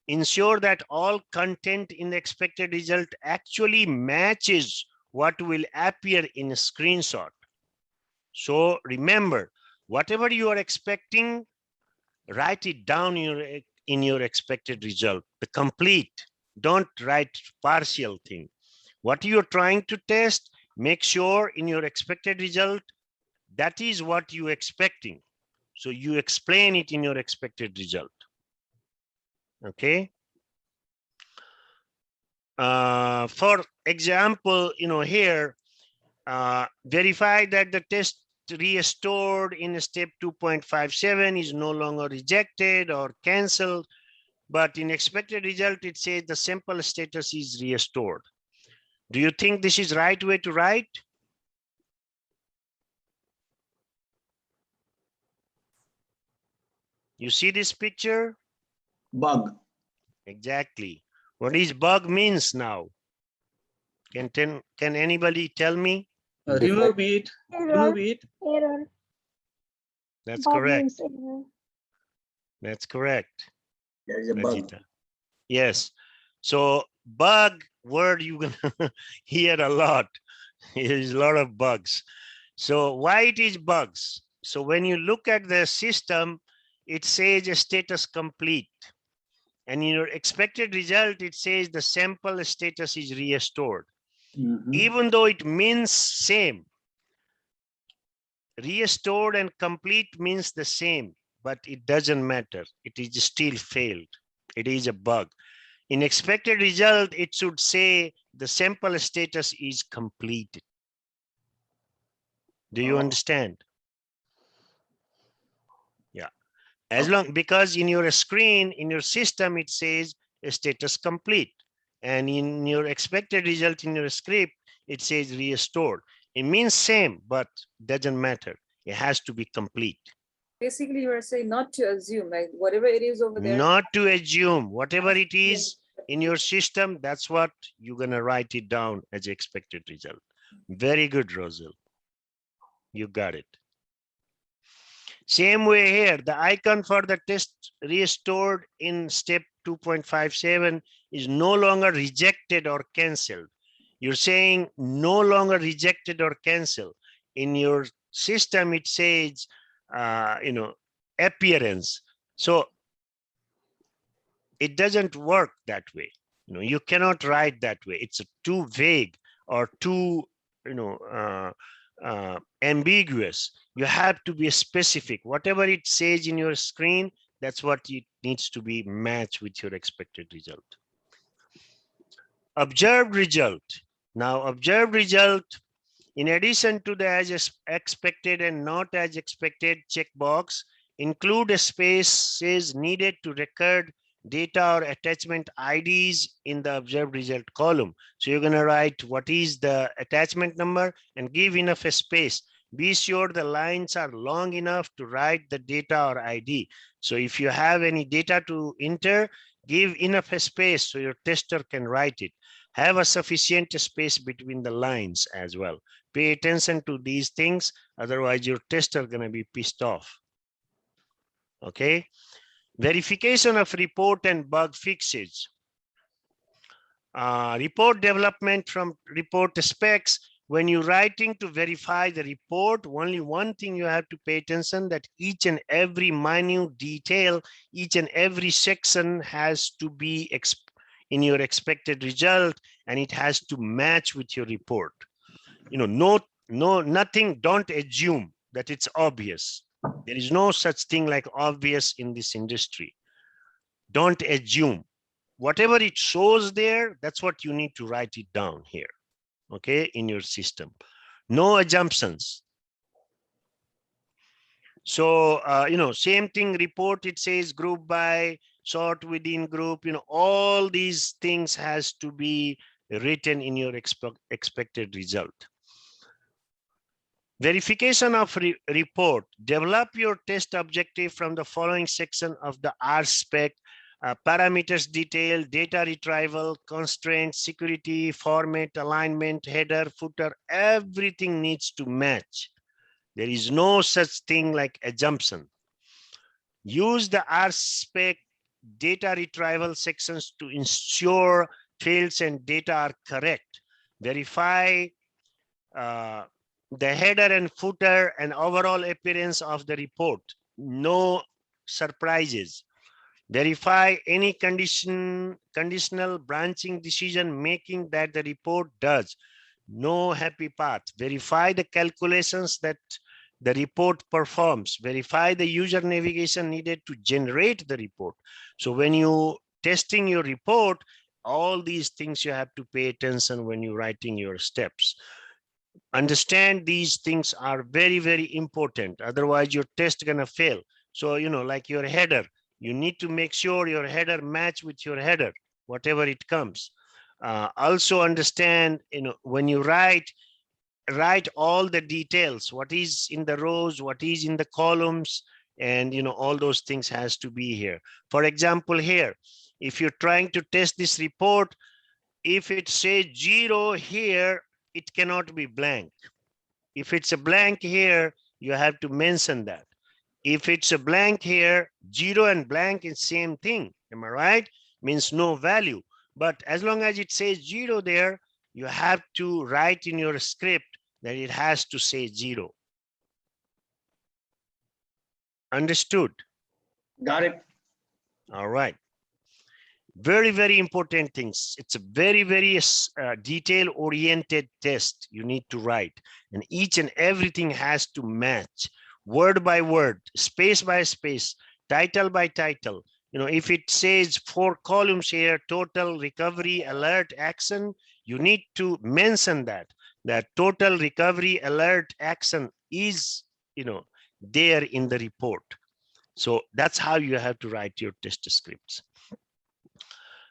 Ensure that all content in the expected result actually matches what will appear in a screenshot. So remember, whatever you are expecting, write it down in your expected result, the complete. Don't write partial thing. What you're trying to test, make sure in your expected result, that is what you're expecting. So you explain it in your expected result. Okay. For example, here, verify that the test restored in step 2.57 is no longer rejected or canceled, but in expected result, it says the sample status is restored. Do you think this is right way to write? You see this picture?
Bug.
Exactly. What is bug means now? Can anybody tell me?
Remove it. Remove it.
Error.
That's
Bug
correct.
means error.
That's correct.
There is a bug.
Rajita. Yes. So bug word you're gonna hear a lot. There's a lot of bugs. So why it is bugs? So when you look at the system, it says a status complete. And in your expected result, it says the sample status is restored. Even though it means same. Restored and complete means the same, but it doesn't matter. It is still failed. It is a bug. In expected result, it should say the sample status is completed. Do you understand? Yeah. As long, because in your screen, in your system, it says a status complete. And in your expected result in your script, it says restored. It means same, but doesn't matter. It has to be complete.
Basically, you are saying not to assume, like whatever it is over there.
Not to assume, whatever it is in your system, that's what you're gonna write it down as expected result. Very good, Rosal. You got it. Same way here, the icon for the test restored in step 2.57 is no longer rejected or canceled. You're saying no longer rejected or canceled. In your system, it says, appearance. So it doesn't work that way. You cannot write that way. It's too vague or too, ambiguous. You have to be specific. Whatever it says in your screen, that's what it needs to be matched with your expected result. Observed result. Now, observed result, in addition to the as expected and not as expected checkbox, include spaces needed to record data or attachment IDs in the observed result column. So you're going to write what is the attachment number and give enough space. Be sure the lines are long enough to write the data or ID. So if you have any data to enter, give enough space so your tester can write it. Have a sufficient space between the lines as well. Pay attention to these things, otherwise your tester going to be pissed off. Okay. Verification of report and bug fixes. Report development from report specs. When you're writing to verify the report, only one thing you have to pay attention, that each and every minute detail, each and every section has to be in your expected result, and it has to match with your report. Nothing, don't assume that it's obvious. There is no such thing like obvious in this industry. Don't assume. Whatever it shows there, that's what you need to write it down here, okay, in your system. No assumptions. So, same thing, report, it says group by, sort within group, all these things has to be written in your expected result. Verification of report. Develop your test objective from the following section of the RSpec: parameters detail, data retrieval, constraints, security, format, alignment, header, footer, everything needs to match. There is no such thing like assumption. Use the RSpec data retrieval sections to ensure fields and data are correct. Verify the header and footer and overall appearance of the report. No surprises. Verify any conditional branching decision making that the report does. No happy path. Verify the calculations that the report performs. Verify the user navigation needed to generate the report. So when you testing your report, all these things you have to pay attention when you're writing your steps. Understand these things are very, very important. Otherwise your test gonna fail. So, you know, like your header, you need to make sure your header match with your header, whatever it comes. Also understand, you know, when you write all the details, what is in the rows, what is in the columns, and, you know, all those things has to be here. For example, here, if you're trying to test this report, if it says 0 here, it cannot be blank. If it's a blank here, you have to mention that. If it's a blank here, 0 and blank is same thing. Am I right? Means no value. But as long as it says 0 there, you have to write in your script that it has to say 0. Understood?
Got it.
All right. Very, very important things. It's a very, very detail-oriented test you need to write. And each and everything has to match. Word by word, space by space, title by title. You know, if it says 4 columns here, total, recovery, alert, action, you need to mention that total, recovery, alert, action is, you know, there in the report. So that's how you have to write your test scripts.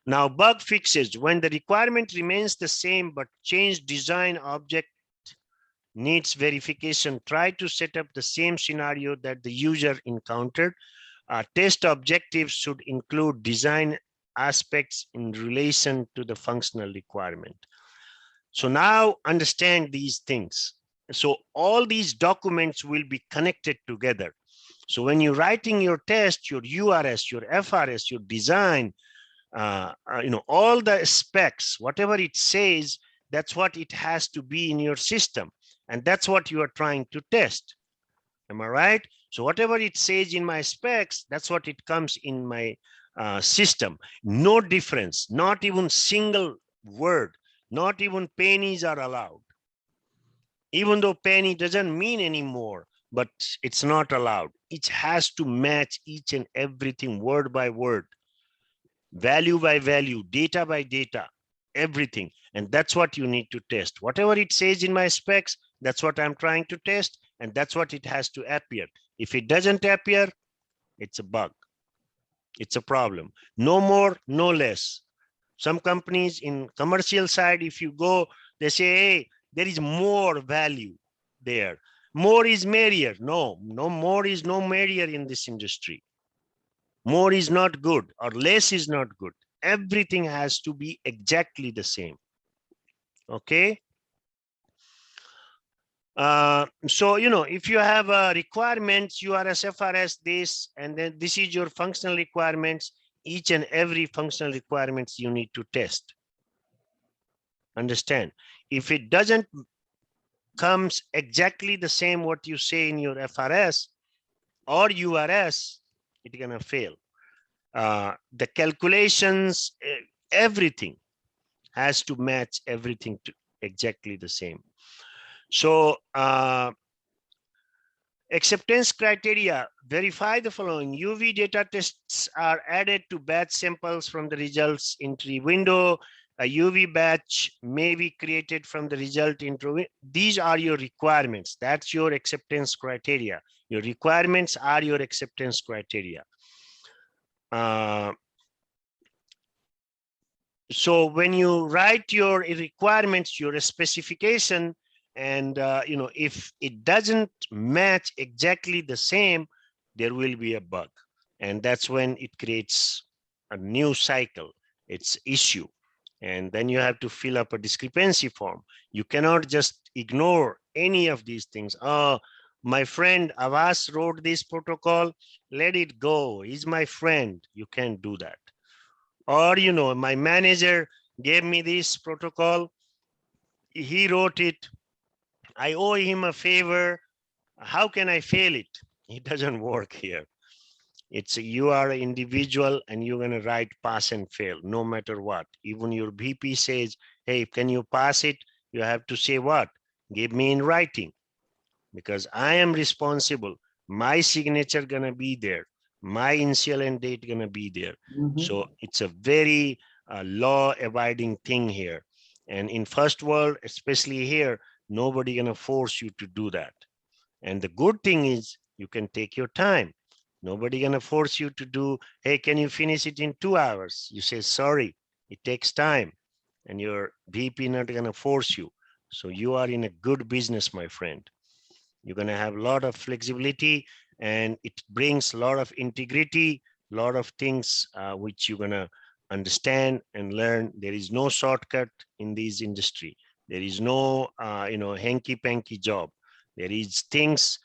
Now, bug fixes. When the requirement remains the same, but change design object needs verification, try to set up the same scenario that the user encountered. Test objectives should include design aspects in relation to the functional requirement. So now understand these things. So all these documents will be connected together. So when you're writing your test, your URS, your FRS, your design, you know, all the specs, whatever it says, that's what it has to be in your system. And that's what you are trying to test. Am I right? So whatever it says in my specs, that's what it comes in my system. No difference, not even single word, not even pennies are allowed. Even though penny doesn't mean anymore, but it's not allowed. It has to match each and everything word by word, value by value, data by data, everything. And that's what you need to test. Whatever it says in my specs, that's what I'm trying to test. And that's what it has to appear. If it doesn't appear, it's a bug. It's a problem. No more, no less. Some companies in commercial side, if you go, they say, hey, there is more value there. More is merrier. No, no more is no merrier in this industry. More is not good or less is not good. Everything has to be exactly the same. Okay. So, you know, if you have requirements, URS, FRS, this, and then this is your functional requirements, each and every functional requirements you need to test. Understand? If it doesn't comes exactly the same what you say in your FRS or URS, it's gonna fail. The calculations, everything has to match everything to exactly the same. So acceptance criteria, verify the following. UV data tests are added to batch samples from the results entry window. A UV batch may be created from the result entry. These are your requirements. That's your acceptance criteria. Your requirements are your acceptance criteria. So when you write your requirements, your specification, and if it doesn't match exactly the same, there will be a bug, and that's when it creates a new cycle. It's issue, and then you have to fill up a discrepancy form. You cannot just ignore any of these things. Oh, my friend Avas wrote this protocol, let it go, he's my friend. You can't do that. Or my manager gave me this protocol, he wrote it, I owe him a favor, how can I fail it? It doesn't work here. You are an individual and you're going to write pass and fail no matter what. Even your VP says, hey, can you pass it? You have to say what? Give me in writing, because I am responsible. My signature going to be there. My initial and date going to be there. So it's a very law abiding thing here. And in first world, especially here, nobody going to force you to do that. And the good thing is you can take your time. Nobody gonna force you to do, hey, can you finish it in 2 hours? You say, sorry, it takes time. And your VP not gonna force you. So you are in a good business, my friend. You're gonna have a lot of flexibility, and it brings a lot of integrity, a lot of things which you're gonna understand and learn. There is no shortcut in this industry. There is no hanky-panky job. There is things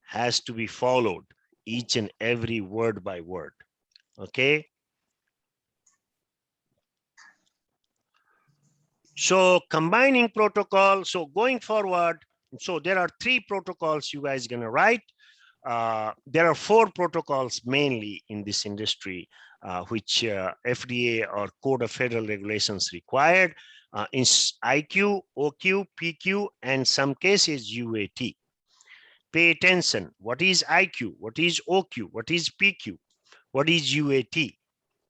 has to be followed, each and every word by word. Okay. So combining protocol. So going forward, so there are 3 protocols you guys gonna write. There are 4 protocols mainly in this industry, which FDA or Code of Federal Regulations required. In IQ, OQ, PQ, and some cases UAT. Pay attention. What is IQ? What is OQ? What is PQ? What is UAT?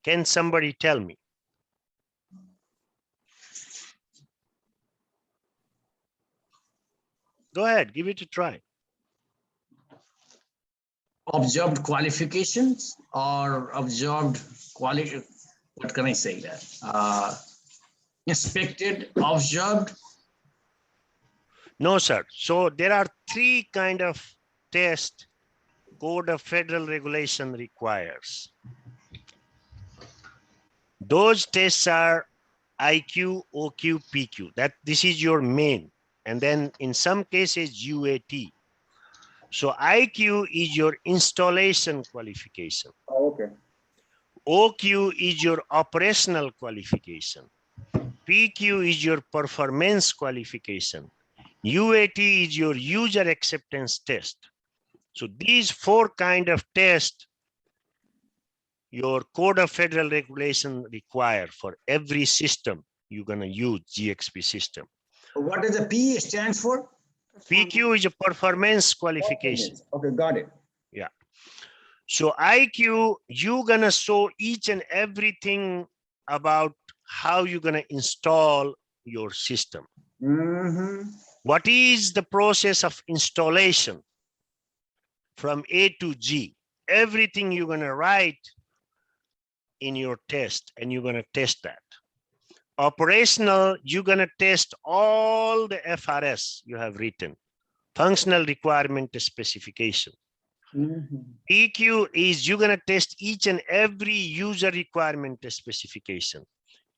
Can somebody tell me? Go ahead, give it a try.
Observed qualifications or observed quality, what can I say that? Inspected, observed?
No, sir. So there are 3 kind of tests Code of Federal Regulation requires. Those tests are IQ, OQ, PQ. This is your main. And then in some cases, UAT. So IQ is your installation qualification.
Okay.
OQ is your operational qualification. PQ is your performance qualification. UAT is your user acceptance test. So these 4 kind of tests your Code of Federal Regulation require for every system you're going to use GXP system.
What does the P stands for?
PQ is a performance qualification.
Okay, got it.
Yeah. So IQ, you're going to show each and everything about how you're going to install your system. What is the process of installation from A to G? Everything you're going to write in your test, and you're going to test that. Operational, you're going to test all the FRS you have written, functional requirement specification. PQ is you're going to test each and every user requirement specification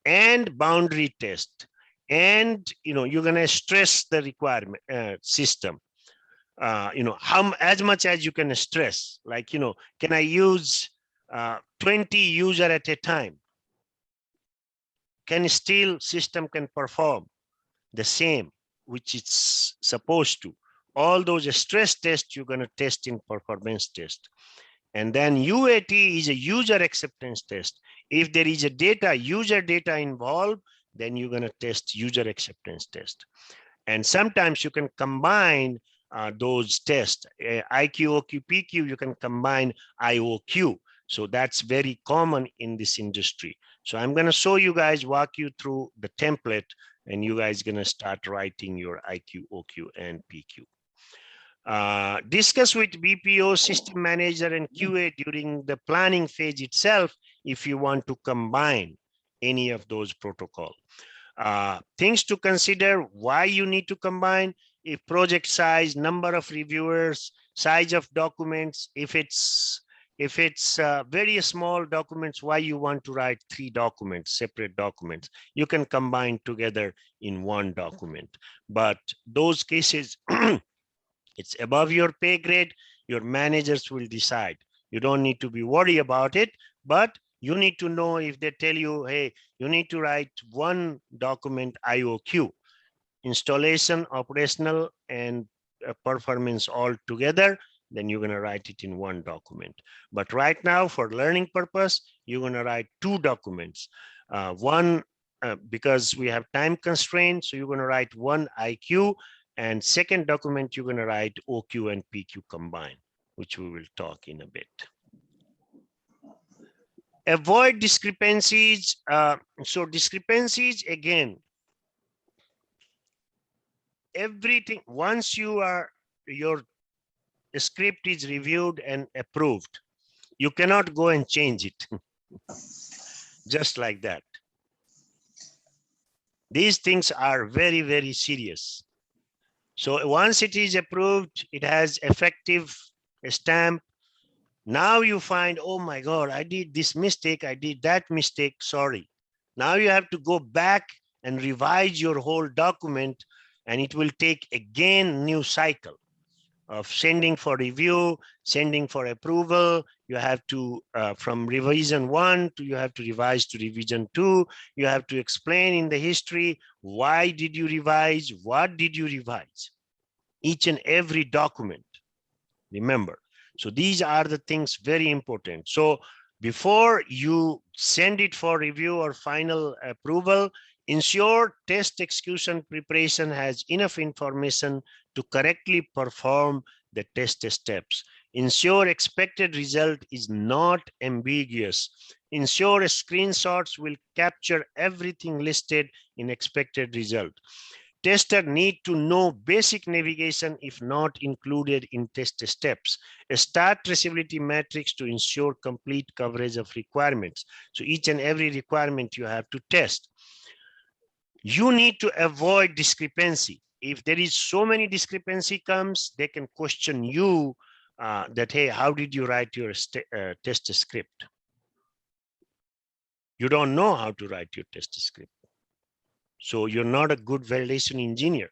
and boundary test. And you're going to stress the requirement system. How as much as you can stress, like can I use 20 user at a time? Can still system can perform the same which it's supposed to? All those stress tests you're going to test in performance test. And then UAT is a user acceptance test. If there is a user data involved, then you're going to test user acceptance test. And sometimes you can combine those tests, IQ, OQ, PQ, you can combine IOQ. So that's very common in this industry. So I'm going to show you guys, walk you through the template, and you guys going to start writing your IQ, OQ, and PQ. Discuss with BPO, system manager, and QA during the planning phase itself if you want to combine any of those protocol. Things to consider, why you need to combine: if project size, number of reviewers, size of documents. If it's very small documents, why you want to write 3 documents, separate documents? You can combine together in one document. But those cases, it's above your pay grade, your managers will decide. You don't need to be worried about it, but you need to know if they tell you, hey, you need to write one document IOQ, installation, operational, and performance all together, then you're going to write it in one document. But right now, for learning purpose, you're going to write 2 documents. One, because we have time constraints, so you're going to write one IQ, and second document, you're going to write OQ and PQ combined, which we will talk in a bit. Avoid discrepancies. So discrepancies, again, everything, once your script is reviewed and approved, you cannot go and change it just like that. These things are very, very serious. So once it is approved, it has effective stamp. Now you find, oh my God, I did this mistake, I did that mistake, sorry. Now you have to go back and revise your whole document, and it will take again new cycle of sending for review, sending for approval. You have to, from revision 1 to, you have to revise to revision 2. You have to explain in the history, why did you revise? What did you revise? Each and every document, remember. So these are the things very important. So before you send it for review or final approval, ensure test execution preparation has enough information to correctly perform the test steps. Ensure expected result is not ambiguous. Ensure screenshots will capture everything listed in expected result. Tester need to know basic navigation if not included in test steps. A start traceability matrix to ensure complete coverage of requirements. So each and every requirement you have to test. You need to avoid discrepancy. If there is so many discrepancy comes, they can question you that, hey, how did you write your test script? You don't know how to write your test script. So you're not a good validation engineer.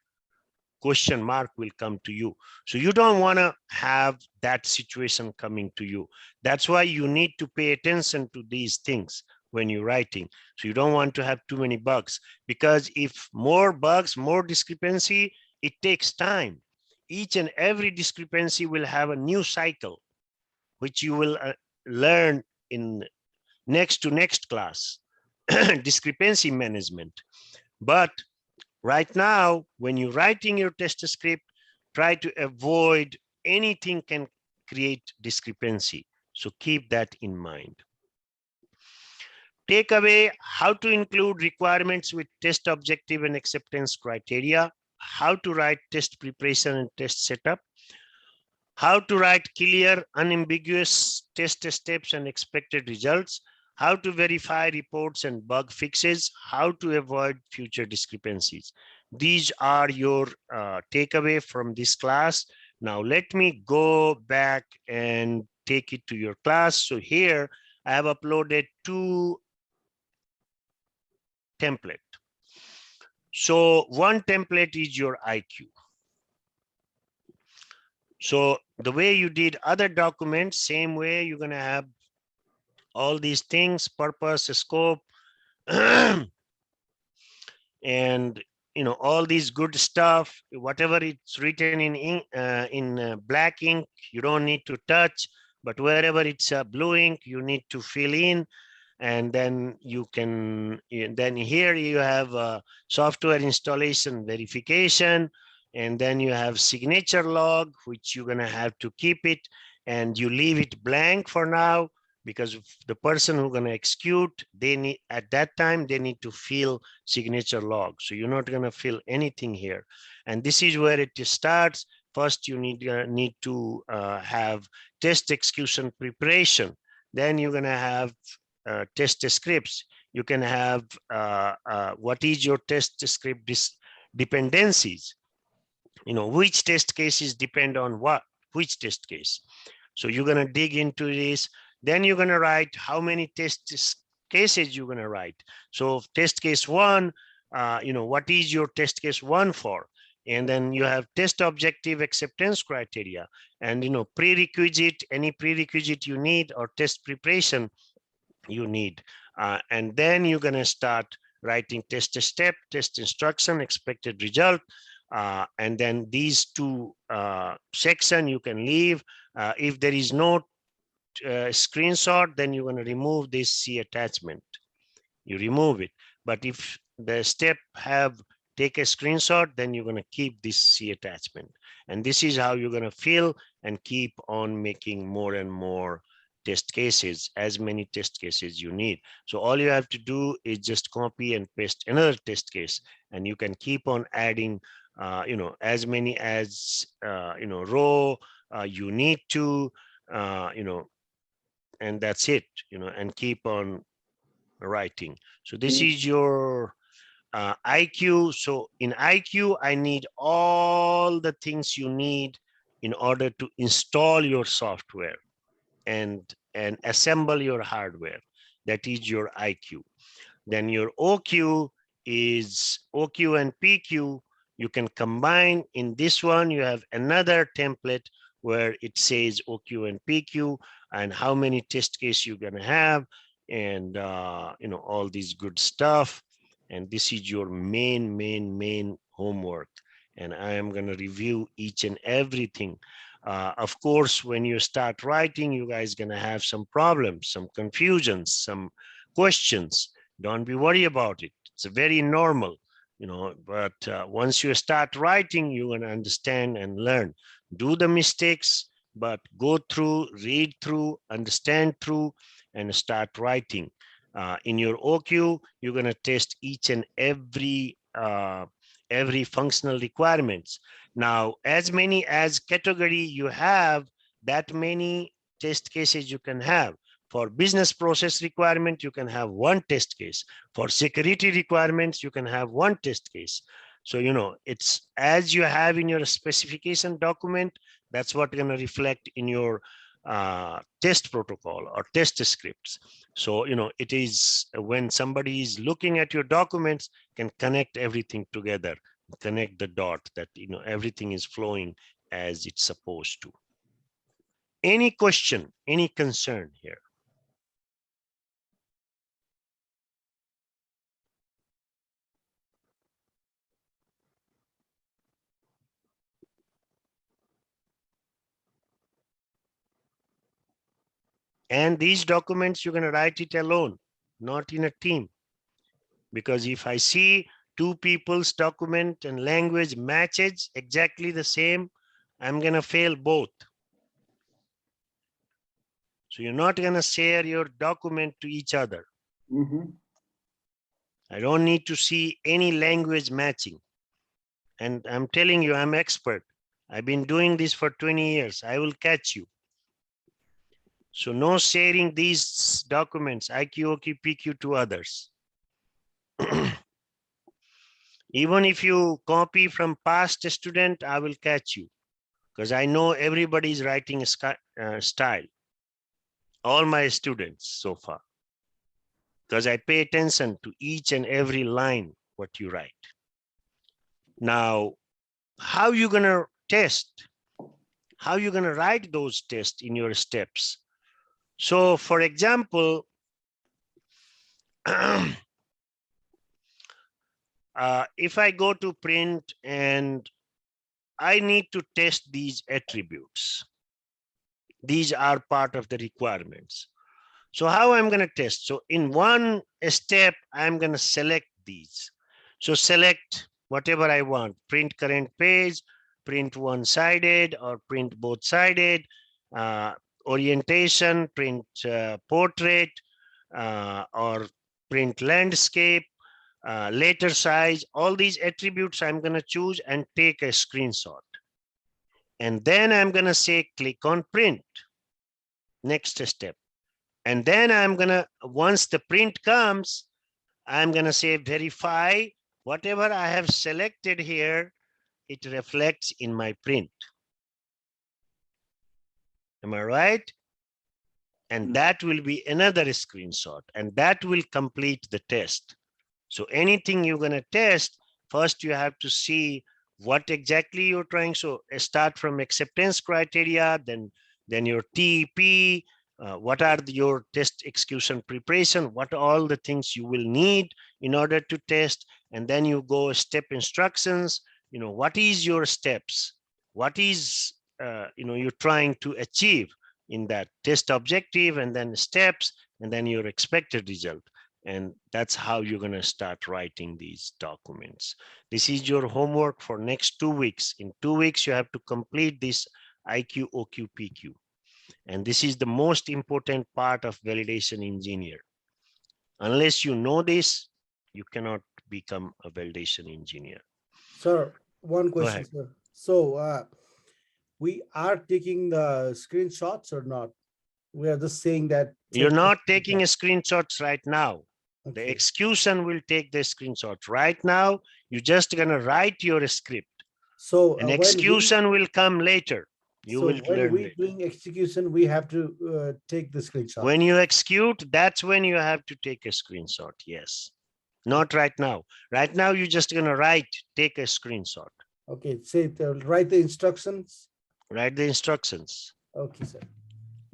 Question mark will come to you. So you don't want to have that situation coming to you. That's why you need to pay attention to these things when you're writing. So you don't want to have too many bugs, because if more bugs, more discrepancy, it takes time. Each and every discrepancy will have a new cycle, which you will learn in next to next class, discrepancy management. But right now, when you're writing your test script, try to avoid anything can create discrepancy. So keep that in mind. Takeaway: how to include requirements with test objective and acceptance criteria, how to write test preparation and test setup, how to write clear, unambiguous test steps and expected results, how to verify reports and bug fixes, how to avoid future discrepancies. These are your takeaway from this class. Now let me go back and take it to your class. So here I have uploaded 2 templates. So one template is your IQ. So the way you did other documents, same way you're going to have all these things: purpose, scope, and all these good stuff. Whatever it's written in ink, in black ink, you don't need to touch, but wherever it's blue ink, you need to fill in. And then you can, then here you have software installation verification, and then you have signature log, which you're going to have to keep it, and you leave it blank for now, because the person who's going to execute, they need, at that time, they need to fill signature log. So you're not going to fill anything here. And this is where it starts. First, you need to have test execution preparation. Then you're going to have test scripts. You can have what is your test script dependencies. Which test cases depend on which test case. So you're going to dig into this. Then you're going to write how many test cases you're going to write. So test case 1, what is your test case 1 for? And then you have test objective acceptance criteria, and prerequisite, any prerequisite you need, or test preparation you need. And then you're going to start writing test step, test instruction, expected result. And then these two sections you can leave. If there is no screenshot, then you're going to remove this C attachment. You remove it. But if the step take a screenshot, then you're going to keep this C attachment. And this is how you're going to fill and keep on making more and more test cases, as many test cases you need. So all you have to do is just copy and paste another test case, and you can keep on adding as many as row you need to, and that's it, and keep on writing. So this is your IQ. So in IQ, I need all the things you need in order to install your software and assemble your hardware. That is your IQ. Then your OQ is OQ and PQ. You can combine. In this one, you have another template where it says OQ and PQ and how many test cases you're going to have, and all these good stuff. And this is your main homework. And I am going to review each and everything. Of course, when you start writing, you guys going to have some problems, some confusions, some questions. Don't be worried about it. It's very normal, but once you start writing, you're going to understand and learn. Do the mistakes, but go through, read through, understand through, and start writing. In your OQ, you're going to test each and every functional requirements. Now, as many as category you have, that many test cases you can have. For business process requirement, you can have one test case. For security requirements, you can have one test case. So, it's as you have in your specification document, that's what going to reflect in your test protocol or test scripts. So, it is when somebody is looking at your documents, can connect everything together, connect the dot that, everything is flowing as it's supposed to. Any question, any concern here? And these documents, you're going to write it alone, not in a team. Because if I see two people's document and language matches exactly the same, I'm going to fail both. So you're not going to share your document to each other. I don't need to see any language matching. And I'm telling you, I'm expert. I've been doing this for 20 years. I will catch you. So no sharing these documents, IQ, OQ, PQ to others. Even if you copy from past student, I will catch you because I know everybody's writing style. All my students so far, because I pay attention to each and every line what you write. Now, how you gonna test? How you gonna write those tests in your steps? So, for example, if I go to print and I need to test these attributes, these are part of the requirements. So how I'm going to test? So in one step, I'm going to select these. So select whatever I want, print current page, print one-sided or print both-sided, orientation, print portrait, or print landscape, letter size, all these attributes I'm going to choose and take a screenshot. And then I'm going to say, click on print. Next step. And then I'm going to, once the print comes, I'm going to say verify whatever I have selected here, it reflects in my print. Am I right? And that will be another screenshot, and that will complete the test. So anything you're going to test, first you have to see what exactly you're trying. So start from acceptance criteria, then your TEP, what are your test execution preparation, what are all the things you will need in order to test, and then you go step instructions. What is your steps? What is you're trying to achieve in that test objective, and then steps, and then your expected result. And that's how you're going to start writing these documents. This is your homework for next 2 weeks. In 2 weeks, you have to complete this IQ, OQ, PQ. And this is the most important part of validation engineer. Unless you know this, you cannot become a validation engineer.
Sir, one question, sir. So we are taking the screenshots or not? We are just saying that.
You're not taking screenshots right now. Okay. The execution will take the screenshot. Right now, you're just going to write your script.
So
an execution will come later. You will
when
learn
we're
it.
doing execution, we have to take the screenshot.
When you execute, that's when you have to take a screenshot. Yes. Not right now. Right now, you're just going to take a screenshot.
Okay. Say, write the instructions.
Write the instructions.
Okay, sir.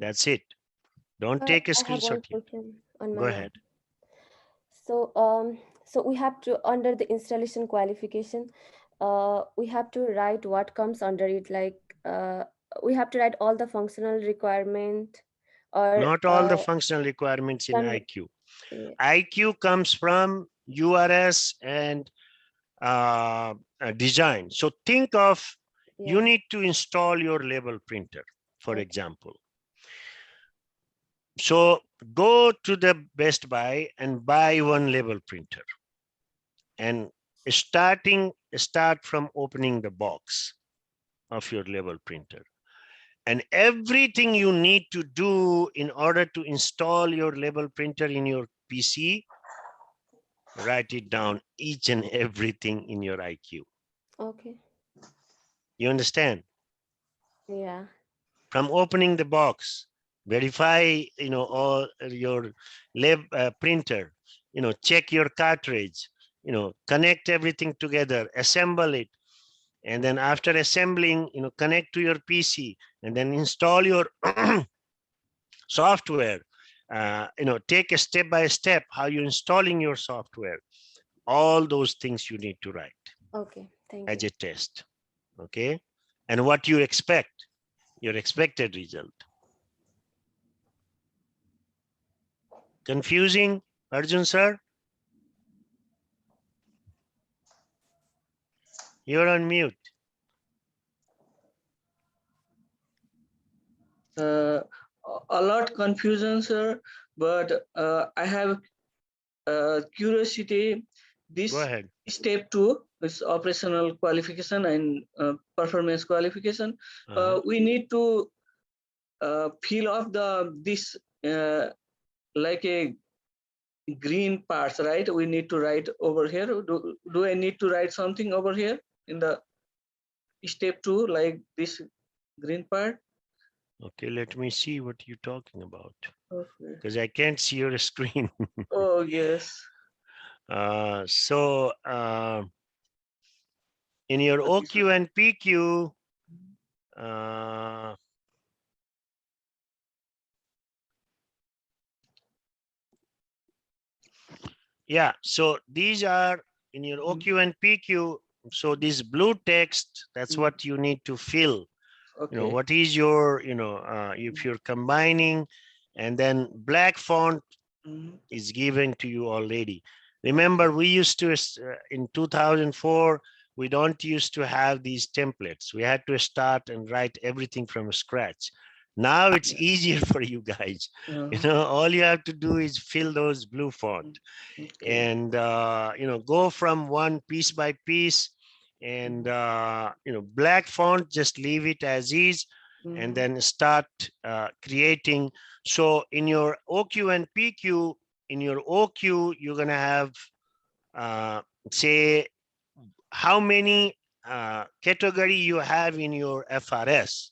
That's it. Don't take a
I have one
screenshot.
question on my
Go
end.
ahead.
So, so we have to, under the installation qualification, we have to write what comes under it. Like, we have to write all the functional requirement, or
not all the functional requirements in IQ. IQ comes from URS and design. So think of, you need to install your label printer, for example. So go to the Best Buy and buy one label printer, and start from opening the box of your label printer. And everything you need to do in order to install your label printer in your PC, write it down, each and everything in your IQ.
Okay.
You understand?
Yeah.
From opening the box, verify, all your printer, check your cartridge, connect everything together, assemble it. And then after assembling, connect to your PC, and then install your software. Take a step by step how you're installing your software. All those things you need to write.
Okay, thank
as
you.
a test. Okay, and what you expect, your expected result. Confusing, Arjun sir? You're on mute.
A lot confusion, sir, but I have curiosity. This
Go ahead.
step 2 is operational qualification and performance qualification. We need to fill off this like a green parts, right? We need to write over here. Do I need to write something over here in the step 2, like this green part?
Okay, let me see what you're talking about.
Okay.
Because I can't see your screen.
Oh, yes.
So in your OQ and PQ, yeah, so these are in your OQ and PQ. So this blue text, that's what you need to fill.
Okay.
What is your, if you're combining, and then black font is given to you already. Remember, we used to, in 2004, we don't used to have these templates. We had to start and write everything from scratch. Now it's easier for you guys. All you have to do is fill those blue font and, go from one piece by piece. And black font, just leave it as is, and then start creating. So in your OQ and PQ, in your OQ, you're gonna have say how many category you have in your FRS,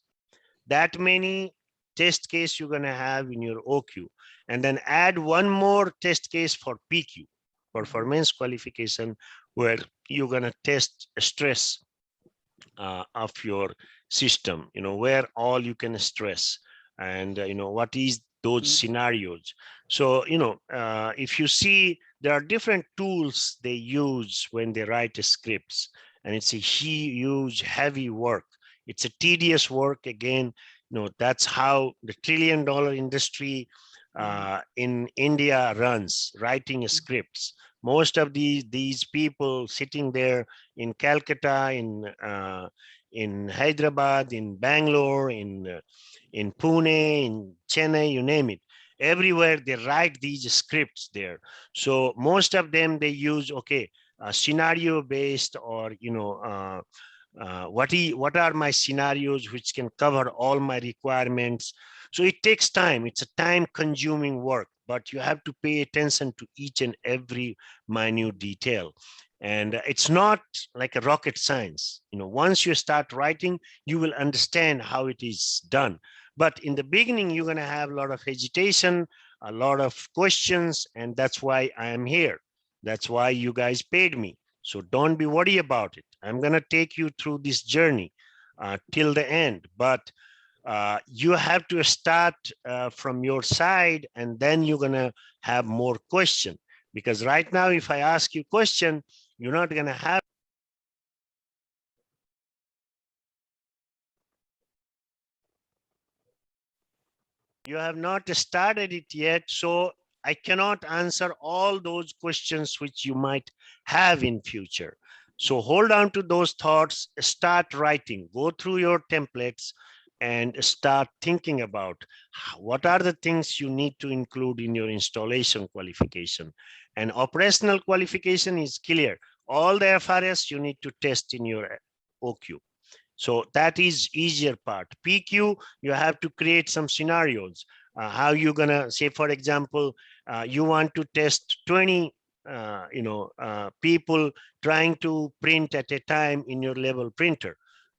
that many test case you're gonna have in your OQ, and then add one more test case for PQ, performance qualification, where you're gonna test stress of your system, where all you can stress, and what is those scenarios. So if you see, there are different tools they use when they write scripts, and it's a huge heavy work. It's a tedious work. Again, that's how the $1 trillion industry in India runs, writing scripts. Most of these people sitting there in Calcutta, in Hyderabad, in Bangalore, in Pune, in Chennai, you name it, everywhere they write these scripts there. So most of them, they use, scenario based, or what are my scenarios which can cover all my requirements. So it takes time. It's a time consuming work, but you have to pay attention to each and every minute detail. And it's not like a rocket science. Once you start writing, you will understand how it is done. But in the beginning, you're going to have a lot of hesitation, a lot of questions, and that's why I am here. That's why you guys paid me. So don't be worried about it. I'm going to take you through this journey till the end. But you have to start from your side, and then you're going to have more questions. Because right now, if I ask you a question, you're not going to have. You have not started it yet, so I cannot answer all those questions which you might have in future. So hold on to those thoughts, start writing, go through your templates, and start thinking about what are the things you need to include in your installation qualification. And operational qualification is clear. All the FRS you need to test in your OQ. So that is easier part. PQ, you have to create some scenarios. How you gonna say, for example, you want to test 20 people trying to print at a time in your level printer.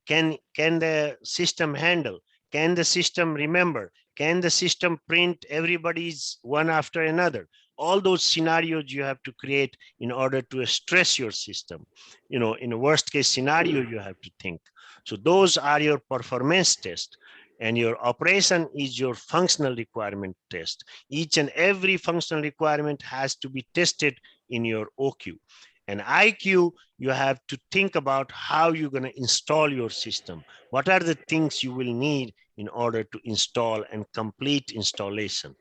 Can the system handle? Can the system remember? Can the system print everybody's one after another? All those scenarios you have to create in order to stress your system. In a worst case scenario, you have to think. So those are your performance tests, and your operation is your functional requirement test. Each and every functional requirement has to be tested in your OQ. And IQ, you have to think about how you're going to install your system. What are the things you will need in order to install and complete installation?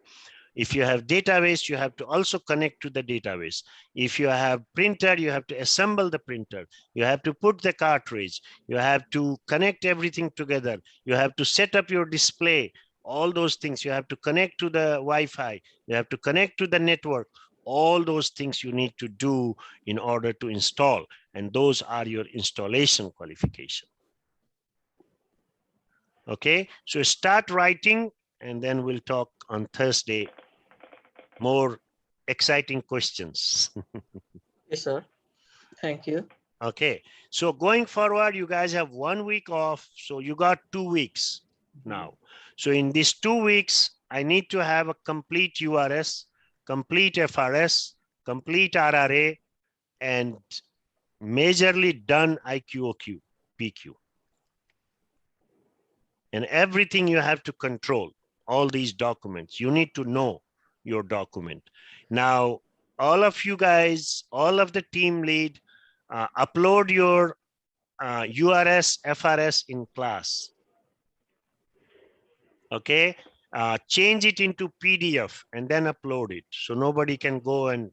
If you have database, you have to also connect to the database. If you have printer, you have to assemble the printer. You have to put the cartridge. You have to connect everything together. You have to set up your display. All those things. You have to connect to the Wi-Fi. You have to connect to the network. All those things you need to do in order to install. And those are your installation qualification. Okay, so start writing, and then we'll talk on Thursday. More exciting questions.
Yes, sir. Thank you.
Okay, so going forward, you guys have 1 week off. So you got 2 weeks now. So in these 2 weeks, I need to have a complete URS, complete FRS, complete RRA, and majorly done IQOQ, PQ. And everything you have to control, all these documents, you need to know your document. Now, all of you guys, all of the team lead, upload your URS, FRS in class. Okay, change it into PDF and then upload it. So nobody can go and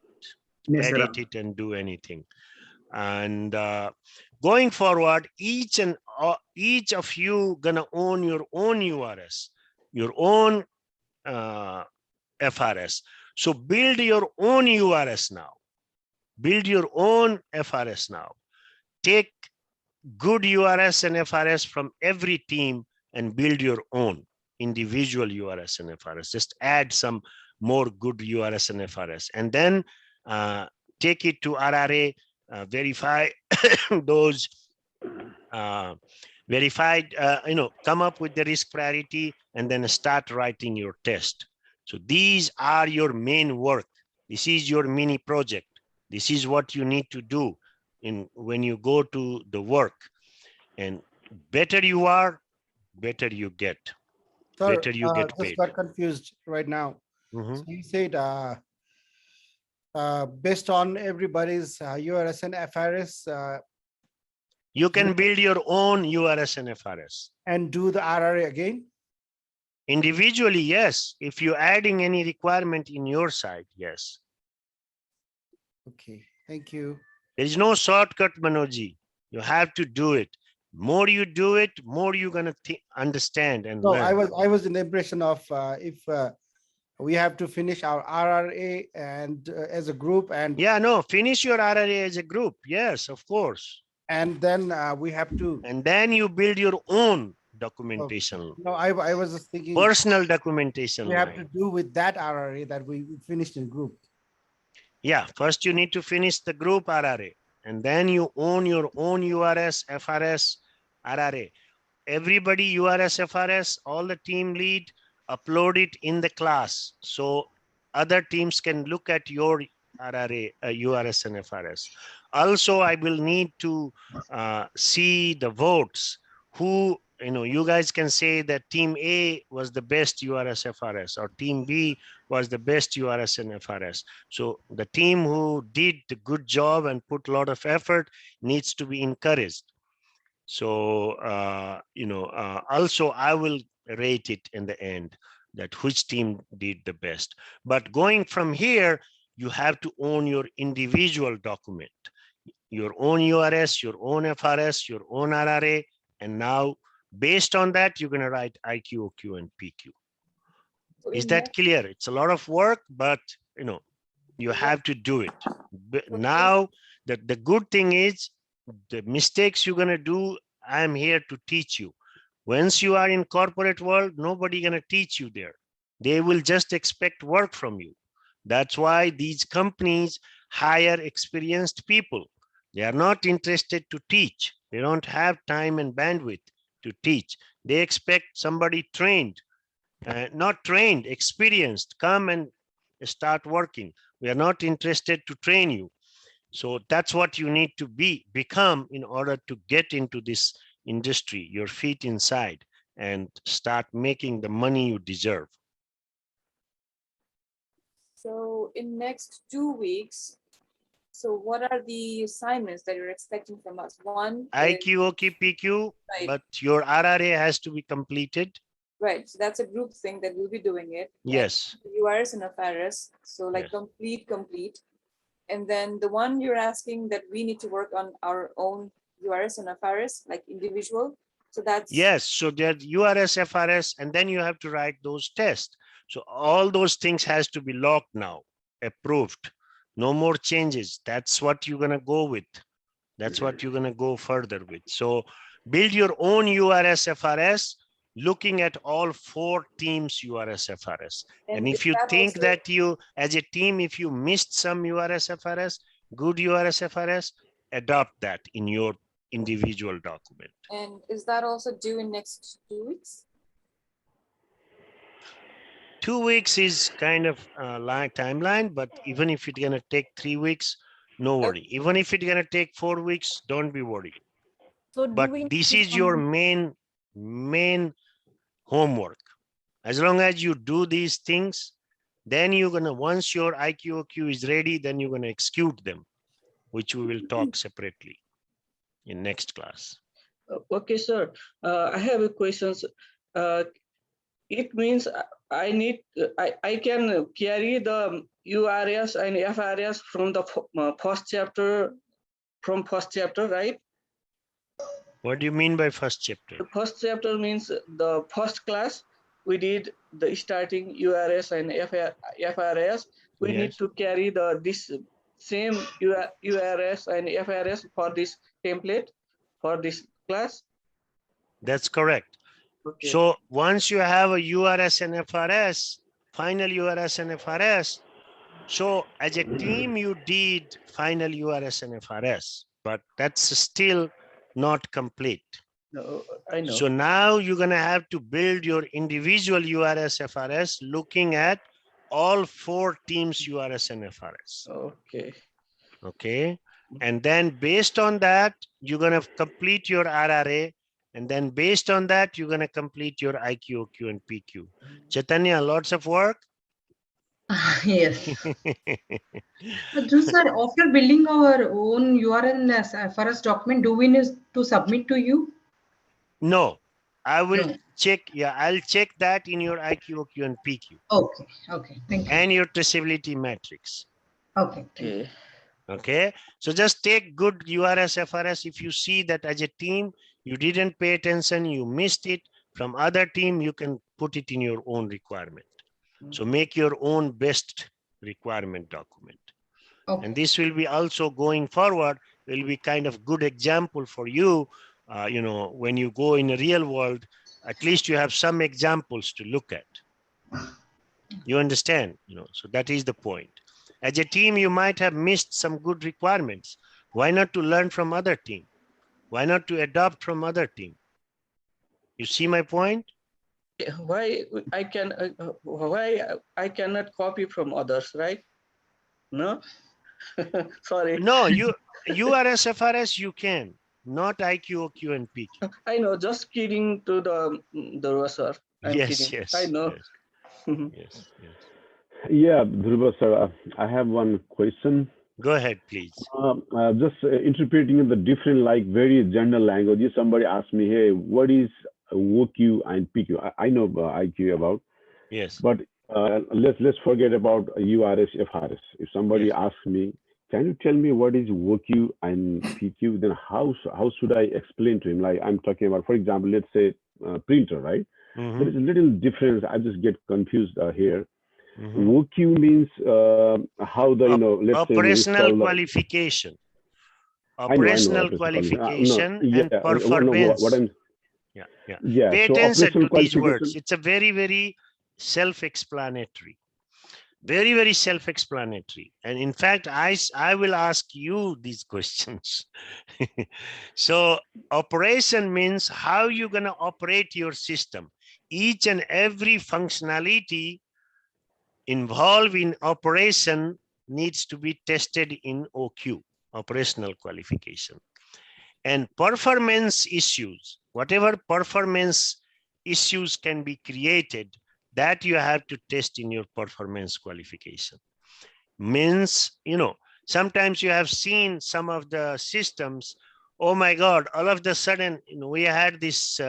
edit it and do anything. And going forward, each of you gonna own your own URS, your own FRS. So build your own URS now. Build your own FRS now. Take good URS and FRS from every team and build your own individual URS and FRS. Just add some more good URS and FRS, and then take it to RRA, verify those verified, come up with the risk priority, and then start writing your test. So these are your main work. This is your mini project. This is what you need to do when you go to the work. And better you are, better you get.
Sir,
better you get
just
paid.
got confused right now.
Mhm.
So you said based on everybody's URS and FRS
You can build your own URS and FRS.
and do the RRA again?
Individually, yes. If you're adding any requirement in your side, yes.
Okay, thank you.
There is no shortcut, Manojji. You have to do it. More you do it, more you're gonna understand and
No,
learn.
I was in the impression of if we have to finish our RRA and as a group and
Yeah, no, finish your RRA as a group. Yes, of course.
and then we have to.
And then you build your own documentation.
No, I was just thinking
Personal documentation
we have
line.
to do with that RRA that we finished in group.
Yeah, first you need to finish the group RRA, and then you own your own URS, FRS, RRA. Everybody URS, FRS, all the team lead, upload it in the class. So other teams can look at your RRA, URS and FRS. Also, I will need to see the votes. Who, you guys can say that team A was the best URS, FRS, or team B was the best URS and FRS. So the team who did the good job and put a lot of effort needs to be encouraged. So, also I will rate it in the end that which team did the best. But going from here, you have to own your individual document, your own URS, your own FRS, your own RRA. And now based on that, you're going to write IQ, OQ, and PQ. Is that clear? It's a lot of work, but you have to do it. But now the good thing is the mistakes you're going to do, I'm here to teach you. Once you are in corporate world, nobody going to teach you there. They will just expect work from you. That's why these companies hire experienced people. They are not interested to teach. They don't have time and bandwidth to teach. They expect somebody trained, not trained, experienced, come and start working. We are not interested to train you. So that's what you need to become in order to get into this industry, your feet inside, and start making the money you deserve.
So in next 2 weeks, so what are the assignments that you're expecting from us? One
IQ, OK, PQ,
right.
but your RRA has to be completed.
Right, so that's a group thing that we'll be doing it.
Yes.
URS and FRS, so like
Yes.
complete. And then the one you're asking that we need to work on our own URS and FRS, like individual. So that's
Yes, so that URS, FRS, and then you have to write those tests. So all those things has to be locked now, approved. No more changes. That's what you're gonna go with. That's what you're gonna go further with. So build your own URS, FRS, looking at all 4 teams URS, FRS. And if you think that you, as a team, if you missed some URS, FRS, good URS, FRS, adopt that in your individual document.
And is that also due in next 2 weeks?
2 weeks is kind of a long timeline, but even if it's gonna take 3 weeks, no worry. Even if it's gonna take 4 weeks, don't be worried.
So
But this is your main homework. As long as you do these things, then you're gonna, once your IQ, OQ is ready, then you're gonna execute them, which we will talk separately in next class.
Okay, sir. I have a question. It means I can carry the URS and FRS from the first chapter, right?
What do you mean by first chapter?
The first chapter means the first class we did the starting URS and FRS. We
Yes.
need to carry this same URS and FRS for this template for this class.
That's correct.
Okay.
So once you have a URS and FRS final URS and FRS. So as a team, you did final URS and FRS, but that's still not complete.
No, I know.
So now you're going to have to build your individual URS FRS looking at all 4 teams URS and FRS.
Okay.
Okay. And then based on that, you're going to complete your RRA. And then based on that, you're going to complete your IQ, OQ, and PQ. Chaitanya, lots of work?
Yes. But just sir, after building our own URL as FRS document, do we need to submit to you?
No, I will check. Yeah, I'll check that in your IQ, OQ, and PQ.
Okay. Okay. Thank you.
And your traceability matrix.
Okay.
Okay.
Okay. So just take good URS, FRS. If you see that as a team, you didn't pay attention, you missed it from other team, you can put it in your own requirement. So make your own best requirement document.
Okay.
And this will be also going forward, will be kind of good example for you. You know, when you go in the real world, at least you have some examples to look at. You understand? You know, so that is the point. As a team, you might have missed some good requirements. Why not to learn from other team? Why not to adopt from other team? You see my point?
Why I cannot copy from others, right? No. Sorry.
No, URS, FRS you can, not IQ, OQ, and PQ.
I know, just kidding to the sir. I'm
Yes,
kidding.
yes.
I know.
Yes, yes.
Yeah, Dhruva sir, I have one question.
Go ahead, please.
Just interpreting in the different, like very general languages. Somebody asked me, hey, what is OQ and PQ? I know IQ about.
Yes.
But let's forget about URS, FRS. If somebody asks me, can you tell me what is OQ and PQ? Then how should I explain to him? Like I'm talking about, for example, let's say printer, right? There is a little difference. I just get confused here. OQ means how the, you know, let's
operational qualification. Operational qualification and performance.
Yeah.
Pay
So
attention to these
qualification.
words. It's a very, very self-explanatory. Very, very self-explanatory. And in fact, I will ask you these questions. So operation means how you're going to operate your system. Each and every functionality involved in operation needs to be tested in OQ, operational qualification. And performance issues, whatever performance issues can be created, that you have to test in your performance qualification. Means, you know, sometimes you have seen some of the systems, oh my God, all of a sudden, you know, we had this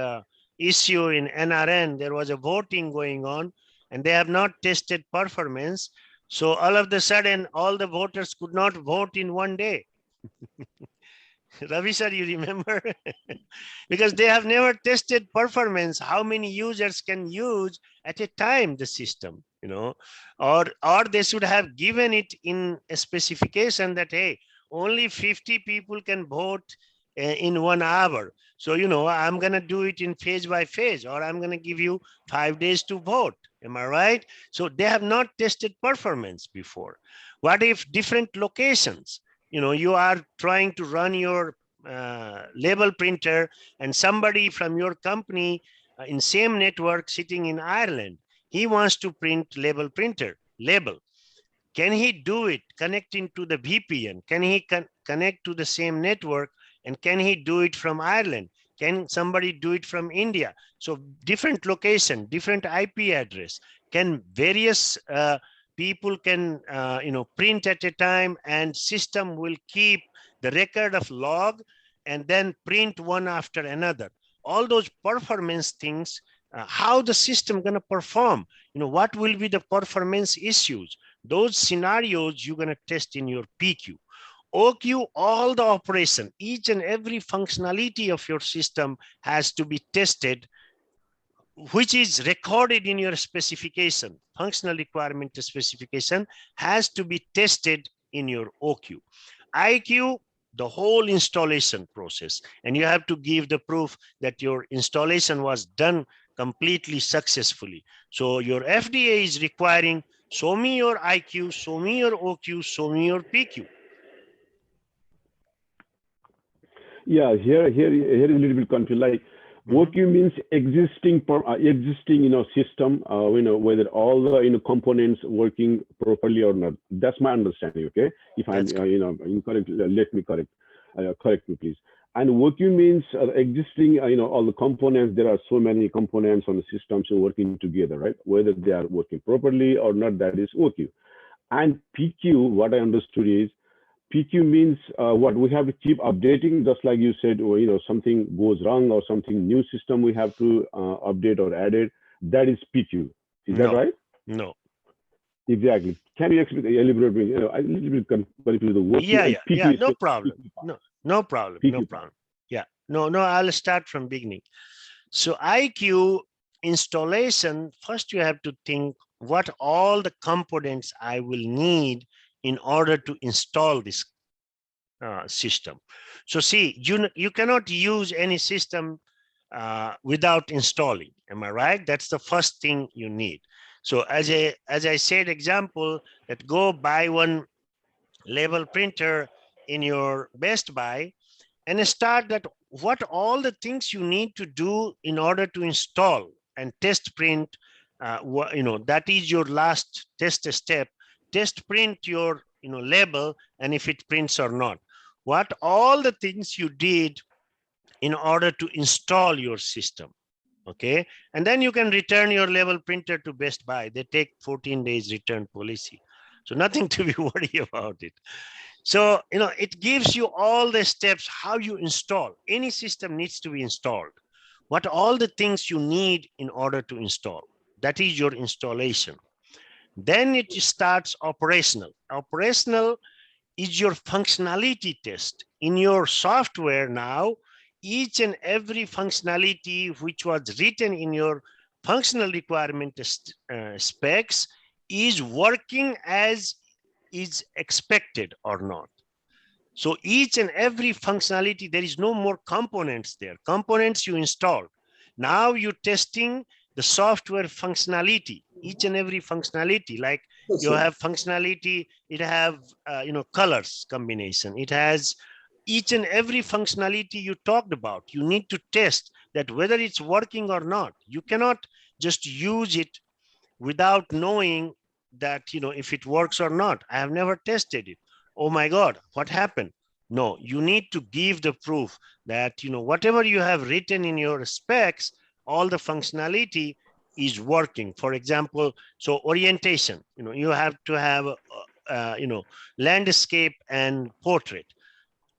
issue in NRN, there was a voting going on, and they have not tested performance. So all of a sudden, all the voters could not vote in one day. Ravi sir, you remember? Because they have never tested performance, how many users can use at a time the system, you know, or they should have given it in a specification that, hey, only 50 people can vote in 1 hour. So, you know, I'm going to do it in phase by phase, or I'm going to give you 5 days to vote. Am I right? So they have not tested performance before. What if different locations? You know, you are trying to run your label printer and somebody from your company in same network sitting in Ireland, he wants to print label printer, label. Can he do it connecting to the VPN? Can he connect to the same network? And can he do it from Ireland? Can somebody do it from India? So different location, different IP address. Can various people can, you know, print at a time, and system will keep the record of log and then print one after another. All those performance things, how the system going to perform, you know, what will be the performance issues? Those scenarios you're going to test in your PQ. OQ, all the operation, each and every functionality of your system has to be tested, which is recorded in your specification. Functional requirement specification has to be tested in your OQ. IQ, the whole installation process, and you have to give the proof that your installation was done completely successfully. So your FDA is requiring, show me your IQ, show me your OQ, show me your PQ.
Yeah, here is a little bit confused. Like OQ means existing system, whether all the components working properly or not. That's my understanding. Okay, if I'm incorrect, let me correct me please. And OQ means existing, all the components. There are so many components on the systems working together, right? Whether they are working properly or not, that is OQ. And PQ, what I understood is, PQ means what we have to keep updating, just like you said, or something goes wrong or something new system we have to update or add it. That is PQ. Is that right?
No.
Exactly. Can you elaborate me? A little bit confused with the word.
Yeah. No problem. No problem. No problem. Yeah. No. I'll start from beginning. So IQ installation. First, you have to think what all the components I will need in order to install this system. So see, you cannot use any system without installing. Am I right? That's the first thing you need. So as I said, example, that go buy one label printer in your Best Buy and start that what all the things you need to do in order to install and test print. That is your last test step. Test print your label, and if it prints or not. What all the things you did in order to install your system. Okay, and then you can return your label printer to Best Buy. They take 14 days return policy, so nothing to be worried about it. So it gives you all the steps how you install. Any system needs to be installed. What all the things you need in order to install. That is your installation. Then it starts operational. Operational is your functionality test. In your software now, each and every functionality which was written in your functional requirement specs is working as is expected or not. So each and every functionality, there is no more components there. Components you installed. Now you're testing the software functionality, each and every functionality, like you have functionality, it have, colors combination. It has each and every functionality you talked about. You need to test that whether it's working or not. You cannot just use it without knowing that, if it works or not. I have never tested it. Oh my God, what happened? No, you need to give the proof that, whatever you have written in your specs, all the functionality is working. For example, so orientation, you have to have, landscape and portrait.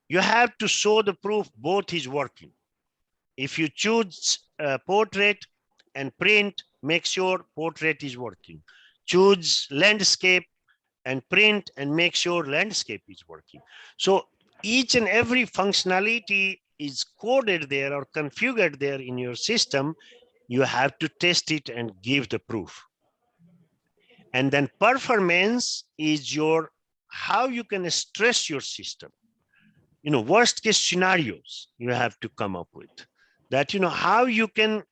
You have to show the proof both is working. If you choose portrait and print, make sure portrait is working. Choose landscape and print and make sure landscape is working. So each and every functionality is coded there or configured there in your system. You have to test it and give the proof. And then performance is your, how you can stress your system. Worst case scenarios you have to come up with that, how you can,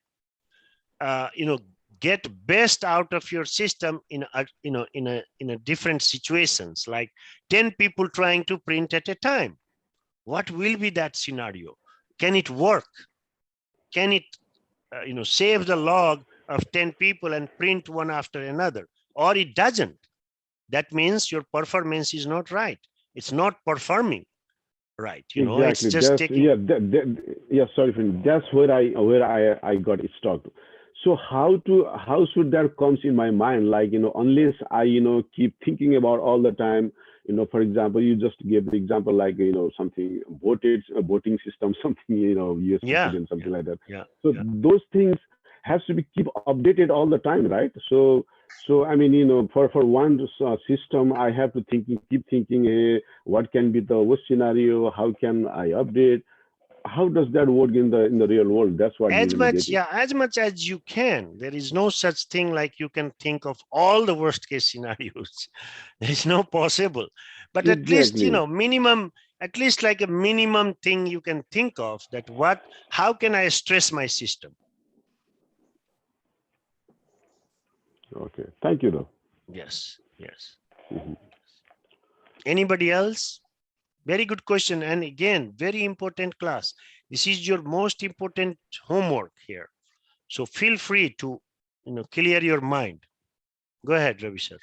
get best out of your system in a different situations, like 10 people trying to print at a time. What will be that scenario? Can it work? Can it, save the log of 10 people and print one after another, or it doesn't? That means your performance is not right. It's not performing right.
Exactly.
It's just taking.
Sorry, friend. That's where I got stuck. So how should that comes in my mind? Like, unless I, keep thinking about all the time, for example, you just gave the example, like, something voting system, something, US president, something like that. So those things has to be keep updated all the time, right? So I mean, for one system, I have to keep thinking, hey, what can be the worst scenario? How can I update? How does that work in the real world? That's what
as much as you can. There is no such thing like you can think of all the worst case scenarios. There is no possible, but at least, minimum, at least like a minimum thing you can think of, that how can I stress my system?
Okay. Thank you, though.
Yes. Yes.
Mm-hmm.
Anybody else? Very good question. And again, very important class. This is your most important homework here. So feel free to, clear your mind. Go ahead, Ravi sir.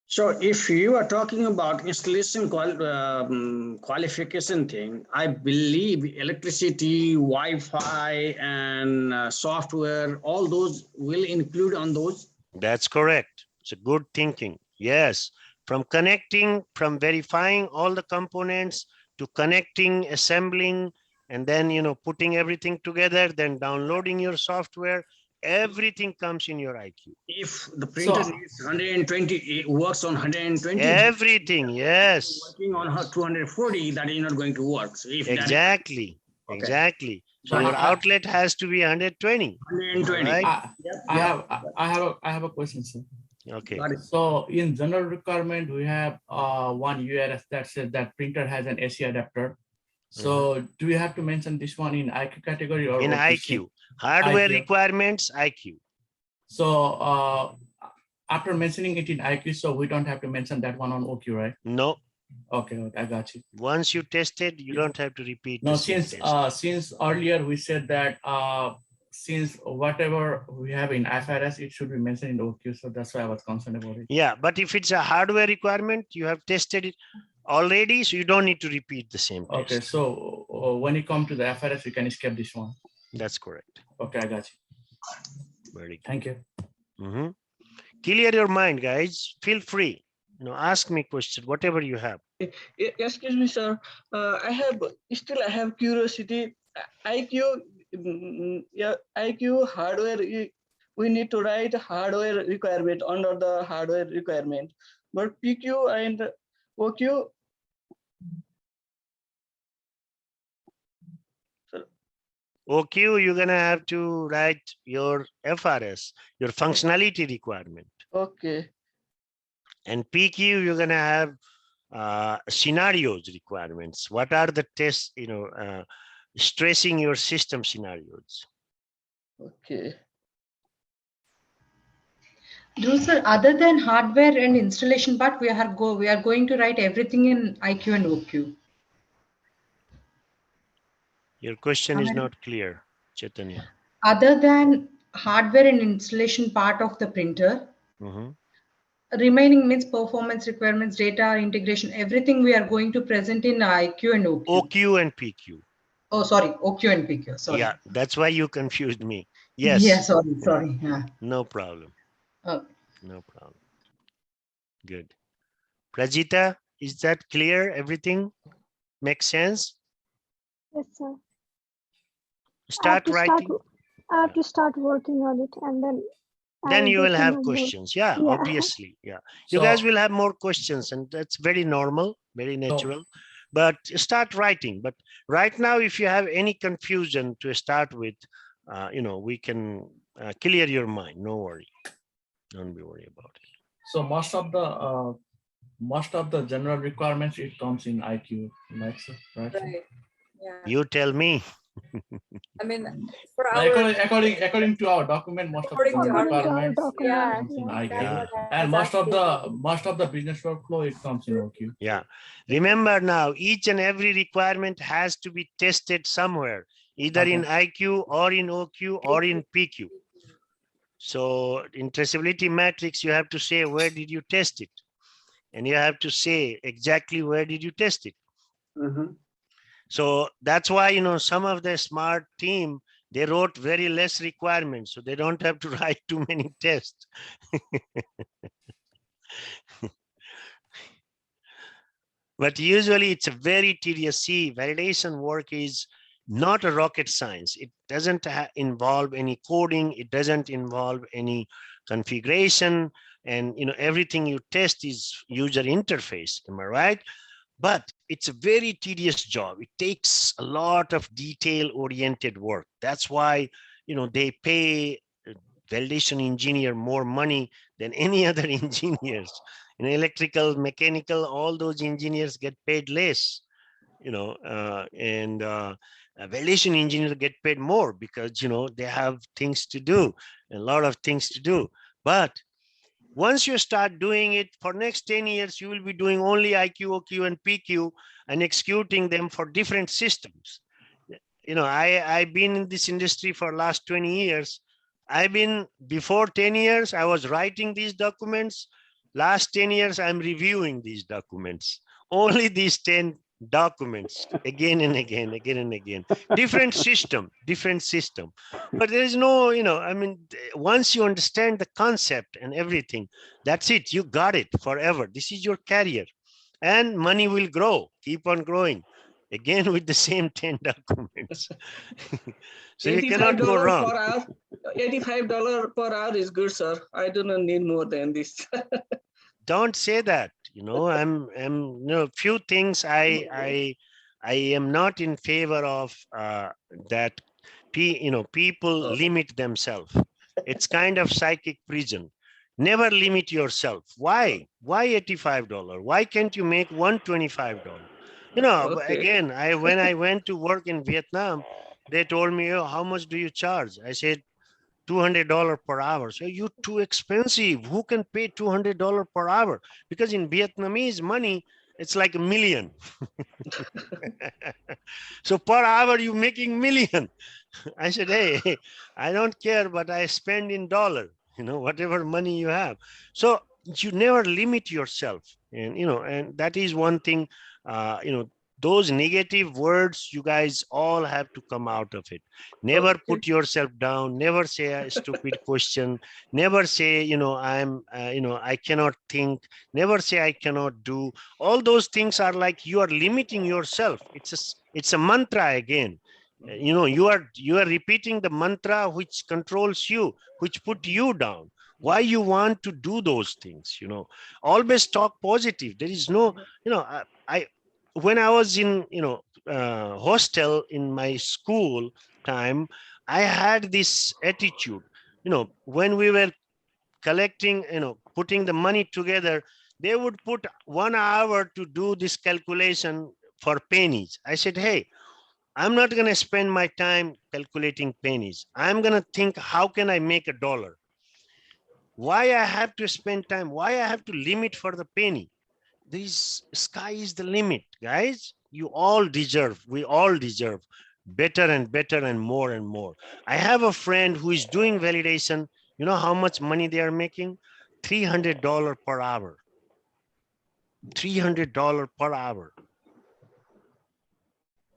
So if you are talking about installation qualification thing, I believe electricity, Wi-Fi, and software, all those will include on those.
That's correct. It's a good thinking. Yes. From connecting, from verifying all the components to connecting, assembling, and then, putting everything together, then downloading your software, everything comes in your IQ.
If the printer needs 120, it works on 120.
Everything, yes.
Working on her 240, that is not going to work. So if
Exactly.
Okay.
Exactly. So your outlet has to be 120.
120.
Right?
I have a question, sir.
Okay.
So in general requirement, we have one URS that says that printer has an AC adapter. So do we have to mention this one in IQ category or
in IQ? Hardware requirements, IQ.
So after mentioning it in IQ, so we don't have to mention that one on OQ, right?
No.
Okay, I got you.
Once you tested, you don't have to repeat.
No, since earlier we said that since whatever we have in FRS, it should be mentioned in OQ. So that's why I was concerned about it.
Yeah, but if it's a hardware requirement, you have tested it already, so you don't need to repeat the same test.
Okay, so when you come to the FRS, you can escape this one.
That's correct.
Okay, I got you.
Very good.
Thank you.
Clear your mind, guys. Feel free. Ask me questions, whatever you have.
Excuse me, sir. I have curiosity. IQ, IQ hardware. We need to write hardware requirement under the hardware requirement, but PQ and OQ.
OQ, you're gonna have to write your FRS, your functionality requirement.
Okay.
And PQ, you're gonna have scenarios requirements. What are the tests, stressing your system scenarios?
Okay.
Sir, other than hardware and installation part, we are going to write everything in IQ and OQ.
Your question is not clear, Chaitanya.
Other than hardware and installation part of the printer, remaining means performance requirements, data integration, everything we are going to present in IQ and OQ.
OQ and PQ.
Oh, sorry, OQ and PQ. Sorry.
Yeah, that's why you confused me. Yes.
Yeah, sorry. Yeah.
No problem.
Okay.
No problem. Good. Prajita, is that clear? Everything makes sense?
Yes, sir.
Start writing.
I have to start working on it, and then
you will have questions. Yeah, obviously. Yeah. You guys will have more questions, and that's very normal, very natural. But start writing. But right now, if you have any confusion to start with, we can clear your mind. No worry. Don't be worried about it.
So most of the general requirements, it comes in IQ, right?
Right. Yeah.
You tell me.
I mean, for our
according to our document, most of the requirements comes in IQ, and most of the business workflow, it comes in OQ.
Yeah. Remember now, each and every requirement has to be tested somewhere, either in IQ or in OQ or in PQ. So in traceability matrix, you have to say, where did you test it? And you have to say exactly where did you test it? So that's why, some of the smart team, they wrote very less requirements, so they don't have to write too many tests. But usually it's a very tedious. See, validation work is not a rocket science. It doesn't involve any coding. It doesn't involve any configuration. And, everything you test is user interface. Am I right? But it's a very tedious job. It takes a lot of detail-oriented work. That's why, they pay validation engineer more money than any other engineers. Electrical, mechanical, all those engineers get paid less, and validation engineers get paid more because, they have things to do, a lot of things to do. But Once you start doing it for next 10 years, you will be doing only IQ, OQ, and PQ and executing them for different systems. You know, I've been in this industry for last 20 years. Before 10 years, I was writing these documents. Last 10 years, I'm reviewing these documents. Only these 10 documents again and again, again and again. Different system. But there is no, you know, I mean, once you understand the concept and everything, that's it. You got it forever. This is your career. And money will grow, keep on growing. Again with the same 10 documents. So you cannot go wrong.
Per hour, $85 per hour is good, sir. I do not need more than this.
Don't say that. You know, you know, few things I am not in favor of that. You know, people limit themselves. It's kind of psychic prison. Never limit yourself. Why? Why $85? Why can't you make $125? You know, again, when I went to work in Vietnam, they told me, oh, how much do you charge? I said, $200 per hour. So you're too expensive. Who can pay $200 per hour? Because in Vietnamese money, it's like $1 million. So per hour, you're making million. I said, hey, I don't care, but I spend in dollar, you know, whatever money you have. So you never limit yourself. And, you know, and that is one thing, you know, those negative words, you guys all have to come out of it. Never put yourself down. Never say a stupid question. Never say, you know, you know, I cannot think. Never say I cannot do. All those things are like you are limiting yourself. It's a mantra again. You know, you are repeating the mantra which controls you, which put you down. Why you want to do those things? You know, always talk positive. There is no, you know, when I was in, you know, hostel in my school time, I had this attitude, you know, when we were collecting, you know, putting the money together, they would put 1 hour to do this calculation for pennies. I said, hey, I'm not going to spend my time calculating pennies. I'm going to think, how can I make $1? Why I have to spend time? Why I have to limit for the penny? This sky is the limit, guys. You all deserve, we all deserve better and better and more and more. I have a friend who is doing validation. You know how much money they are making? $300 per hour. $300 per hour.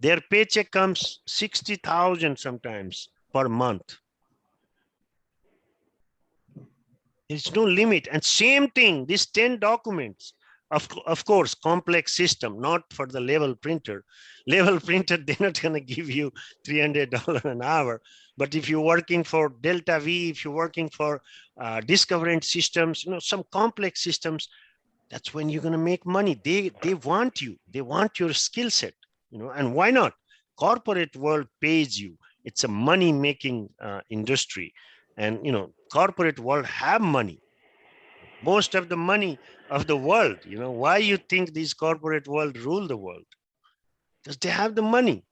Their paycheck comes 60,000 sometimes per month. There's no limit. And same thing, these 10 documents. Of course, complex system, not for the level printer. Level printer, they're not going to give you $300 an hour. But if you're working for Delta V, if you're working for Discoverant systems, you know, some complex systems, that's when you're going to make money. They want you. They want your skill set, you know, and why not? Corporate world pays you. It's a money-making industry. And, you know, corporate world have money. Most of the money of the world, you know, why you think these corporate world rule the world? Because they have the money.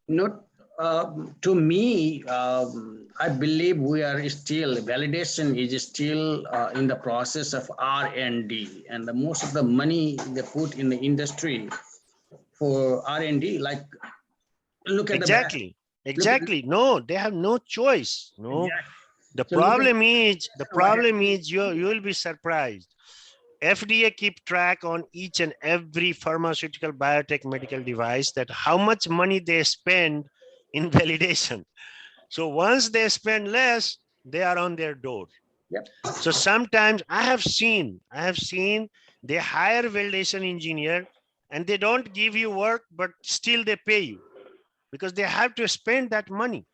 Not to me, I believe we are still, validation is still in the process of R&D, and the most of the money they put in the industry for R&D, like look at
exactly. No, they have no choice. No. Exactly. The problem is you will be surprised. FDA keep track on each and every pharmaceutical, biotech, medical device that how much money they spend in validation. So once they spend less, they are on their door.
Yep.
So sometimes I have seen they hire validation engineer and they don't give you work, but still they pay you because they have to spend that money.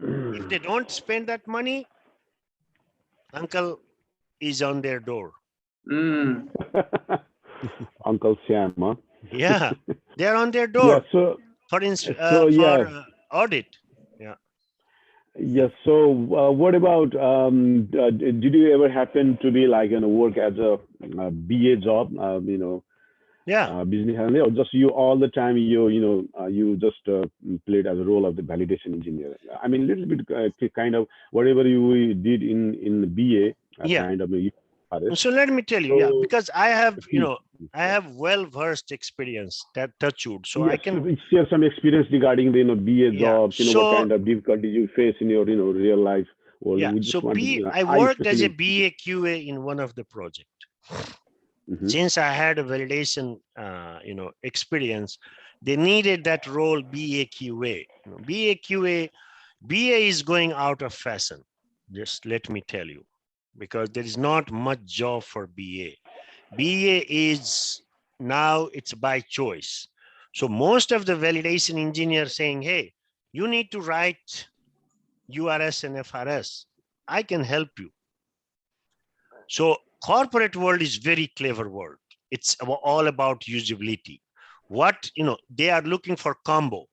If they don't spend that money, uncle is on their door.
Uncle Sam, huh?
Yeah, they're on their door.
Yeah,
for audit. Yeah.
Yes. So what about, did you ever happen to be like, you know, work as a BA job, you know? business analyst, or just you all the time you just played as a role of the validation engineer? I mean, little bit kind of whatever you did in BA, kind of.
So let me tell you, because I have I have well-versed experience that touchwood, so I can
share some experience regarding the BA jobs. What kind of difficulties you face in your real life. Or
so I worked as a BA QA in one of the projects. Since I had a validation experience, they needed that role BA QA. BA QA, BA is going out of fashion. Just let me tell you, because there is not much job for BA. BA is now, it's by choice. So most of the validation engineers saying, hey, you need to write URS and FRS. I can help you. So corporate world is very clever world. It's all about usability. What, they are looking for combo,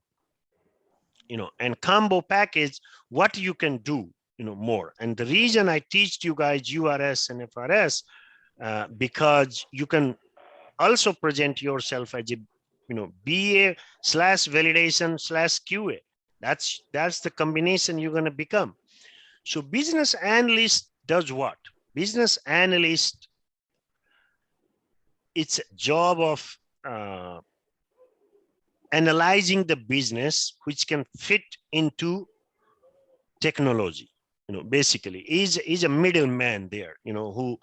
and combo package, what you can do, more. And the reason I teach you guys URS and FRS, because you can also present yourself as a, BA/validation/QA. That's the combination you're going to become. So business analyst does what? Business analyst, it's a job of analyzing the business, which can fit into technology. Basically is a middleman there, who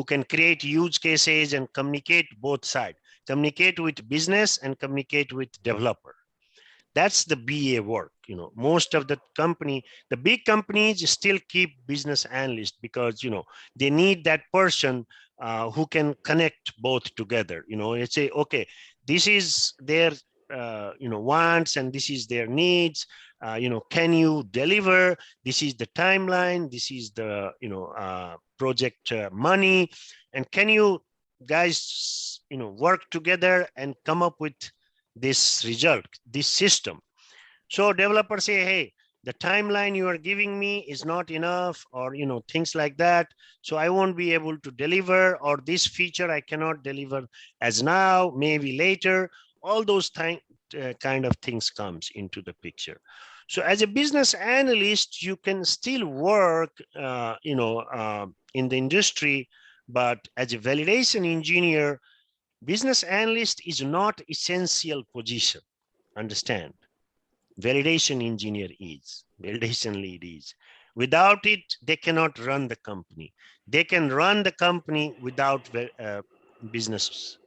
can create use cases and communicate both sides, communicate with business and communicate with developer. That's the BA work. Most of the big companies still keep business analysts because, they need that person who can connect both together. It's say, okay, this is their, wants, and this is their needs. Can you deliver? This is the timeline. This is the, project money. And can you guys, work together and come up with this result, this system? So developers say, hey, the timeline you are giving me is not enough, or, things like that. So I won't be able to deliver, or this feature I cannot deliver as now, maybe later. All those kind of things comes into the picture. So as a business analyst, you can still work, in the industry, but as a validation engineer, business analyst is not essential position. Understand? Validation engineer is, validation lead is. Without it, they cannot run the company. They can run the company without business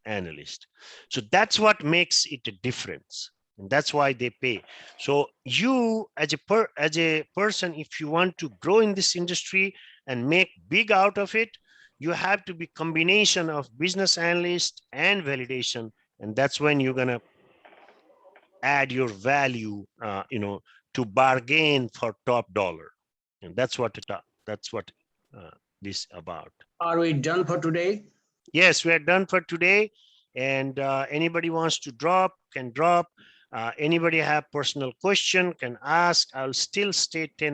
analyst. So that's what makes it a difference. And that's why they pay. So you as a person, if you want to grow in this industry and make big out of it, you have to be combination of business analyst and validation. And that's when you're going to add your value, to bargain for top dollar. And that's what this about.
Are we done for today?
Yes, we are done for today. And anybody wants to drop, can drop. Anybody have personal question, can ask. I'll still stay 10